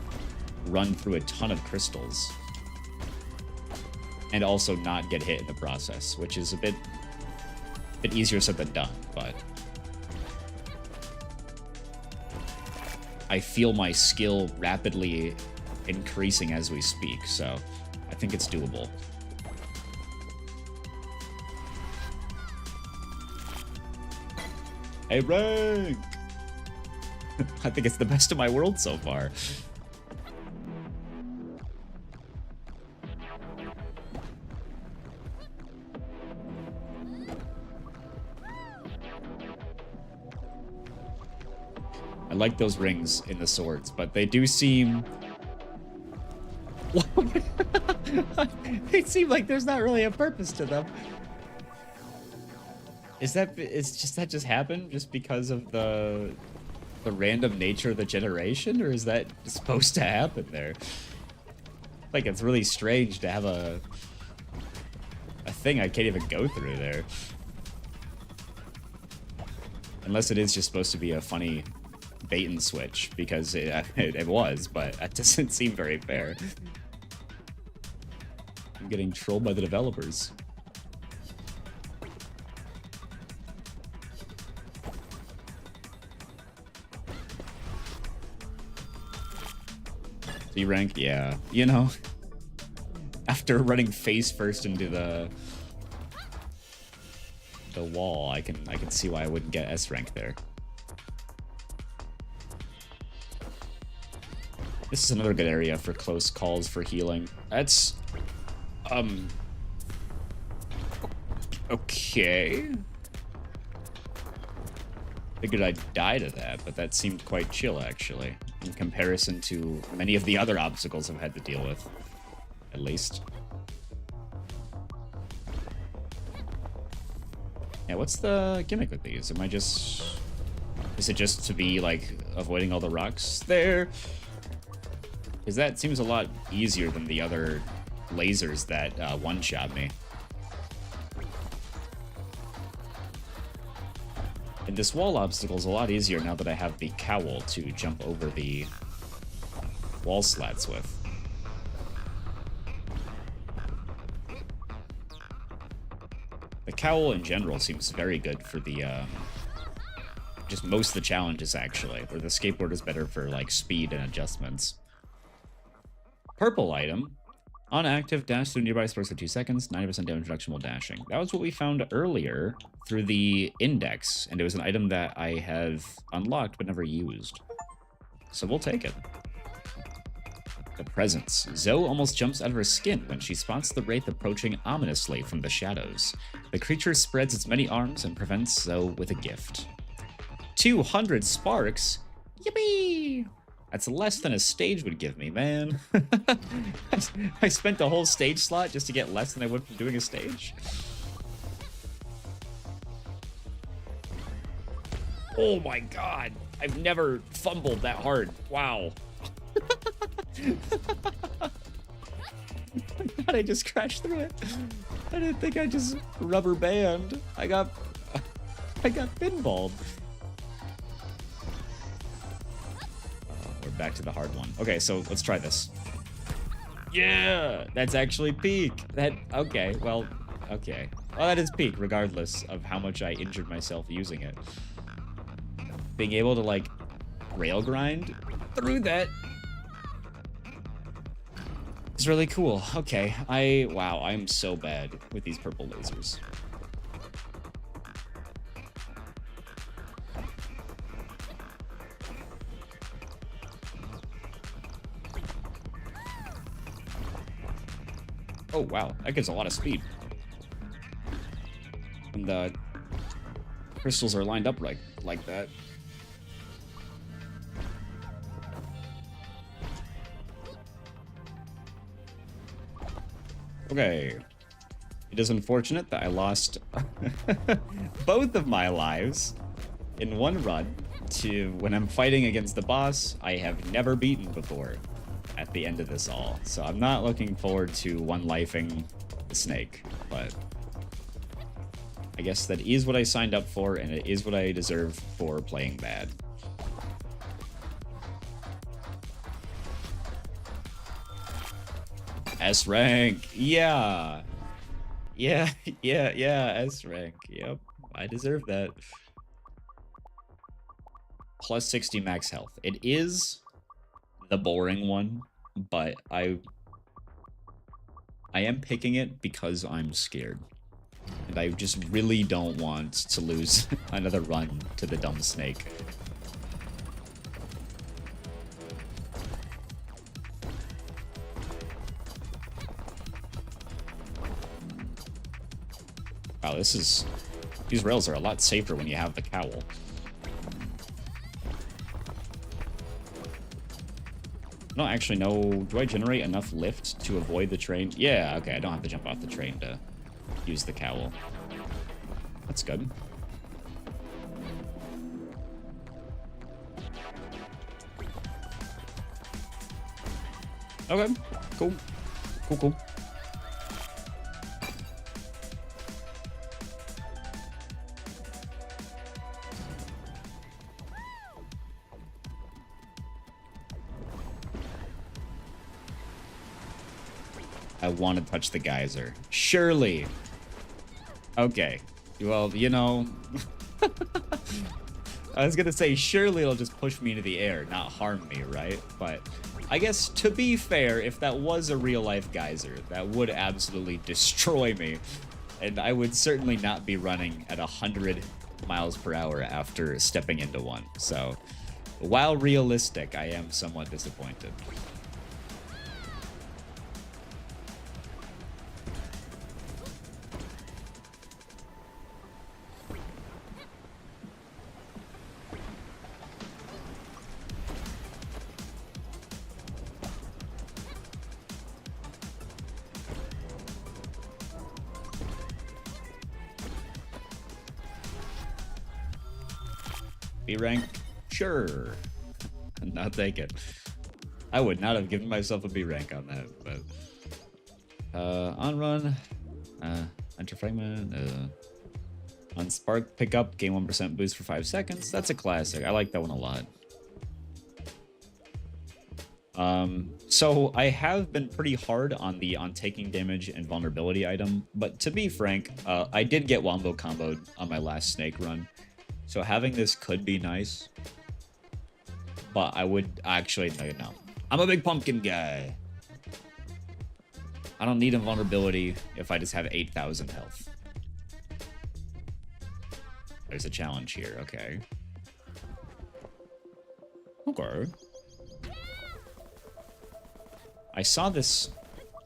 run through a ton of crystals. And also not get hit in the process, which is a bit easier said than done, but I feel my skill rapidly increasing as we speak, so I think it's doable. Hey, rank! I think it's the best of my world so far. I like those rings in the swords, but they do seem... They seem like there's not really a purpose to them. Is that just happened just because of the random nature of the generation, or is that supposed to happen there? Like, it's really strange to have a thing I can't even go through there. Unless it is just supposed to be a funny bait and switch, because it was, but that doesn't seem very fair. I'm getting trolled by the developers. C-rank, yeah. You know, after running face first into the wall, I can see why I wouldn't get S rank there. This is another good area for close calls for healing. That's okay. Figured I'd die to that, but that seemed quite chill, actually, in comparison to many of the other obstacles I've had to deal with, at least. Yeah, what's the gimmick with these? Am I just... Is it just to be, like, avoiding all the rocks there? Because that seems a lot easier than the other lasers that one-shot me. And this wall obstacle is a lot easier now that I have the cowl to jump over the wall slats with. The cowl in general seems very good for the, just most of the challenges, actually, where the skateboard is better for, like, speed and adjustments. Purple item. On active, dash through nearby spurs for 2 seconds, 90% damage reduction while dashing. That was what we found earlier through the index, and it was an item that I have unlocked but never used. So we'll take it. The presence. Zoe almost jumps out of her skin when she spots the wraith approaching ominously from the shadows. The creature spreads its many arms and prevents Zoe with a gift. 200 sparks? Yippee! That's less than a stage would give me, man. I spent a whole stage slot just to get less than I would from doing a stage. Oh my god. I've never fumbled that hard. Wow. I thought I just crashed through it. I didn't think I just rubber band. I got pinballed. We're back to the hard one. Okay, so let's try this. Yeah, that's actually peak. Okay, well, okay. Well, that is peak, regardless of how much I injured myself using it. Being able to, like, rail grind through that is really cool. Okay, wow, I'm so bad with these purple lasers. Oh, wow, that gives a lot of speed. And the crystals are lined up right like that. Okay. It is unfortunate that I lost both of my lives in one run to when I'm fighting against the boss I have never beaten before at the end of this all. So I'm not looking forward to one-lifing the snake, but I guess that is what I signed up for, and it is what I deserve for playing bad. S rank, yeah. Yeah, S rank, yep. I deserve that. Plus 60 max health. It is the boring one, but I am picking it because I'm scared. And I just really don't want to lose another run to the dumb snake. Wow, these rails are a lot safer when you have the cowl. I don't actually know, do I generate enough lift to avoid the train? Yeah, okay, I don't have to jump off the train to use the cowl. That's good. Okay, cool. Cool. I want to touch the geyser. Surely. Okay. Well, you know... I was gonna say, surely it'll just push me into the air, not harm me, right? But I guess, to be fair, if that was a real-life geyser, that would absolutely destroy me. And I would certainly not be running at 100 miles per hour after stepping into one. So, while realistic, I am somewhat disappointed. B rank? Sure. I'll take it. I would not have given myself a B rank on that, but... on run. Enter fragment. On spark pickup, gain 1% boost for 5 seconds. That's a classic. I like that one a lot. So I have been pretty hard on the taking damage and vulnerability item, but to be frank, I did get wombo comboed on my last snake run. So having this could be nice, but I would actually, no. I'm a big pumpkin guy. I don't need invulnerability if I just have 8,000 health. There's a challenge here, okay. Okay. I saw this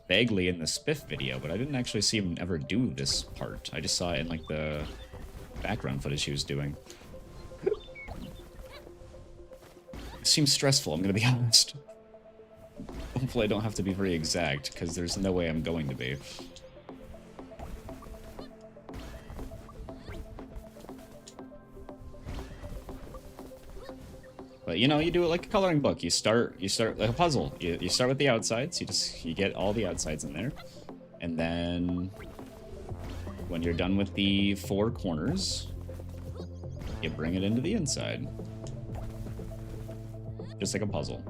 vaguely in the Spiff video, but I didn't actually see him ever do this part. I just saw it in like the background footage he was doing. It seems stressful, I'm gonna be honest. Hopefully I don't have to be very exact, because there's no way I'm going to be. But you know, you do it like a coloring book. You start like a puzzle. You start with the outsides, you get all the outsides in there. And then when you're done with the 4 corners, you bring it into the inside. Just like a puzzle.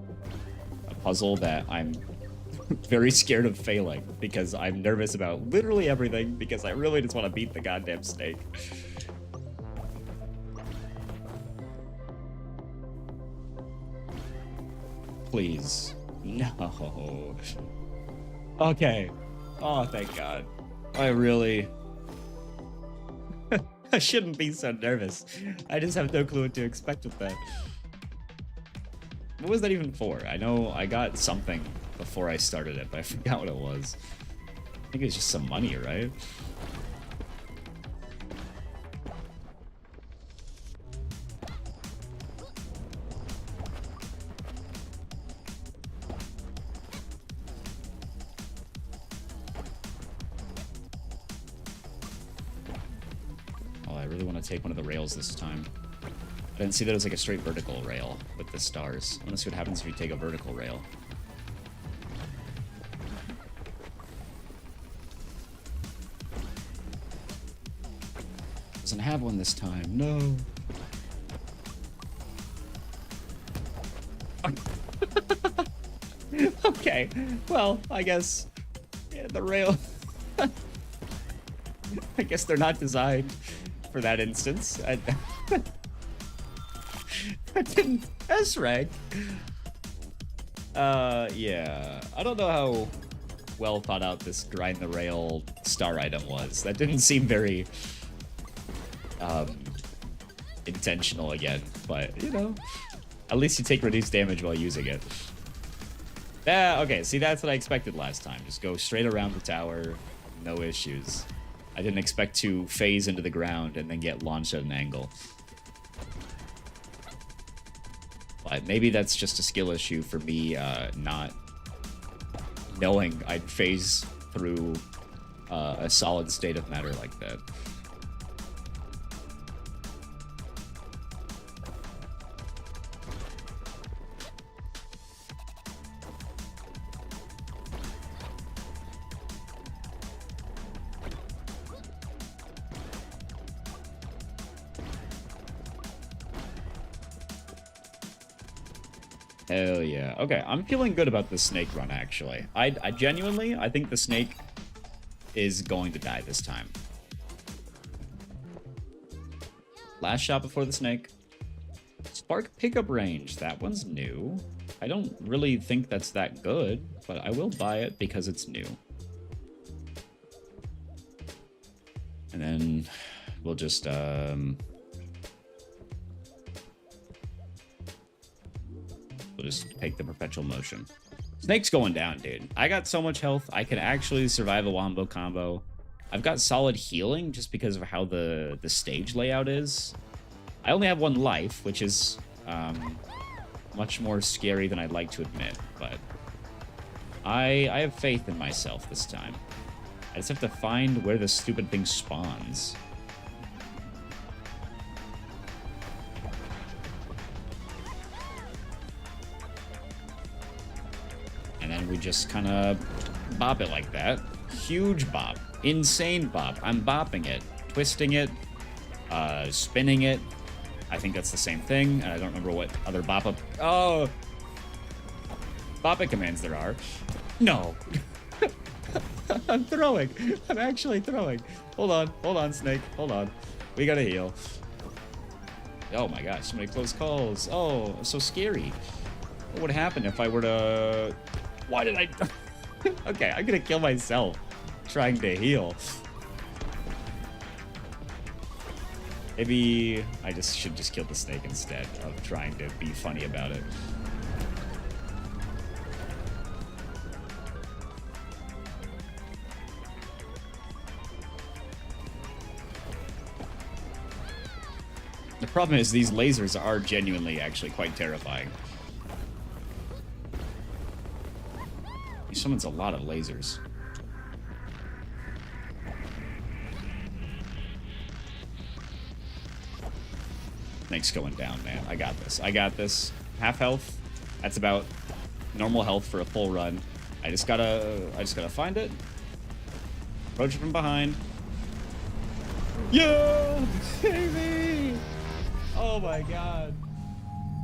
A puzzle that I'm very scared of failing because I'm nervous about literally everything because I really just want to beat the goddamn snake. Please. No. Okay. Oh, thank God. I really... I shouldn't be so nervous. I just have no clue what to expect with that. What was that even for? I know I got something before I started it, but I forgot what it was. I think it was just some money, right? want to take one of the rails this time. I didn't see that it was like a straight vertical rail with the stars. I want to see what happens if you take a vertical rail. Doesn't have one this time. No. Okay. Well, I guess the rail. I guess they're not designed for that instance. I didn't S-rank. Yeah. I don't know how well thought out this grind the rail star item was. That didn't seem very intentional again, but you know, at least you take reduced damage while using it. Yeah, okay, see, that's what I expected last time. Just go straight around the tower, no issues. I didn't expect to phase into the ground and then get launched at an angle. But maybe that's just a skill issue for me, not knowing I'd phase through a solid state of matter like that. Hell yeah. Okay, I'm feeling good about this snake run, actually. I genuinely, I think the snake is going to die this time. Last shot before the snake. Spark pickup range. That one's new. I don't really think that's that good, but I will buy it because it's new. And then we'll just, we'll just take the perpetual motion. Snake's going down, dude. I got so much health. I can actually survive a wombo combo. I've got solid healing just because of how the stage layout is. I only have 1 life, which is much more scary than I'd like to admit, but I have faith in myself this time. I just have to find where the stupid thing spawns. And then we just kind of bop it like that. Huge bop. Insane bop. I'm bopping it. Twisting it. Spinning it. I think that's the same thing. And I don't remember what other bop up. Oh! Bop it commands there are. No! I'm throwing. I'm actually throwing. Hold on, Snake. Hold on. We gotta heal. Oh my gosh, so many close calls. Oh, so scary. What would happen if I were to... Why did I... Okay, I'm gonna kill myself trying to heal. Maybe I should just kill the snake instead of trying to be funny about it. The problem is these lasers are genuinely actually quite terrifying. He summons a lot of lasers. Snake's going down, man. I got this. I got this. Half health. That's about normal health for a full run. I just gotta find it. Approach it from behind. Yeah, baby! Oh my god.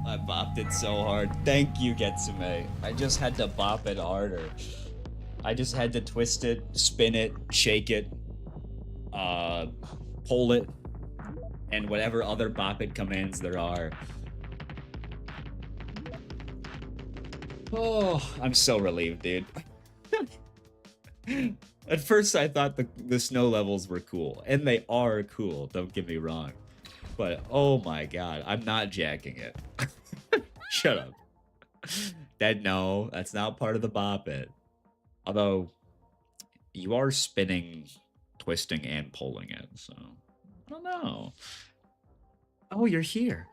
I bopped it so hard. Thank you, Getsume. I just had to bop it harder. I just had to twist it, spin it, shake it, pull it, and whatever other bop it commands there are. Oh, I'm so relieved, dude. At first, I thought the snow levels were cool, and they are cool, don't get me wrong. But, oh my god, I'm not jacking it. Shut up. No, that's not part of the bop it. Although, you are spinning, twisting, and pulling it, so... I don't know. Oh, you're here.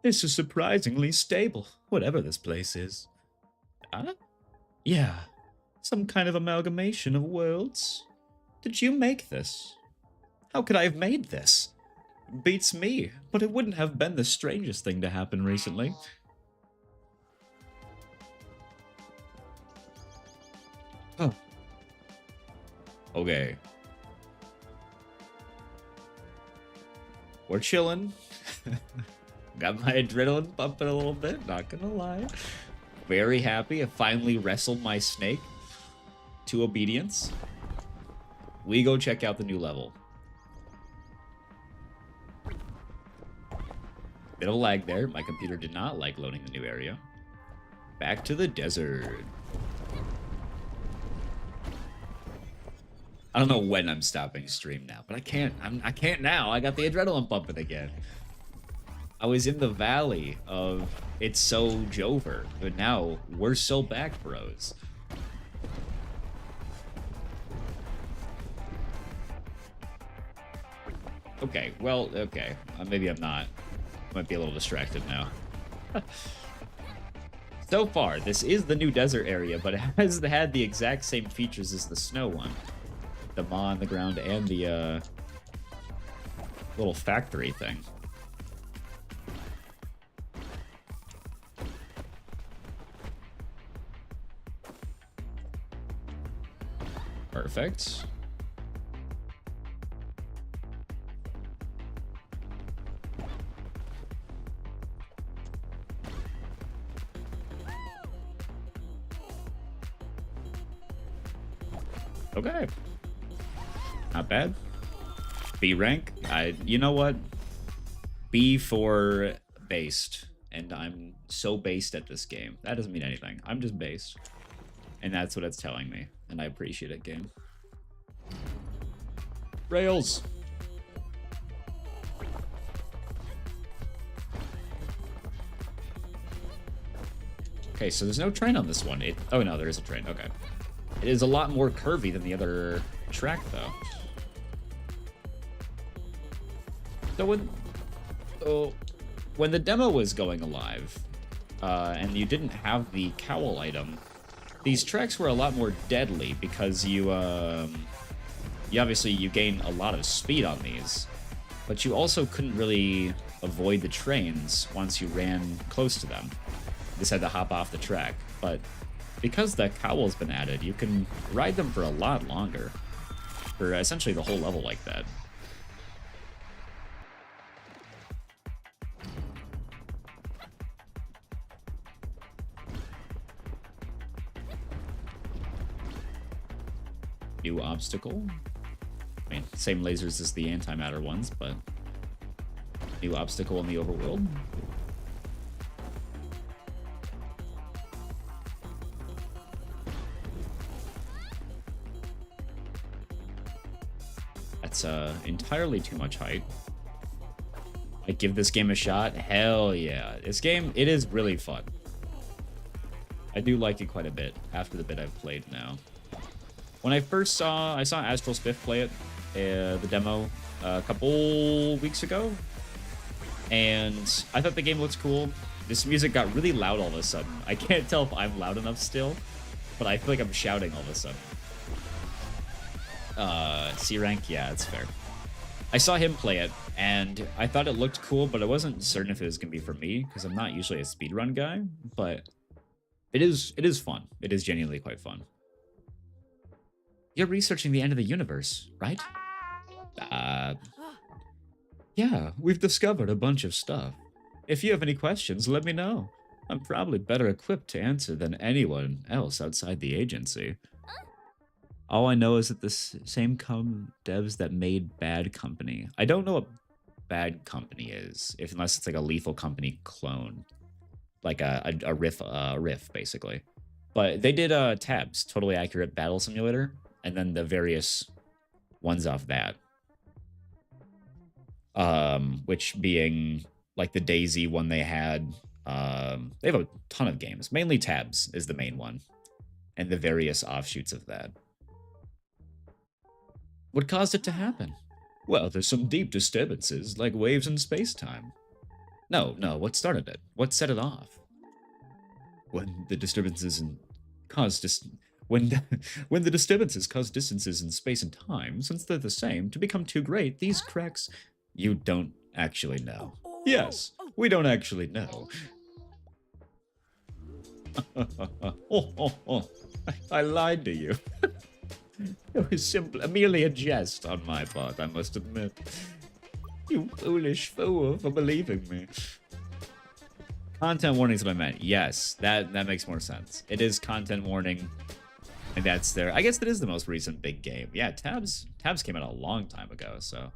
This is surprisingly stable, whatever this place is. Huh? Yeah, some kind of amalgamation of worlds. Did you make this? How could I have made this? Beats me, but it wouldn't have been the strangest thing to happen recently. Oh. Okay. We're chilling. Got my adrenaline pumping a little bit, not gonna lie. Very happy. I finally wrestled my snake to obedience. We go check out the new level. Bit of lag there. My computer did not like loading the new area. Back to the desert. I don't know when I'm stopping stream now, but I can't. I can't now. I got the adrenaline pumping again. I was in the valley of It's So Jover, but now we're so back, bros. Okay, well, okay. Maybe I'm not. Might be a little distracted now. So far, this is the new desert area, but it has had the exact same features as the snow one. The maw on the ground and the little factory thing. Perfect. Okay. Not bad. B rank. You know what? B for based. And I'm so based at this game. That doesn't mean anything. I'm just based. And that's what it's telling me. And I appreciate it, game. Rails! Okay, so there's no train on this one. Oh no, there is a train. Okay. It is a lot more curvy than the other track, though. So when the demo was going alive, and you didn't have the cowl item, these tracks were a lot more deadly because you obviously you gain a lot of speed on these, but you also couldn't really avoid the trains once you ran close to them. You just had to hop off the track, but because the cowl's been added, you can ride them for a lot longer, for essentially the whole level like that. New obstacle. I mean, same lasers as the antimatter ones, but new obstacle in the overworld. That's entirely too much height. I give this game a shot. Hell yeah. This game, it is really fun. I do like it quite a bit after the bit I've played now. When I first saw AstralSpiff play it, the demo, a couple weeks ago, and I thought the game looked cool. This music got really loud all of a sudden. I can't tell if I'm loud enough still, but I feel like I'm shouting all of a sudden. C rank, yeah, it's fair. I saw him play it, and I thought it looked cool, but I wasn't certain if it was gonna be for me, because I'm not usually a speedrun guy, but it is fun. It is genuinely quite fun. You're researching the end of the universe, right? Yeah, we've discovered a bunch of stuff. If you have any questions, let me know. I'm probably better equipped to answer than anyone else outside the agency. All I know is that the same devs that made Bad Company. I don't know what Bad Company is, unless it's like a Lethal Company clone. Like a riff, basically. But they did Tabs, Totally Accurate Battle Simulator, and then the various ones off that. Which being like the Daisy one they had. They have a ton of games. Mainly Tabs is the main one. And the various offshoots of that. What caused it to happen? Well, there's some deep disturbances, like waves in space-time. No, what started it? What set it off? When the disturbances caused When when the disturbances cause distances in space and time, since they're the same, to become too great, these cracks... You don't actually know. Yes, we don't actually know. I lied to you. It was merely a jest on my part, I must admit. You foolish fool for believing me. Content warning's what I meant. Yes, that makes more sense. It is content warning, and that's there. I guess that is the most recent big game. Yeah, Tabs came out a long time ago, so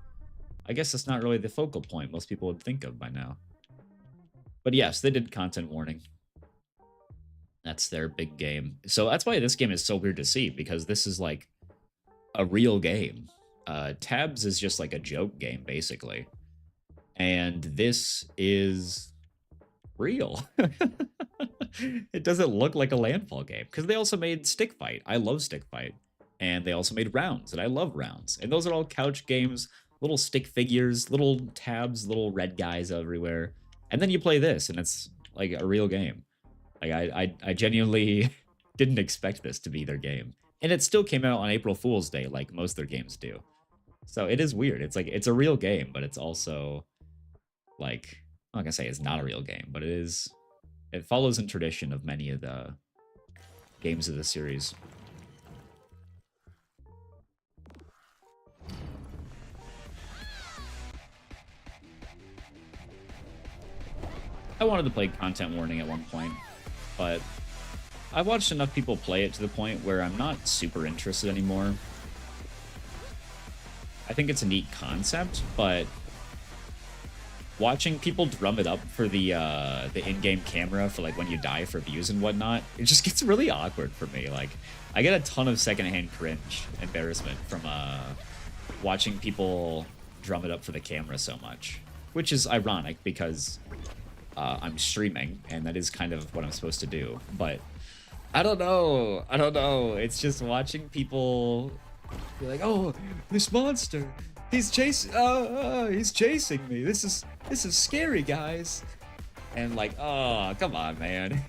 I guess that's not really the focal point most people would think of by now. But yes, they did content warning. That's their big game. So that's why this game is so weird to see, because this is like a real game. Tabs is just like a joke game, basically. And this is real. It doesn't look like a Landfall game, because they also made Stick Fight. I love Stick Fight. And they also made Rounds, and I love Rounds. And those are all couch games, little stick figures, little tabs, little red guys everywhere. And then you play this, and it's like a real game. Like, I genuinely didn't expect this to be their game. And it still came out on April Fool's Day, like most their games do. So it is weird. It's like, it's a real game, but it's also, like, I'm not gonna say it's not a real game, but it follows in tradition of many of the games of the series. I wanted to play content warning at one point, but I watched enough people play it to the point where I'm not super interested anymore. I think it's a neat concept, but watching people drum it up for the in-game camera for like when you die for views and whatnot, it just gets really awkward for me. Like, I get a ton of secondhand cringe, embarrassment from watching people drum it up for the camera so much, which is ironic because I'm streaming, and that is kind of what I'm supposed to do. But I don't know. It's just watching people be like, "Oh, this monster! He's chasing me. This is scary, guys." And like, oh, come on, man.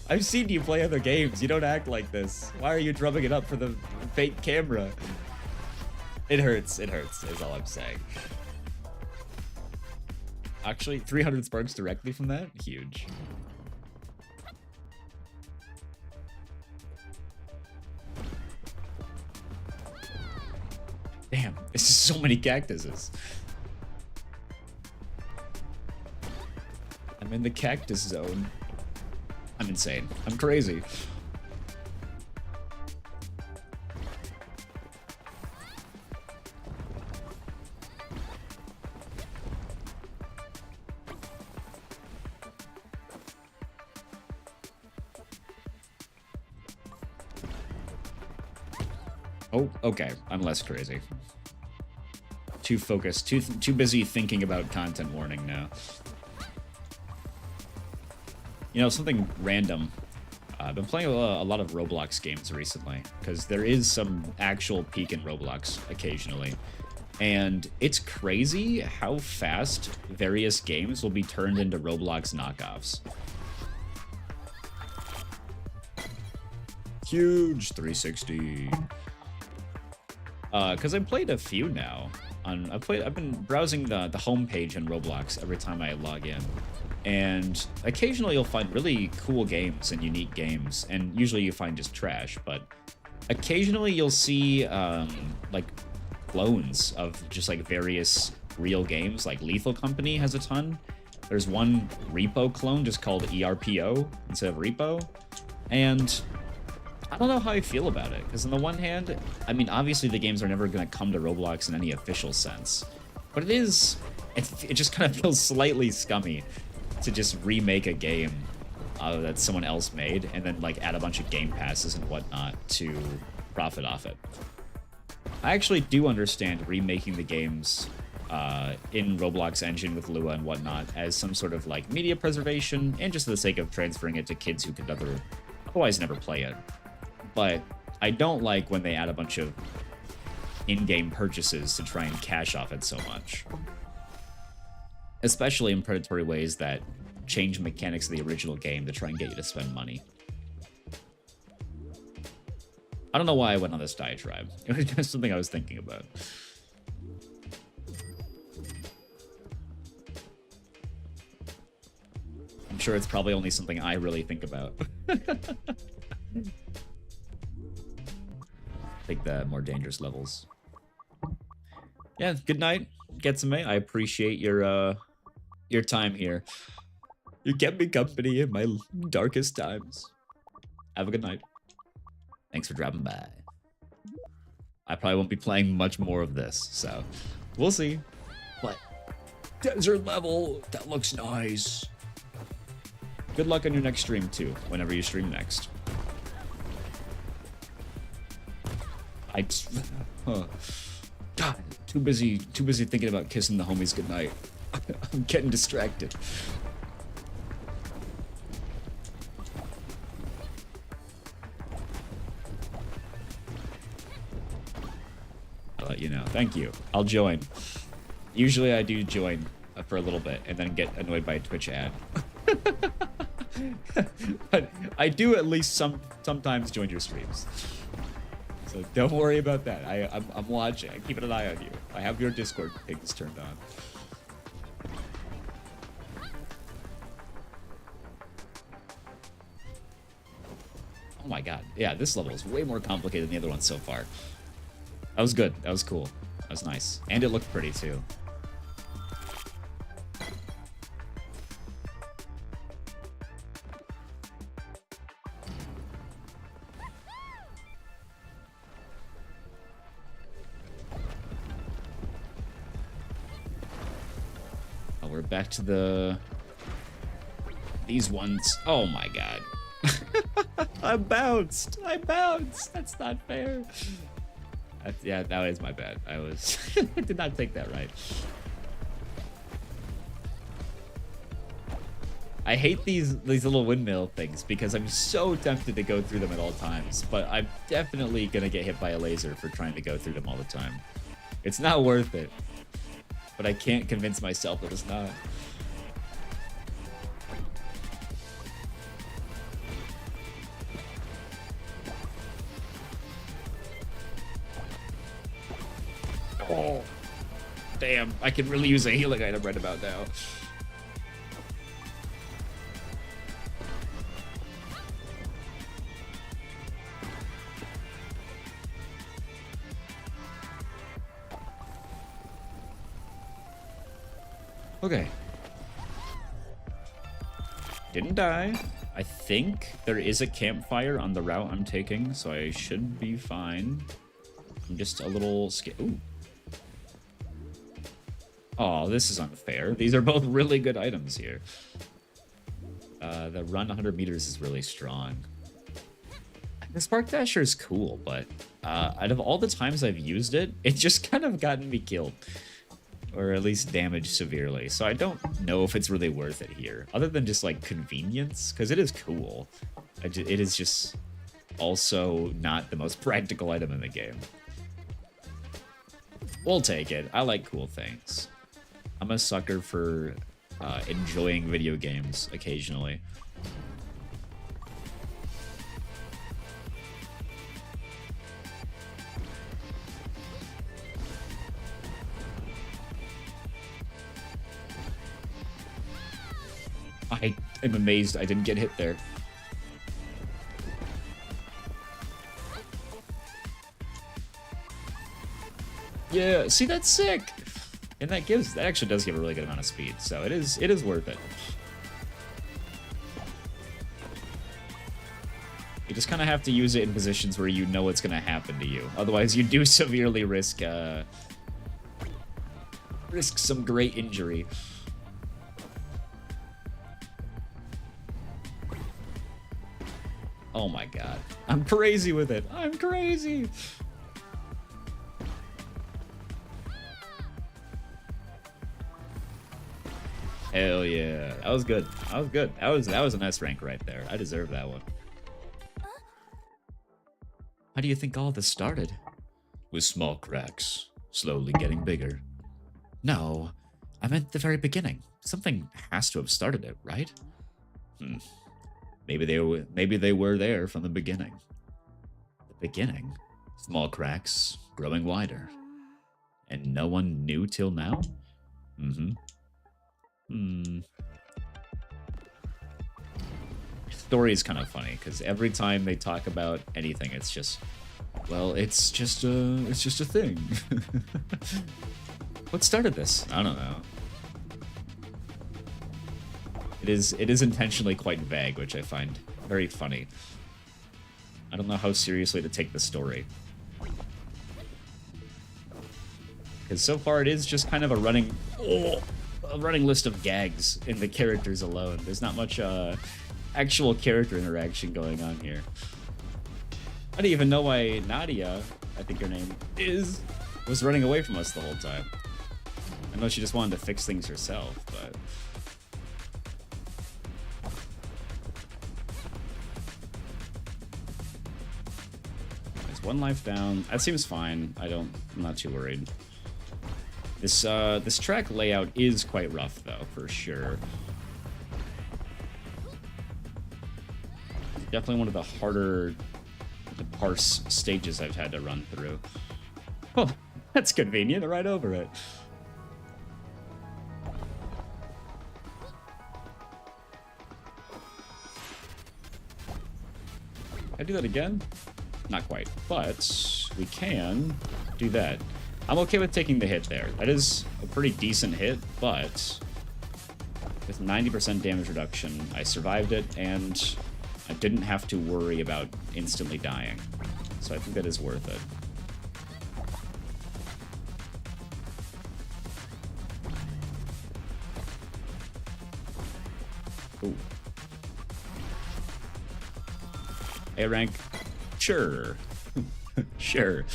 I've seen you play other games. You don't act like this. Why are you drumming it up for the fake camera? It hurts. It hurts, is all I'm saying. Actually, 300 sparks directly from that? Huge. Damn, this is so many cactuses. I'm in the cactus zone. I'm insane. I'm crazy. Oh, okay. I'm less crazy. Too focused. Too busy thinking about content warning now. You know, something random. I've been playing a lot of Roblox games recently, because there is some actual peak in Roblox occasionally. And it's crazy how fast various games will be turned into Roblox knockoffs. Huge 360. Because I played a few now. I've been browsing the homepage in Roblox every time I log in, and occasionally you'll find really cool games and unique games, and usually you find just trash. But occasionally you'll see like clones of just like various real games. Like Lethal Company has a ton. There's one repo clone just called ERPO instead of repo, and I don't know how I feel about it, because on the one hand, I mean, obviously the games are never going to come to Roblox in any official sense, but it just kind of feels slightly scummy to just remake a game that someone else made and then like add a bunch of game passes and whatnot to profit off it. I actually do understand remaking the games in Roblox engine with Lua and whatnot as some sort of like media preservation and just for the sake of transferring it to kids who could otherwise never play it. But I don't like when they add a bunch of in-game purchases to try and cash off it so much. Especially in predatory ways that change mechanics of the original game to try and get you to spend money. I don't know why I went on this diatribe. It was just something I was thinking about. I'm sure it's probably only something I really think about. Take the more dangerous levels. Yeah, good night, Getsume. I appreciate your time here. You kept me company in my darkest times. Have a good night. Thanks for dropping by. I probably won't be playing much more of this, so we'll see. But desert level, that looks nice. Good luck on your next stream too, whenever you stream next. God, too busy thinking about kissing the homies goodnight. I'm getting distracted. I'll let you know. Thank you. I'll join. Usually I do join for a little bit and then get annoyed by a Twitch ad. But I do at least sometimes join your streams. So don't worry about that. I'm watching. I'm keeping an eye on you. I have your Discord things turned on. Oh my god. Yeah, this level is way more complicated than the other ones so far. That was good. That was cool. That was nice. And it looked pretty too. Oh, we're back to these ones. Oh my god. I bounced. That's not fair. Yeah, that is my bad. I did not take that right. I hate these little windmill things because I'm so tempted to go through them at all times, but I'm definitely gonna get hit by a laser for trying to go through them all the time. It's not worth it, but I can't convince myself that it's not. Oh, damn. I could really use a healing item right about now. Okay. Didn't die. I think there is a campfire on the route I'm taking, so I should be fine. I'm just a little scared. Ooh. Oh, this is unfair. These are both really good items here. The run 100 meters is really strong. The Spark Dasher is cool, but out of all the times I've used it, it's just kind of gotten me killed. Or at least damaged severely. So I don't know if it's really worth it here. Other than just like convenience, because it is cool. It is just also not the most practical item in the game. We'll take it. I like cool things. I'm a sucker for enjoying video games occasionally. I am amazed I didn't get hit there. Yeah, see, that's sick. And that actually does give a really good amount of speed, so it is worth it. You just kind of have to use it in positions where you know what's going to happen to you. Otherwise, you do severely risk some great injury. Oh my god. I'm crazy with it. I'm crazy. Hell yeah. That was good. That was good. That was an S rank right there. I deserve that one. How do you think all this started? With small cracks, slowly getting bigger. No, I meant the very beginning. Something has to have started it, right? Maybe they were there from the beginning. The The beginning. Small cracks growing wider. And no one knew till now? Mm-hmm. Story is kind of funny, because every time they talk about anything, it's just, well, it's just a thing. What started this? I don't know. It is intentionally quite vague, which I find very funny. I don't know how seriously to take the story. Because so far it is just kind of a running list of gags in the characters alone. There's not much actual character interaction going on here. I didn't even know why Nadia, I think her name is, was running away from us the whole time. I know she just wanted to fix things herself, but... There's one life down. That seems fine. I'm not too worried. This track layout is quite rough, though, for sure. Definitely one of the harder to parse stages I've had to run through. Oh, that's convenient. They're right over it. Can I do that again? Not quite, but we can do that. I'm okay with taking the hit there. That is a pretty decent hit, but with 90% damage reduction, I survived it, and I didn't have to worry about instantly dying. So I think that is worth it. Ooh. A rank? Sure. Sure.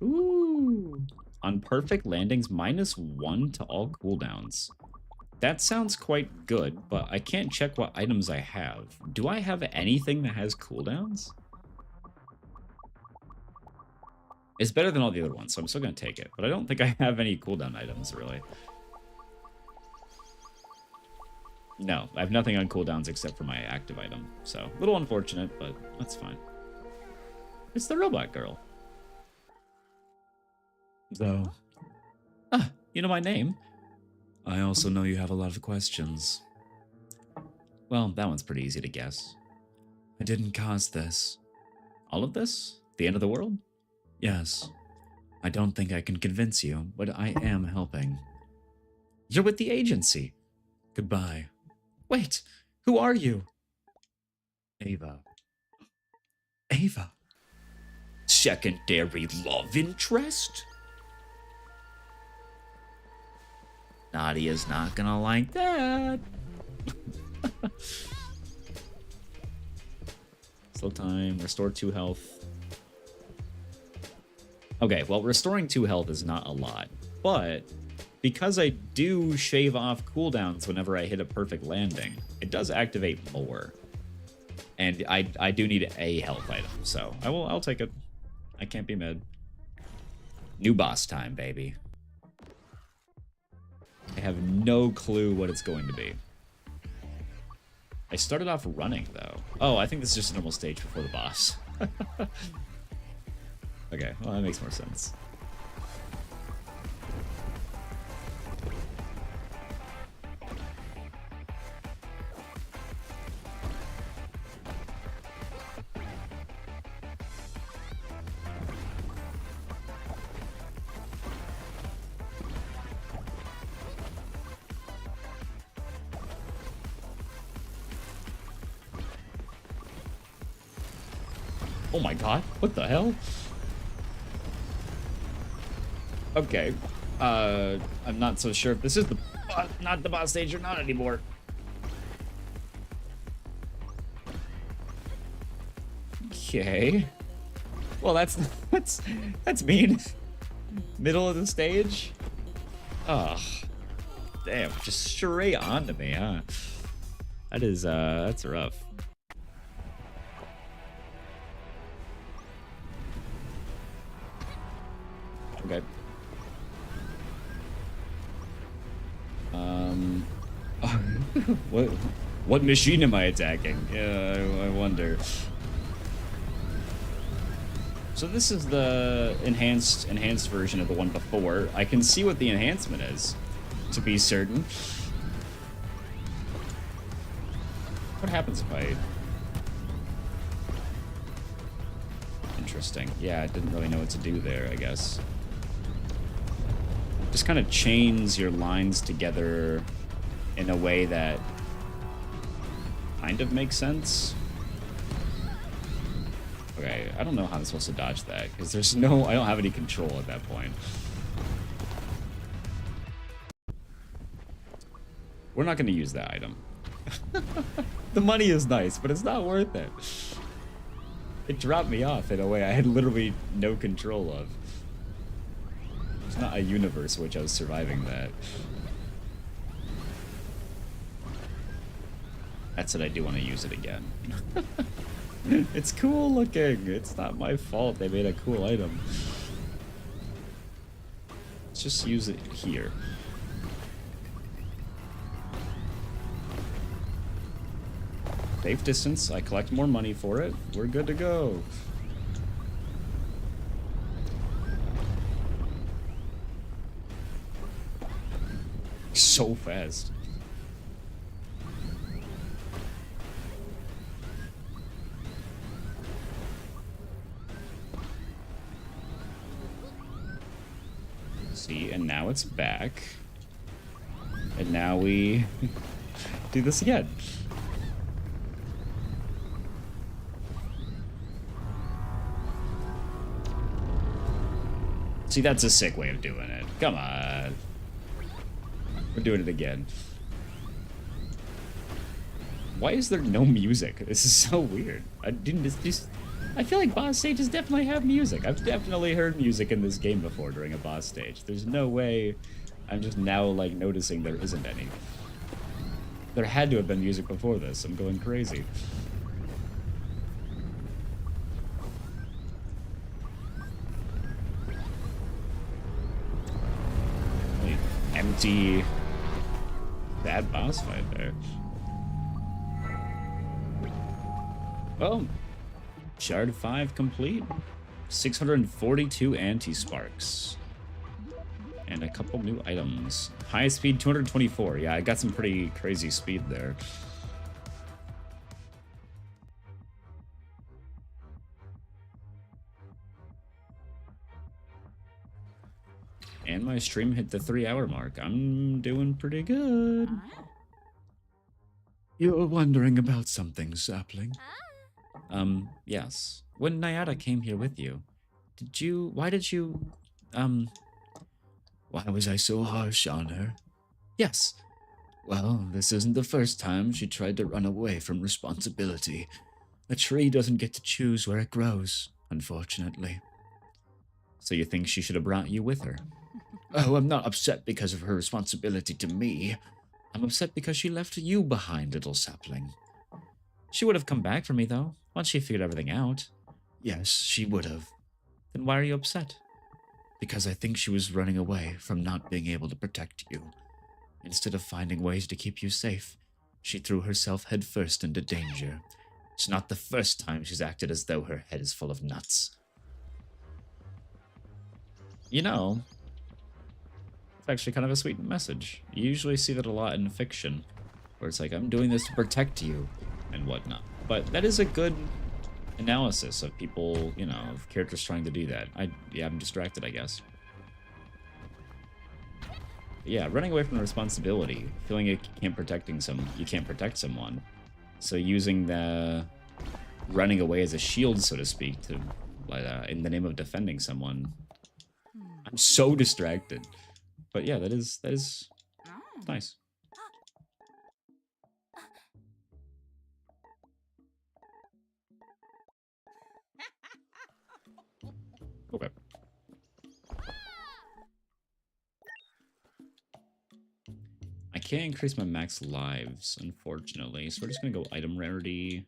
Ooh. On perfect landings, -1 to all cooldowns. That sounds quite good, but I can't check what items I have. Do I have anything that has cooldowns? It's better than all the other ones, so I'm still going to take it. But I don't think I have any cooldown items, really. No, I have nothing on cooldowns except for my active item. So, a little unfortunate, but that's fine. It's the robot girl. So, you know my name. I also know you have a lot of questions. Well, that one's pretty easy to guess. I didn't cause this. All of this? The end of the world? Yes. I don't think I can convince you, but I am helping. You're with the agency. Goodbye. Wait, who are you? Ava. Ava? Secondary love interest? Nadia's not gonna like that. Slow time, restore 2 health. Okay, well, restoring 2 health is not a lot, but because I do shave off cooldowns whenever I hit a perfect landing, it does activate more. And I do need a health item, so I'll take it. I can't be mad. New boss time, baby. I have no clue what it's going to be. I started off running, though. Oh, I think this is just a normal stage before the boss. Okay, well, that makes more sense. Oh my god, what the hell? Okay, I'm not so sure if this is the not the boss stage or not anymore. Okay. Well, that's mean. Middle of the stage? Ugh. Damn, just straight onto me, huh? That is, that's rough. Okay. What machine am I attacking? I wonder. So this is the enhanced version of the one before. I can see what the enhancement is, to be certain. What happens if I... Interesting. Yeah, I didn't really know what to do there, I guess. Just kind of chains your lines together in a way that kind of makes sense. Okay, I don't know how I'm supposed to dodge that, because there's no... I don't have any control at that point. We're not going to use that item. The money is nice, but it's not worth it. It dropped me off in a way I had literally no control of. It's not a universe in which I was surviving that. That said, I do want to use it again. It's cool looking. It's not my fault they made a cool item. Let's just use it here. Safe distance. I collect more money for it. We're good to go. So fast. See, and now it's back. And now we do this again. See, that's a sick way of doing it. Come on. We're doing it again. Why is there no music? This is so weird. I feel like boss stages definitely have music. I've definitely heard music in this game before during a boss stage. There's no way I'm just now, like, noticing there isn't any. There had to have been music before this. I'm going crazy. Empty bad boss fight there. Well, Shard 5 complete. 642 anti-sparks. And a couple new items. High speed 224. Yeah, I got some pretty crazy speed there. And my stream hit the 3-hour mark. I'm doing pretty good. You're wondering about something, Sapling? Yes. When Nyada came here with you, why was I so harsh on her? Yes. Well, this isn't the first time she tried to run away from responsibility. A tree doesn't get to choose where it grows, unfortunately. So you think she should have brought you with her? Oh, I'm not upset because of her responsibility to me. I'm upset because she left you behind, little sapling. She would have come back for me, though, once she figured everything out. Yes, she would have. Then why are you upset? Because I think she was running away from not being able to protect you. Instead of finding ways to keep you safe, she threw herself headfirst into danger. It's not the first time she's acted as though her head is full of nuts. You know, it's actually kind of a sweet message. You usually see that a lot in fiction, where it's like, I'm doing this to protect you, and whatnot. But that is a good analysis of people, you know, of characters trying to do that. Yeah, I'm distracted, I guess. Yeah, running away from responsibility, feeling you can't protect someone. So using the running away as a shield, so to speak, to in the name of defending someone. I'm so distracted. But yeah, that is nice. Okay. I can't increase my max lives, unfortunately, so we're just gonna go item rarity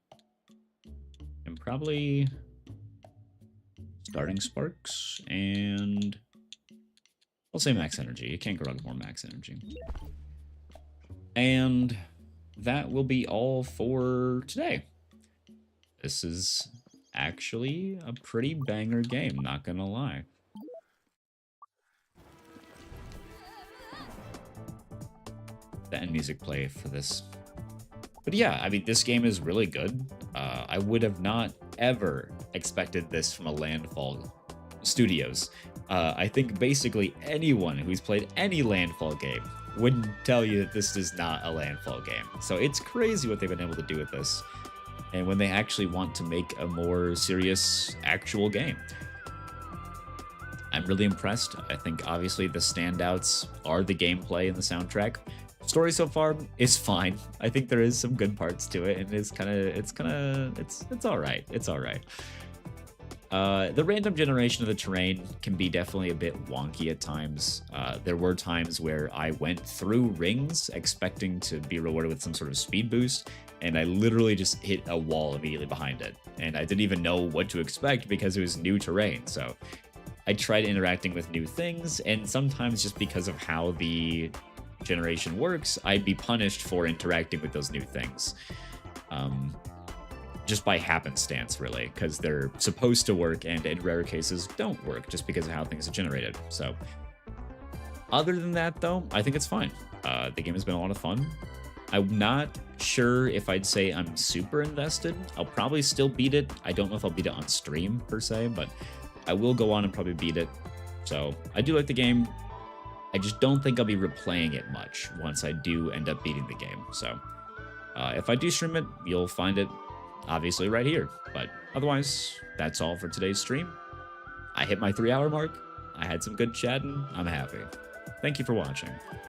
and probably starting sparks, and I'll say max energy. You can't go wrong with more max energy. And that will be all for today. This is actually a pretty banger game, not gonna lie. The end music play for this. But yeah, I mean, this game is really good. I would have not ever expected this from a Landfall Studios. I think basically anyone who's played any Landfall game wouldn't tell you that this is not a Landfall game. So it's crazy what they've been able to do with this. And when they actually want to make a more serious actual game. I'm really impressed. I think obviously the standouts are the gameplay and the soundtrack. Story so far is fine. I think there is some good parts to it, and it's all right. It's all right. The random generation of the terrain can be definitely a bit wonky at times. There were times where I went through rings expecting to be rewarded with some sort of speed boost, and I literally just hit a wall immediately behind it. And I didn't even know what to expect because it was new terrain. So I tried interacting with new things, and sometimes just because of how the generation works, I'd be punished for interacting with those new things. Just by happenstance, really, because they're supposed to work and in rare cases don't work just because of how things are generated. So other than that, though, I think it's fine. The game has been a lot of fun. I'm not sure if I'd say I'm super invested. I'll probably still beat it. I don't know if I'll beat it on stream per se, but I will go on and probably beat it. So I do like the game. I just don't think I'll be replaying it much once I do end up beating the game. So if I do stream it, you'll find it obviously right here. But otherwise, that's all for today's stream. I hit my 3-hour mark. I had some good chatting. I'm happy. Thank you for watching.